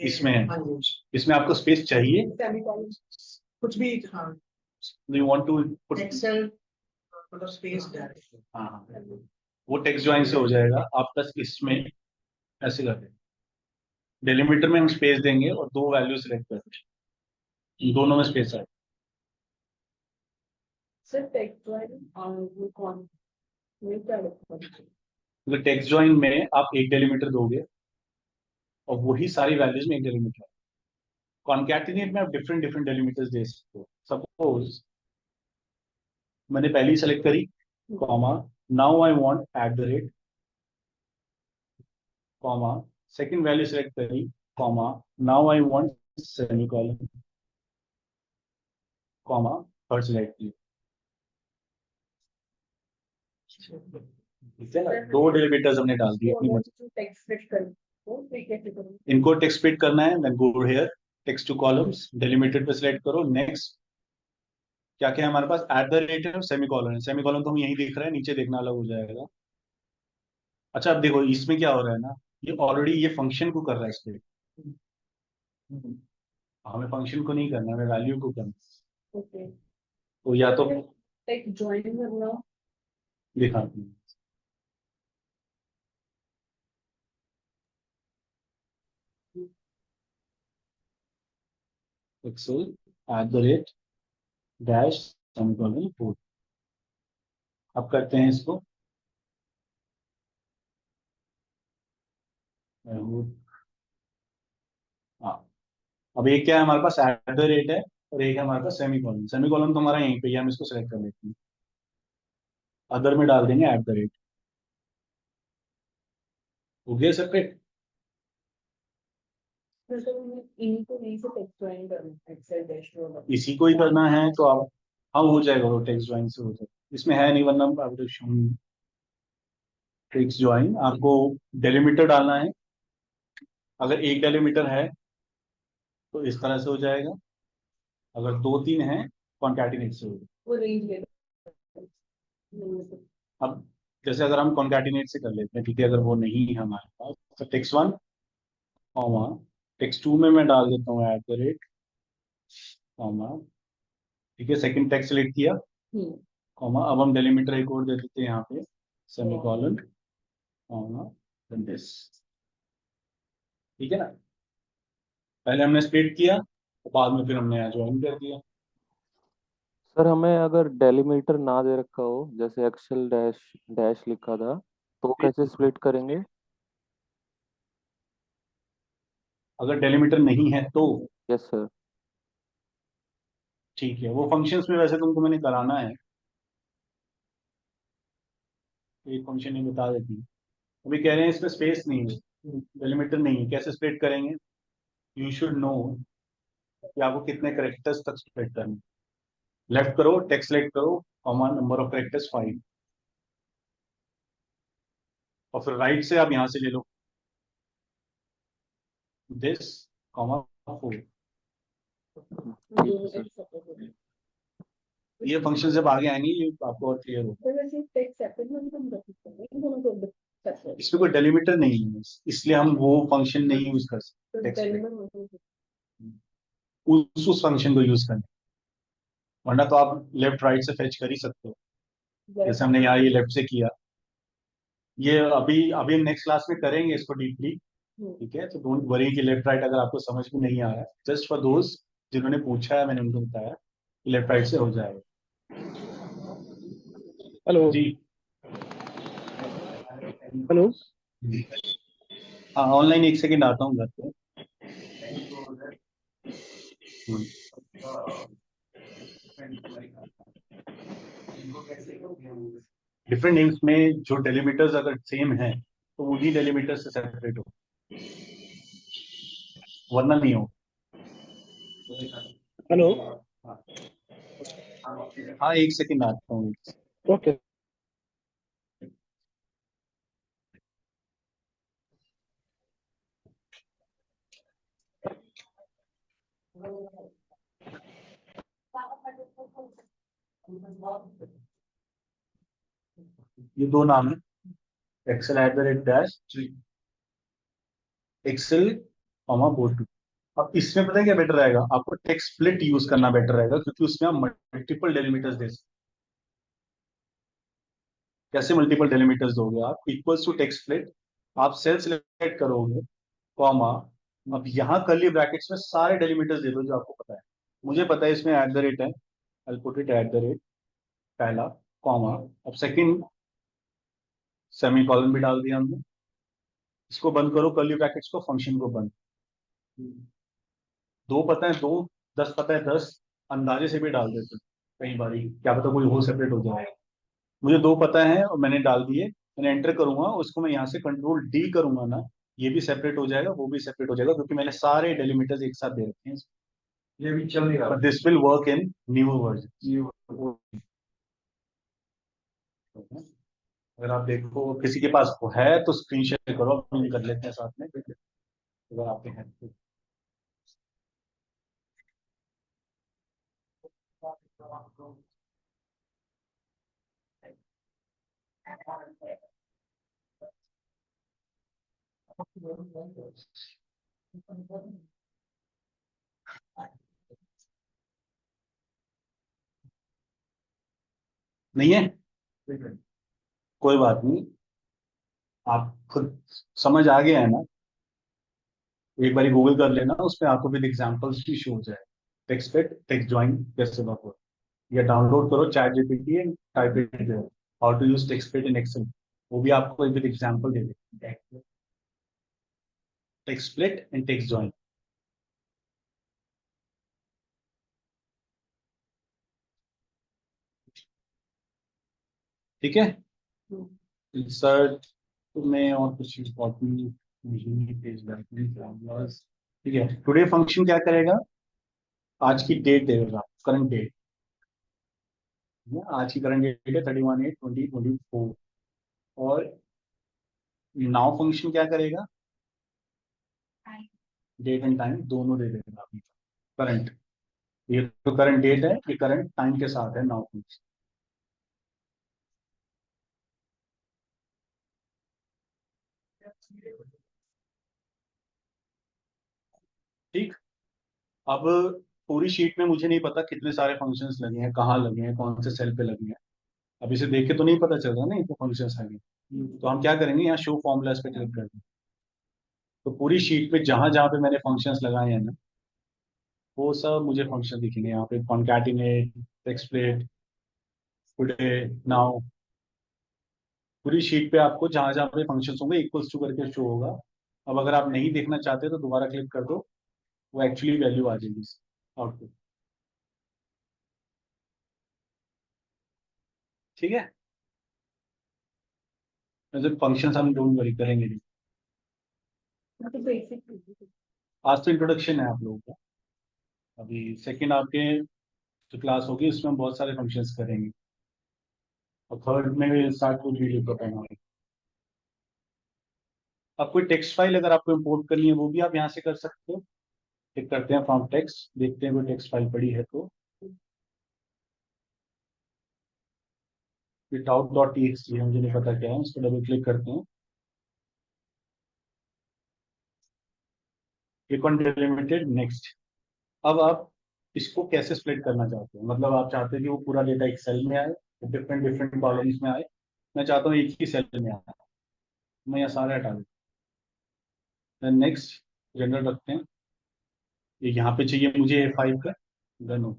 इसमें है, हाँ जी, इसमें आपको स्पेस चाहिए, सेमीकोलन कुछ भी, हाँ, you want to put, Excel मतलब स्पेस डैश। हाँ वो टेक्स्ट ज्वाइन से हो जाएगा। आप बस इसमें ऐसे कर दें, डेलीमीटर में हम स्पेस देंगे और दो वैल्यू सिलेक्ट करते, दोनों में स्पेस है। सिर्फ टेक्स्ट ज्वाइन और वो कौन नहीं क्या लिखा है? तो टेक्स्ट ज्वाइन में आप एक डेलीमीटर दोगे और वही सारी वैल्यूज में एक डेलीमीटर। कॉन्कैटिनेट में आप डिफरेंट डिफरेंट डेलीमीटर्स दे सकते हो। सपोज मैंने पहली सेलेक्ट करी, comma, now I want at the rate, comma, second value select करी, comma, now I want semicolon, comma, third select की। ठीक है ना, दो डेलीमीटर्स हमने डाल दिए अपनी मर्जी। टेक्स्ट फिट कर तो ठीक है, फिट करो। इनको टेक्स्ट फिट करना है, then go here, text to columns, delimiter पे सिलेक्ट करो, नेक्स्ट। क्या क्या है हमारे पास, एट द रेट है, सेमीकोलन है। सेमीकोलन तो हम यही दिख रहा है, नीचे देखना अलग हो जाएगा। अच्छा अब देखो इसमें क्या हो रहा है ना, ये ऑलरेडी ये फंक्शन को कर रहा है इस पे, हमें फंक्शन को नहीं करना, हमें वैल्यू को करना है। ओके, तो या तो टेक्स्ट ज्वाइन करना। दिखाती हूँ, Excel at the rate dash semicolon 4। अब करते हैं इसको, हाँ। अब एक क्या है हमारे पास, एट द रेट है, और एक है हमारे पास सेमीकोलन। सेमीकोलन तो हमारा यहीं पे ही है, हम इसको सेलेक्ट कर लेते हैं, अदर में डाल देंगे एट द रेट। हो गया सेपरेट। फिर तो हमें इनको नहीं से टेक्स्ट ज्वाइन करना एक्सेल डैशबोर्ड। इसी को ही करना है तो आप, हाँ हो जाएगा, वो टेक्स्ट ज्वाइन से हो जाएगा, इसमें है नहीं, वरना आप टेक्स्ट ज्वाइन आपको डेलीमीटर डालना है। अगर एक डेलीमीटर है तो इस तरह से हो जाएगा, अगर दो तीन है कॉन्कैटिनेट से होगा। वो रेंज ले अब जैसे अगर हम कॉन्कैटिनेट से कर लेते हैं, ठीक है, अगर वो नहीं है हमारे पास, तो text one, comma, text two में मैं डाल देता हूँ एट द रेट, कॉमा, ठीक है, सेकंड टेक्स्ट सेलेक्ट किया, कॉमा, अब हम डेलीमीटर एक और दे देते हैं यहाँ पे, सेमीकोलन, कॉमा, देन दिस। ठीक है ना, पहले हमने स्प्लिट किया, बाद में फिर हमने यहाँ ज्वाइन कर दिया। सर हमें अगर डेलीमीटर ना दे रखा हो, जैसे एक्सेल डैश डैश लिखा था, तो वो कैसे स्प्लिट करेंगे? अगर डेलीमीटर नहीं है तो यस सर। ठीक है, वो फंक्शंस में वैसे तुमको मैंने कराना है, एक फंक्शन ही बता देती हूँ। अभी कह रहे हैं इसमें स्पेस नहीं है, डेलीमीटर नहीं है, कैसे स्प्लिट करेंगे, यू शुड नो कि आपको कितने करेक्टर्स तक स्प्लिट करना है। लेफ्ट करो, टेक्स्ट सेलेक्ट करो, कॉमा, नंबर ऑफ करेक्टर्स 5, और फिर राइट से आप यहाँ से ले लो दिस, कॉमा, 4। ठीक है सर। ये फंक्शन जब आगे आएंगे ये आपको और क्लियर होगा। तो वैसे टेक्स्ट सेपरेट में हम कर सकते हैं, इन दोनों को सेपरेट। इसमें कोई डेलीमीटर नहीं है, इसलिए हम वो फंक्शन नहीं यूज कर सकते तो टेक्स्ट में, डेलीमीटर उस फंक्शन को यूज करना, वरना तो आप लेफ्ट राइट से फेच कर ही सकते हो, जैसे हमने यहाँ ये लेफ्ट से किया। ये अभी अभी हम नेक्स्ट क्लास में करेंगे इसको डीपली, ठीक है, तो डोंट वरी कि लेफ्ट राइट अगर आपको समझ में नहीं आ रहा है, जस्ट फॉर दोस्त जिन्होंने पूछा है मैंने उनको बताया कि लेफ्ट राइट से हो जाएगा। हेलो जी हेलो। हाँ, ऑनलाइन एक सेकंड आता हूँ घर पे। डिफरेंट नेम्स में जो डेलीमीटर्स अगर सेम है तो उन्हीं डेलीमीटर से सेपरेट हो, वरना नहीं हो। हेलो। हाँ एक सेकंड आता हूँ। ओके। ये दो नाम है, Excel at the rate dash Excel comma board two. अब इसमें पता है क्या बेटर रहेगा, आपको टेक्स्ट स्प्लिट यूज करना बेटर रहेगा, क्योंकि उसमें आप मल्टीपल डेलीमीटर्स दे सकते। कैसे मल्टीपल डेलीमीटर्स दोगे आप, इक्वल्स टू टेक्स्ट स्प्लिट, आप सेल सिलेक्ट करोगे, कॉमा, अब यहाँ कर्ली ब्रैकेट्स में सारे डेलीमीटर्स दे दो जो आपको पता है। मुझे पता है इसमें एट द रेट है, I put it at the rate पहला, कॉमा, अब सेकंड सेमी कॉलन भी डाल दिया हमने, इसको बंद करो कर्ली ब्रैकेट्स को, फंक्शन को बंद। दो पता है दो, 10 पता है 10, अंदाजे से भी डाल देते कई बार, क्या पता कोई हो सेपरेट हो जाए। मुझे दो पता है और मैंने डाल दिए, मैंने एंटर करूंगा, उसको मैं यहाँ से कंट्रोल डी करूंगा ना, ये भी सेपरेट हो जाएगा, वो भी सेपरेट हो जाएगा, क्योंकि मैंने सारे डेलीमीटर्स एक साथ दे रखे हैं। ये भी चल नहीं रहा। But this will work in new version. अगर आप देखो किसी के पास वो है तो स्क्रीन शेयर करो, अपन कर लेते हैं साथ में, अगर आपके हैं तो। नहीं है, कोई बात नहीं, आप खुद समझ आ गया है ना, एक बार गूगल कर लेना, उसमें आपको भी एग्जांपल्स भी शो हो जाए, टेक्स्ट पेट टेक्स्ट ज्वाइन कैसे वर्क हो, या डाउनलोड करो chat GPT and type it there, how to use text पेट इन एक्सेल, वो भी आपको एक एग्जांपल दे देगा, text split and text join. ठीक है, इंसर्ट में और कुछ इम्पोर्टेंट नहीं, पेज बैक, ठीक है। टुडे फंक्शन क्या करेगा, आज की डेट देगा, करंट डेट, आज की करंट डेट है 31/8/2024, और नाउ फंक्शन क्या करेगा, डेट एंड टाइम दोनों दे देगा अभी, करंट, ये तो करंट डेट है, ये करंट टाइम के साथ है नाउ फंक्शन। ठीक, अब पूरी शीट में मुझे नहीं पता कितने सारे फंक्शंस लगे हैं, कहाँ लगे हैं, कौन से सेल पे लगे हैं, अब इसे देख के तो नहीं पता चल रहा ना इनको फंक्शंस लगे, तो हम क्या करेंगे, यहाँ शो फॉर्मूलाज पे क्लिक कर देंगे, तो पूरी शीट में जहां जहां पे मैंने फंक्शंस लगाए हैं ना, वो सब मुझे फंक्शन दिखेंगे, यहाँ पे कॉन्कैटिनेट, टेक्स्टप्लेट, टुडे, नाउ, पूरी शीट पे आपको जहां जहां पे फंक्शंस होंगे इक्वल्स टू करके शो होगा। अब अगर आप नहीं देखना चाहते तो दोबारा क्लिक कर दो, वो एक्चुअली वैल्यू आ जाएगी आउटपुट। ठीक है, फंक्शंस हम डोंट वरी करेंगे नहीं, तो बेसिक आज तो इंट्रोडक्शन है आप लोगों का, अभी सेकंड आपके जो क्लास होगी उसमें हम बहुत सारे फंक्शंस करेंगे, और थर्ड में स्टार्ट टू वीडियो का पढ़ना होगा। अब कोई टेक्स्ट फाइल अगर आपको इंपोर्ट करनी है वो भी आप यहाँ से कर सकते हो, क्लिक करते हैं फ्रॉम टेक्स्ट, देखते हैं कोई टेक्स्ट फाइल पड़ी है तो, tout.txt है, मुझे नहीं पता क्या है, उस पर डबल क्लिक करते हैं, क्लिक ऑन डिलिमिटेड, नेक्स्ट। अब आप इसको कैसे स्प्लिट करना चाहते हैं, मतलब आप चाहते हैं कि वो पूरा डेटा एक सेल में आए, डिफरेंट डिफरेंट कॉलम्स में आए, मैं चाहता हूँ एक ही सेल में आए, मैं यहाँ सारे हटा दूँ, नेक्स्ट, जनरल रखते हैं, ये यहाँ पे चाहिए मुझे A5 का, डन हो,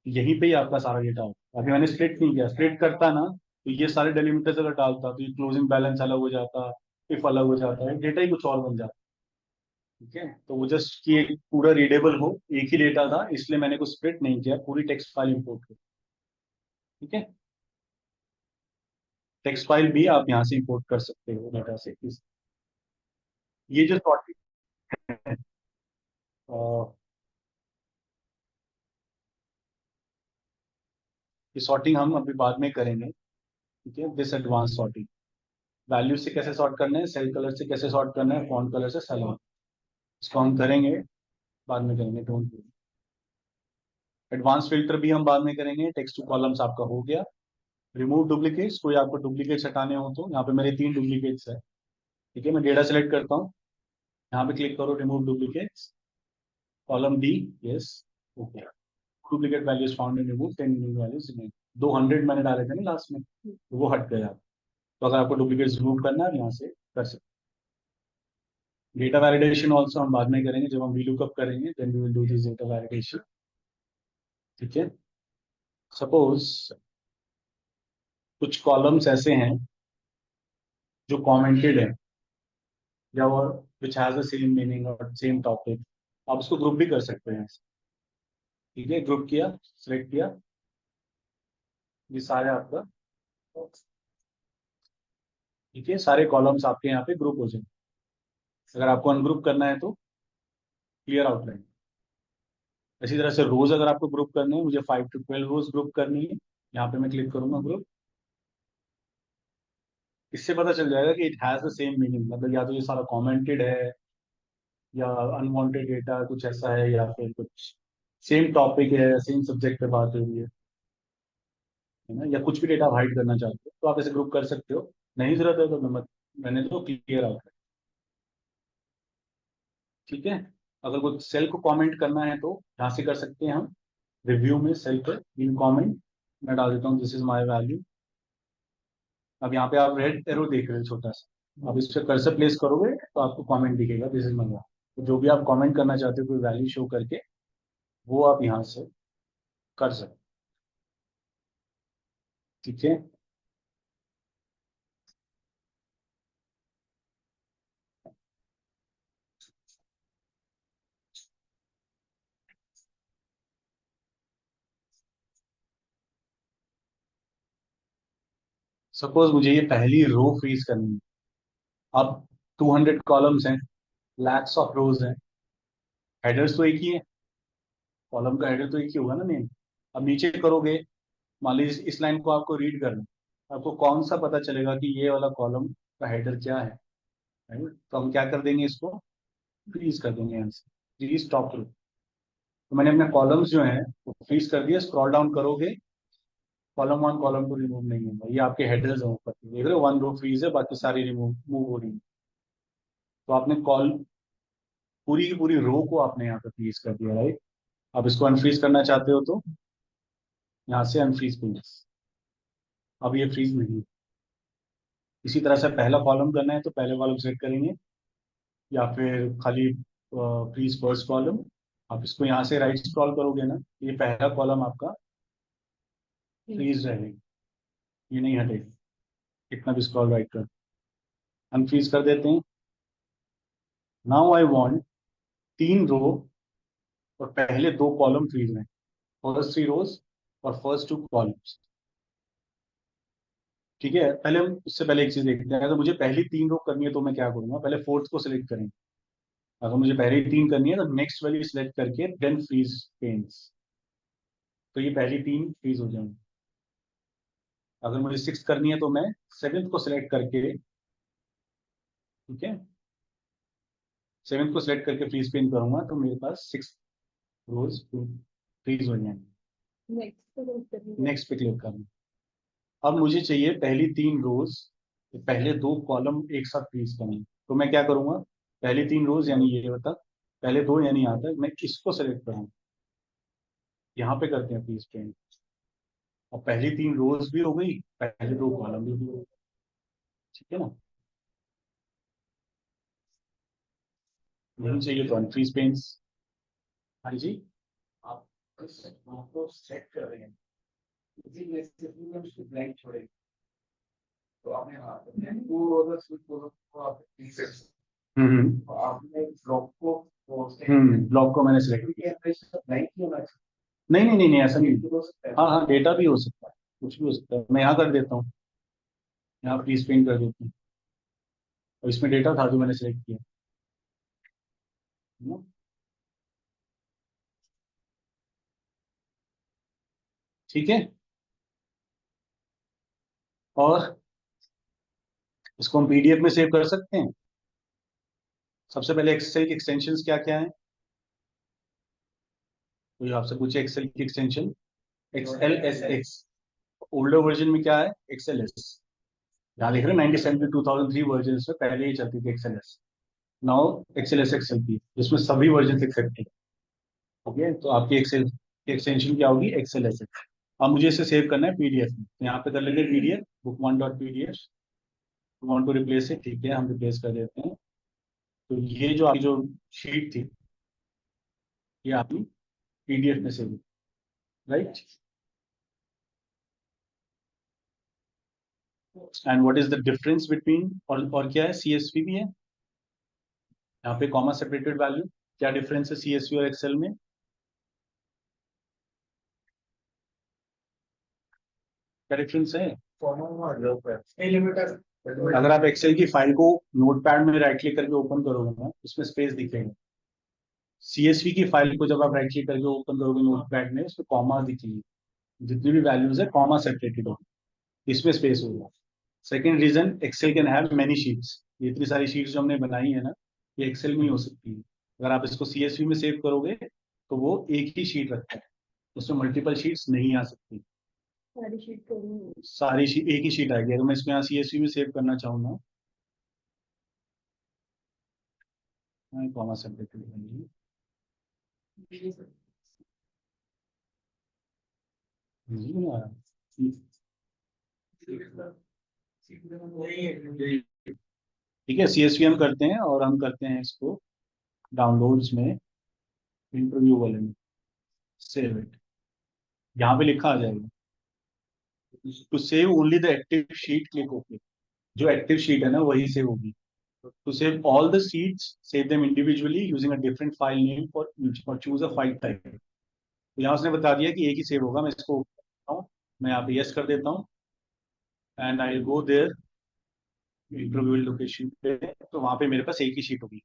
यहीं पे ही आपका सारा डेटा होगा। अभी मैंने स्प्लिट नहीं किया, स्प्लिट करता ना तो ये सारे डेलीमीटर्स अगर डालता तो ये क्लोजिंग बैलेंस अलग हो जाता, इफ अलग हो जाता है, डेटा ही कुछ और बन जाता। ठीक है, तो वो जस्ट कि एक पूरा रीडेबल हो, एक ही डेटा था, इसलिए मैंने कुछ स्प्लिट नहीं किया, पूरी टेक्स्ट फाइल इंपोर्ट की। ठीक है, टेक्स्ट फाइल भी आप यहाँ से इंपोर्ट कर सकते हो डेटा से। ये जो सॉर्टिंग है, ये सॉर्टिंग हम अभी बाद में करेंगे। ठीक है, दिस एडवांस सॉर्टिंग, वैल्यू से कैसे सॉर्ट करना है, सेल कलर से कैसे सॉर्ट करना है, फॉन्ट कलर से सेल, इसको हम करेंगे, बाद में करेंगे, डोंट वरी। एडवांस फिल्टर भी हम बाद में करेंगे, टेक्स्ट टू कॉलम्स आपका हो गया। रिमूव डुप्लीकेट्स, कोई आपको डुप्लीकेट्स हटाने हो तो यहाँ पे मेरे 3 डुप्लीकेट्स है, ठीक है। मैं डेटा सेलेक्ट करता हूँ, यहाँ पे क्लिक करो remove duplicates, column D, yes, okay. Duplicate values found in remove 10 new values remain. 200 मैंने डाले थे ना लास्ट में, तो वो हट गया। तो अगर आपको डुप्लीकेट्स रिमूव करना है यहाँ से कर सकते। डेटा वैलिडेशन ऑल्सो हम बाद में करेंगे, जब हम वीलुकअप करेंगे then we will do this data validation, ठीक है। सपोज कुछ कॉलम्स ऐसे हैं जो कमेंटेड है, या वो which has the same meaning और सेम टॉपिक, आप उसको ग्रुप भी कर सकते हैं, ठीक है। ग्रुप किया, सिलेक्ट किया, ये सारे आपका, ठीक है, सारे कॉलम्स आपके यहाँ पे ग्रुप हो जाए। अगर आपको अनग्रुप करना है तो क्लियर आउटलाइन। इसी तरह से रोज अगर आपको ग्रुप करने हैं, मुझे 5 to 12 रोज ग्रुप करनी है, यहाँ पे मैं क्लिक करूंगा ग्रुप। इससे पता चल जाएगा कि it has the same meaning, मतलब या तो ये सारा कमेंटेड है, या अनवांटेड डेटा कुछ ऐसा है, या फिर कुछ सेम टॉपिक है, सेम सब्जेक्ट पे बात हो रही है ना, या कुछ भी डेटा हाइड करना चाहते हो तो आप ऐसे ग्रुप कर सकते हो। नहीं जरूरत है तो मैंने तो क्लियर आउट, ठीक है। अगर कुछ सेल को कमेंट करना है तो यहाँ से कर सकते हैं हम, रिव्यू में सेल पर इन कमेंट मैं डाल देता हूँ दिस इज माय वैल्यू। अब यहाँ पे आप रेड एरो देख रहे हो छोटा सा, अब इस पर कर्सर प्लेस करोगे तो आपको कमेंट दिखेगा दिस इज माय वैल्यू। तो जो भी आप कमेंट करना चाहते हो कोई वैल्यू शो करके, वो आप यहाँ से कर सकते, ठीक है। सपोज मुझे ये पहली रो फ्रीज करनी है। अब 200 कॉलम्स हैं, लैक्स ऑफ रोज हैं, हेडर्स तो एक ही है, कॉलम का हेडर तो एक ही होगा ना नेम। अब नीचे करोगे, मान लीजिए इस लाइन को आपको रीड करना है, आपको कौन सा पता चलेगा कि ये वाला कॉलम का हेडर क्या है, राइट? तो हम क्या कर देंगे, इसको फ्रीज कर देंगे यहाँ से, फ्रीज टॉप रो। तो मैंने अपने कॉलम्स जो हैं वो फ्रीज कर दिया। स्क्रॉल डाउन करोगे, कॉलम 1 कॉलम 2 रिमूव नहीं होगा, ये आपके हेडर्स हैं ऊपर, देख रहे हो 1 रो फ्रीज है, बाकी सारी रिमूव मूव हो रही है। तो आपने कॉल पूरी की पूरी रो को आपने यहाँ पे फ्रीज कर दिया, राइट। आप इसको अनफ्रीज करना चाहते हो तो यहाँ से अनफ्रीज प्लीज, अब ये फ्रीज नहीं है। इसी तरह से पहला कॉलम करना है तो पहले कॉलम सेलेक्ट करेंगे, या फिर खाली फ्रीज फर्स्ट कॉलम। आप इसको यहाँ से राइट स्क्रॉल करोगे ना, ये पहला कॉलम आपका फ्रीज रहेगा, ये नहीं हटेगा, कितना भी स्क्रॉल राइट कर। अनफ्रीज कर देते हैं। नाउ आई वांट 3 रो और पहले 2 कॉलम फ्रीज हैं, फर्स्ट 3 रोज और फर्स्ट 2 कॉलम्स, ठीक है। पहले हम उससे पहले एक चीज देखते हैं, अगर मुझे पहली 3 रो करनी है तो मैं क्या करूंगा, पहले फोर्थ को सिलेक्ट करेंगे। अगर मुझे पहली 3 करनी है तो नेक्स्ट वैल्यू सिलेक्ट करके देन फ्रीज पेन्स, तो ये पहली 3 फ्रीज हो जाएंगी। अगर मुझे 6 करनी है तो मैं 7th को सिलेक्ट करके, ठीक है, 7th को सिलेक्ट करके फ्रीज पेन करूंगा तो मेरे पास 6 रोज फ्रीज हो जाएंगे। नेक्स्ट पे क्लिक करना। अब मुझे चाहिए पहली 3 रोज, पहले 2 कॉलम एक साथ फ्रीज करना, तो मैं क्या करूंगा, पहली 3 रोज यानी ये बता, पहले 2 यानी यहाँ तक मैं इसको सेलेक्ट करूंगा, यहाँ पे करते हैं फ्रीज पेन। और पहली 3 रोज भी हो गई, पहले 2 कॉलम भी हो गए, ठीक है ना। नहीं चाहिए तो अनफ्रीज पेन्स। हाँ जी, आप आपको सेट कर रहे हैं, इसी में से पूरा उसको ब्लैंक छोड़ेंगे, तो आपने वो अगर स्विच को आप आपने ब्लॉक को मैंने सिलेक्ट किया, ब्लैंक ही होना चाहिए। नहीं नहीं नहीं नहीं, ऐसा नहीं। हाँ हाँ, डेटा भी हो सकता है, कुछ भी हो सकता है। मैं यहाँ कर देता हूँ, यहाँ प्लीज पेन कर देता हूँ, और इसमें डेटा था जो मैंने सिलेक्ट किया, है ना? ठीक है। और इसको हम पीडीएफ में सेव कर सकते हैं। सबसे पहले एक्सेल की एक्सटेंशंस क्या क्या है, तो ये आपसे पूछे एक्सेल की extension, XL S x, older version में क्या है, एक्सएलएस। यहाँ लिख रहे हैं 97 2003 वर्जन में पहले ही चलती थी एक्सएलएस। नाउ एक्सएलएस चलती है, जिसमें सभी वर्जन एक्सेप्टेड। ठीक है, तो आपकी एक्सेल की एक्सटेंशन क्या होगी, एक्सएलएस। अब मुझे इसे सेव करना है पीडीएफ में, तो यहाँ पे कर लेंगे PDF book one dot PDF. Want to replace it, ठीक है, हम रिप्लेस कर देते हैं। तो ये जो आपकी जो शीट थी, ये आपकी पीडीएफ में save, right. And what is the difference between, और क्या है, सीएसवी भी है यहाँ पे, कॉमा सेपरेटेड वैल्यू। क्या डिफरेंस है सीएसवी और एक्सेल में, क्या डिफरेंस है। अगर आप एक्सेल की फाइल को नोटपैड में राइट क्लिक करके ओपन करोगे ना, उसमें स्पेस दिखेगा। सीएसवी की फाइल को जब आप राइट क्लिक करके ओपन करोगे नोटपैड में, उसमें कॉमा दिखेगी, जितनी भी वैल्यूज है कॉमा सेपरेटेड होगी, इसमें स्पेस होगा। Second reason, Excel can have many sheets. ये इतनी सारी शीट्स जो हमने बनाई है ना, ये एक्सेल में ही हो सकती है। अगर आप इसको सीएसवी में सेव करोगे तो वो एक ही शीट रखता है, उसमें मल्टीपल शीट्स नहीं आ सकती। सारी शीट करूंगी। सारी शीट एक ही शीट आएगी। अगर मैं इसको यहाँ सीएसवी में सेव करना चाहूँ ना, कॉमा सेपरेटेड नहीं आ रहा। ठीक है, सीएसवी हम करते हैं और हम करते हैं इसको डाउनलोड्स में, इंटरव्यू वाले में, सेव इट, यहाँ पे लिखा आ जाएगा to save only the active sheet, click okay. जो एक्टिव शीट है ना वही सेव होगी। To save all the sheets, save them individually using a different file name for each, और चूज अ फाइल टाइप। तो यहाँ उसने बता दिया कि एक ही सेव होगा। मैं इसको मैं यहाँ पे यस कर देता हूँ, and I go there interview location पे, तो वहां पे मेरे पास एक ही शीट होगी।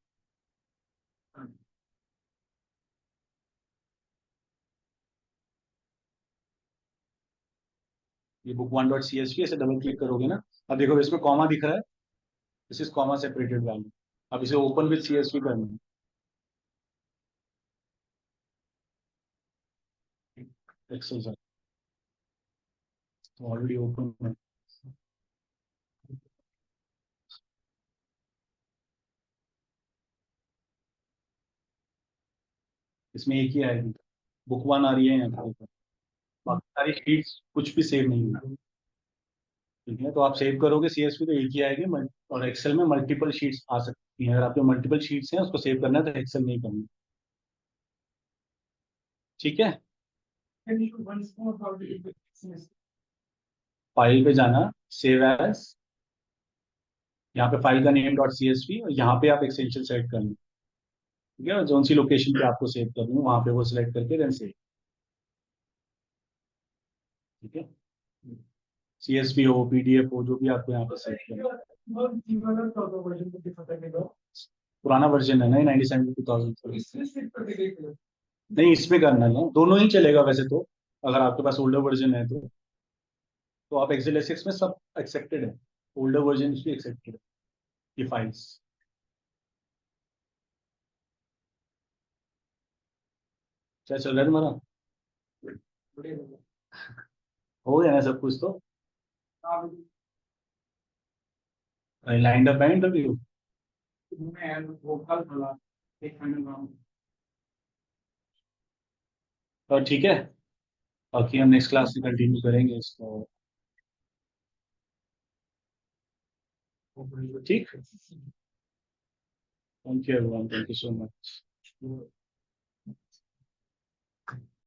ये book one dot C S V, ऐसे डबल क्लिक करोगे ना, अब देखो इसमें कॉमा दिख रहा है, this is comma separated value. अब इसे open with C S V करना है, एक्सेल सर ऑलरेडी ओपन है। इसमें एक ही आएगी, बुक वन आ रही है यहाँ पे, बाकी सारी शीट्स कुछ भी सेव नहीं होगी। ठीक है, तो आप सेव करोगे सीएसवी तो एक ही आएगी, और एक्सेल में मल्टीपल शीट्स आ सकती हैं। अगर आपके मल्टीपल शीट्स हैं, उसको सेव करना है तो एक्सेल नहीं करना। ठीक है, फाइल पे जाना, सेव एज, यहाँ पे फाइल का name dot C S V, और यहाँ पे आप एक्सटेंशन सेलेक्ट करना। ठीक है, जो सी लोकेशन पे आपको सेव करनी है वहां पे वो सिलेक्ट करके देन सेव। ठीक है, सी एस पी हो, पीडीएफ हो, जो भी आपको यहाँ पे सेव करना है। पुराना वर्जन है ना, 97 2000। नहीं, इसमें करना है, दोनों ही चलेगा वैसे तो। अगर आपके पास ओल्डर वर्जन है तो आप एक्सेल एसएक्स में सब एक्सेप्टेड है, ओल्डर वर्जन भी एक्सेप्टेड है ये फाइल्स। क्या चल रहा है तुम्हारा, हो गया ना सब कुछ तो, लाइंड अप है इंटरव्यू। और ठीक है, बाकी हम नेक्स्ट क्लास में कंटिन्यू करेंगे इसको। ठीक, thank you everyone, thank you so much.